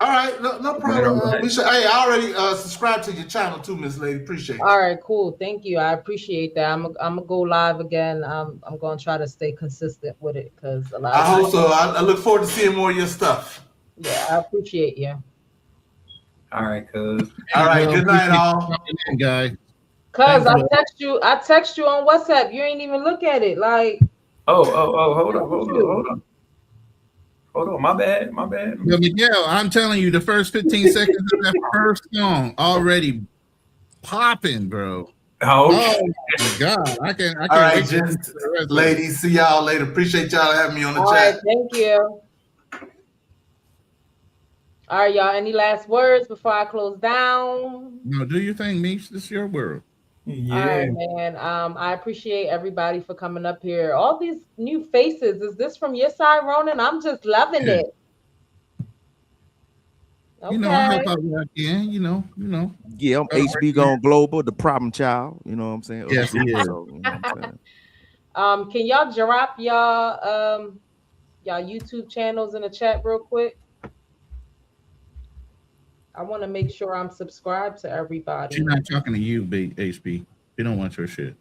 All right, no problem. Hey, I already subscribed to your channel too, Miss Lady. Appreciate it. All right, cool. Thank you. I appreciate that. I'm gonna go live again. I'm gonna try to stay consistent with it because a lot. I hope so. I look forward to seeing more of your stuff. Yeah, I appreciate you. All right, cuz. All right, good night, all. Guy. Cuz I text you on WhatsApp. You ain't even look at it. Like. Oh, hold on. My bad. Well, Miguel, I'm telling you, the first 15 seconds of that first song already popping, bro. Oh my God. I can't all right, just ladies, see y'all later. Appreciate y'all having me on the chat. All right, thank you. All right, y'all. Any last words before I close down? No, do your thing, Mish. This is your world. Yeah. All right, man. I appreciate everybody for coming up here. All these new faces. Is this from your side, Ronan? I'm just loving it. Okay. You know, I help out where I can, you know. Yeah, I'm HB Gone Global, the problem child. You know what I'm saying? Yes, he is. So, you know what I'm saying? Can y'all drop y'all YouTube channels in the chat real quick? I want to make sure I'm subscribed to everybody. She's not talking to you, big HB. She don't want your shit.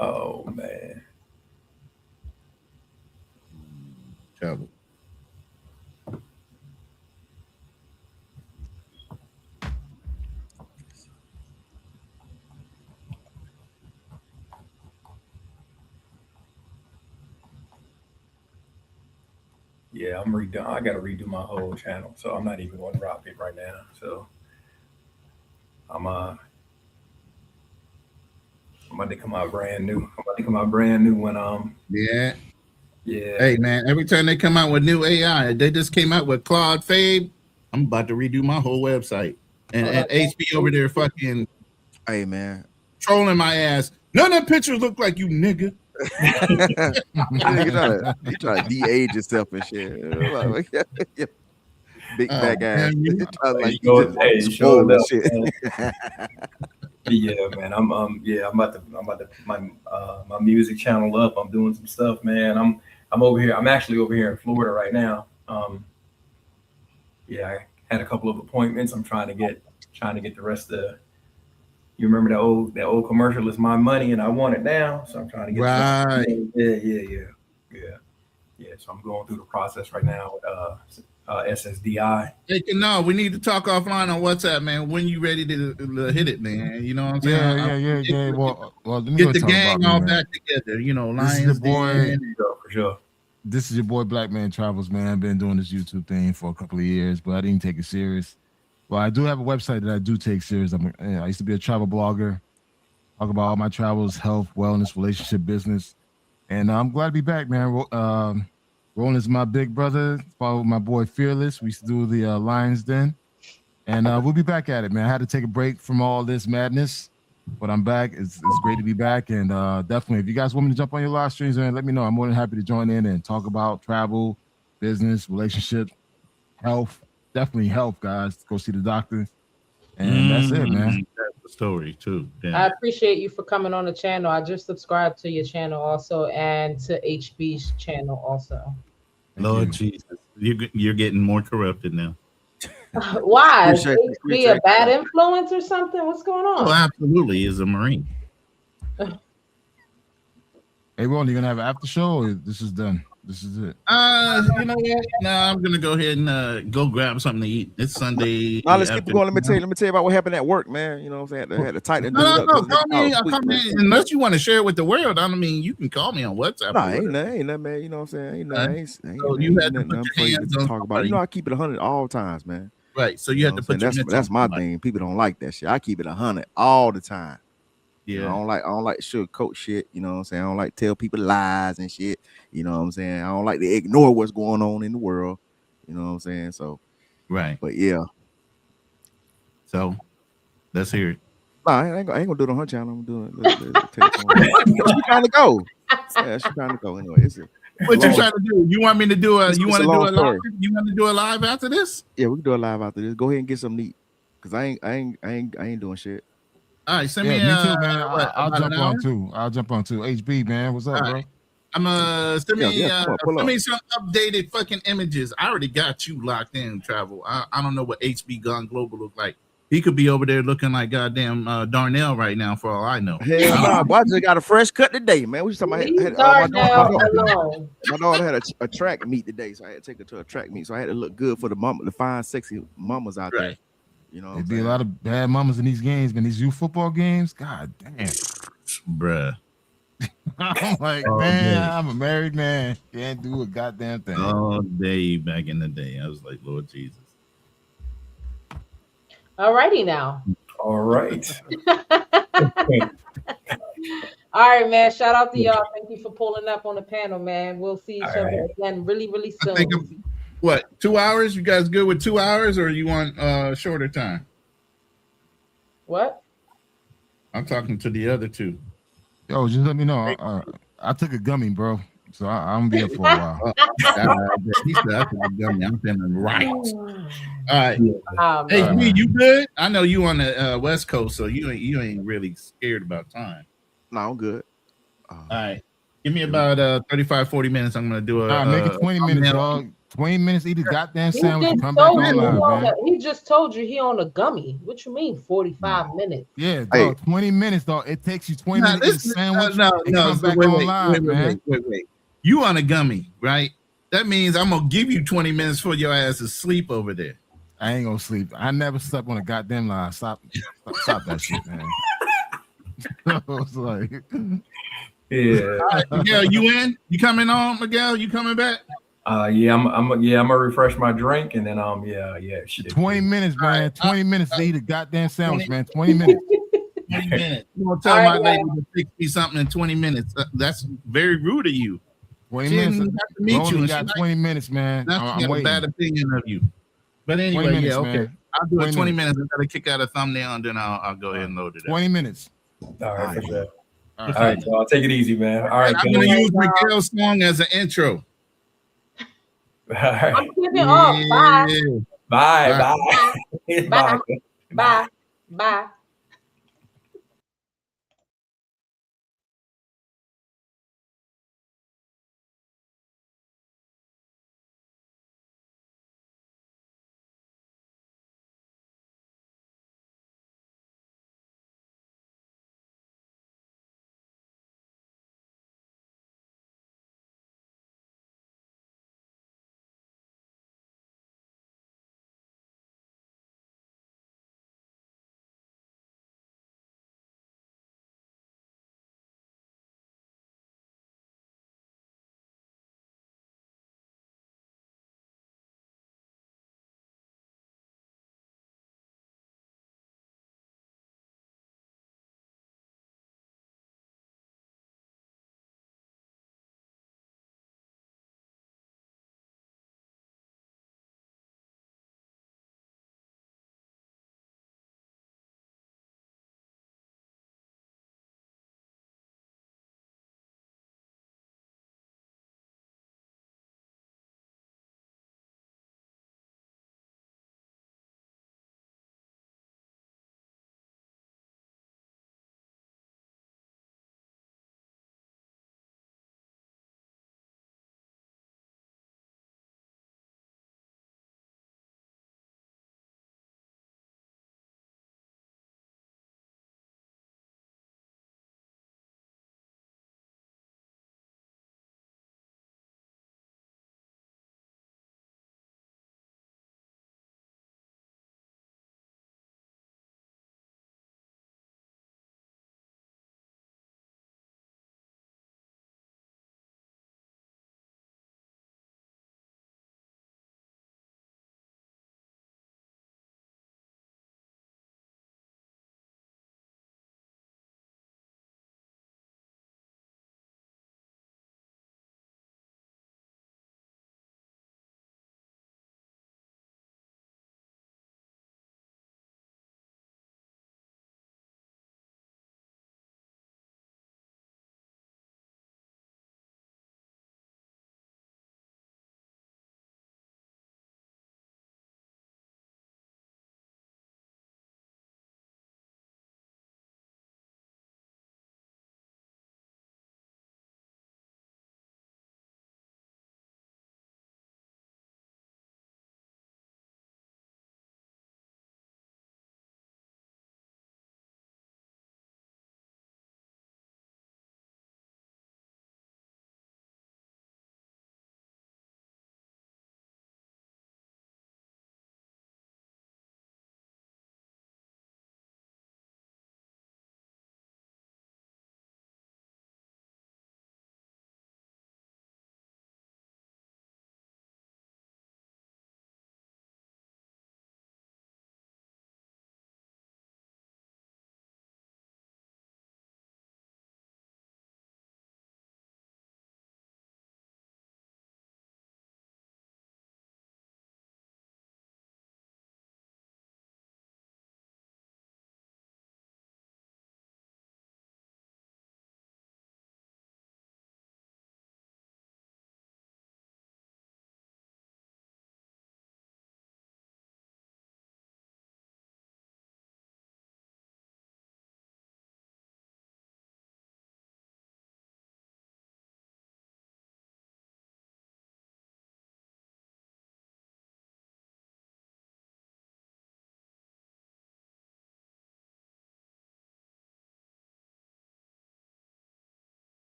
Oh man. Trouble. Yeah, I got to redo my whole channel, so I'm not even going to drop it right now. So I'm about to come out brand new. When Yeah. Yeah. Hey man, every time they come out with new AI, they just came out with Claude Fabe. I'm about to redo my whole website. And HB over there fucking hey man, trolling my ass. None of the pictures look like you, nigga. you try to de-age yourself and shit. Big back ass. Yeah, man. I'm about to my music channel up. I'm doing some stuff, man. I'm over here. I'm actually over here in Florida right now. I had a couple of appointments. I'm trying to get the rest of. You remember that old commercial? It's my money and I want it now. So I'm trying to get right. Yeah. So I'm going through the process right now with SSDI. Hey, no, we need to talk offline on WhatsApp, man. When you ready to hit it, man? You know what I'm saying? Yeah. Well, let me get the gang all back together. You know, this is your boy. For sure. This is your boy Black Man Travels, man. I've been doing this YouTube thing for a couple of years, but I didn't take it serious. Well, I do have a website that I do take serious. I used to be a travel blogger, talk about all my travels, health, wellness, relationship, business, and I'm glad to be back, man. Roland is my big brother. Follow my boy Fearless. We used to do the Lions Den, and we'll be back at it, man. I had to take a break from all this madness, but I'm back. It's great to be back, and definitely, if you guys want me to jump on your live streams, man, let me know. I'm more than happy to join in and talk about travel, business, relationships, health. Definitely health, guys. Go see the doctor, and that's it, man. That's the story too. Damn. I appreciate you for coming on the channel. I just subscribed to your channel also, and to HB's channel also. Lord Jesus, you're getting more corrupted now. Why? Is HB a bad influence or something? What's going on? Oh, absolutely, is a Marine. Hey, Ron, you gonna have an after show, or this is done? This is it. You know what? No, I'm gonna go ahead and go grab something to eat. It's Sunday. Now let's keep going. Let me tell you about what happened at work, man. You know what I'm saying? I had to tighten it up. No, call me. Unless you want to share it with the world, I mean, you can call me on WhatsApp. No, ain't nothing, man. You know what I'm saying? So you had to put your hands on talk about. You know, I keep it 100 all times, man. Right. So you have to put your that's my thing. People don't like that shit. I keep it 100 all the time. You know, Yeah. I don't like to sugarcoat shit. You know what I'm saying? I don't like to tell people lies and shit. You know what I'm saying? I don't like to ignore what's going on in the world. You know what I'm saying? So, right. But yeah. So, let's hear it. No, I ain't gonna do it on her channel. I'm doing the telephone. She trying to go. Yeah, she trying to go anyway. What you trying to do? You want me to do a? It's You want a to do long a live? story. You want to do a live after this? Yeah, we can do a live after this. Go ahead and get some neat, cause I ain't doing shit. All right, send Yeah, me. me too, man. I'll about jump an on hour? too. I'll jump on too. HB, man, what's up, All bro? right. I'm send me pull send up. me some updated fucking images. I already got you locked in, Travel. I don't know what HB Gone Global look like. He could be over there looking like goddamn Darnell right now, for all I know. Hell no, boy, I just got a fresh cut today, man. We just talking Leave about Darnell alone. my daughter had a track meet today, so I had to take her to a track meet. So I had to look good for the fine, sexy mamas out there. You know, There'd be a lot of bad mamas in these games, man. These youth football games, god damn, bruh. I'm like, All man, day. I'm a married man. Can't do a goddamn thing. All day back in the day, I was like, Lord Jesus. Alrighty now. All right. All right, man. Shout out to y'all. Thank you for pulling up on the panel, man. We'll see each other again really, really soon. I think what 2 hours? You guys good with 2 hours, or you want shorter time? What? I'm talking to the other two. Yo, just let me know. I took a gummy, bro, so I'm gonna be up for a while. He said I took a gummy. I'm feeling right. All right. Hey, man. me, you good? I know you on the West Coast, so you ain't really scared about time. No, I'm good. All right. Give me about 35, 40 minutes. I'm gonna do a Make it 20 minutes, dog. 20 minutes, eat a goddamn sandwich, and come back on live, man. He just told you he on a gummy. What you mean 45 minutes? Yeah, dog. 20 minutes, dog. It takes you 20 minutes to eat a sandwich No, and come back on live, man. Wait. You on a gummy, right? That means I'm gonna give you 20 minutes for your ass to sleep over there. I ain't gonna sleep. I never slept on a goddamn live. Stop that shit, man. I was like, yeah. All right, Miguel, you in? You coming on, Miguel? You coming back? Yeah, I'm gonna refresh my drink and then shit. 20 minutes, man. 20 minutes to eat a goddamn sandwich, man. 20 minutes. 20 minutes. You gonna tell my lady to fix me something in 20 minutes? That's very rude of you. 20 She minutes. didn't have to meet you. You and got she 20 minutes, man. That's I'm got a waiting. bad opinion of you. But anyway, 20 minutes, yeah, okay. man. I'll do it 20 20 minutes. I gotta kick out a thumbnail and then I'll go ahead and load it up. 20 minutes. All right, for sure. All right, so I'll take it easy, man. All right, I'm gonna use Miguel's song as an intro. All right. I'm keeping off. Bye. Bye. Bye. Bye. Bye. Bye.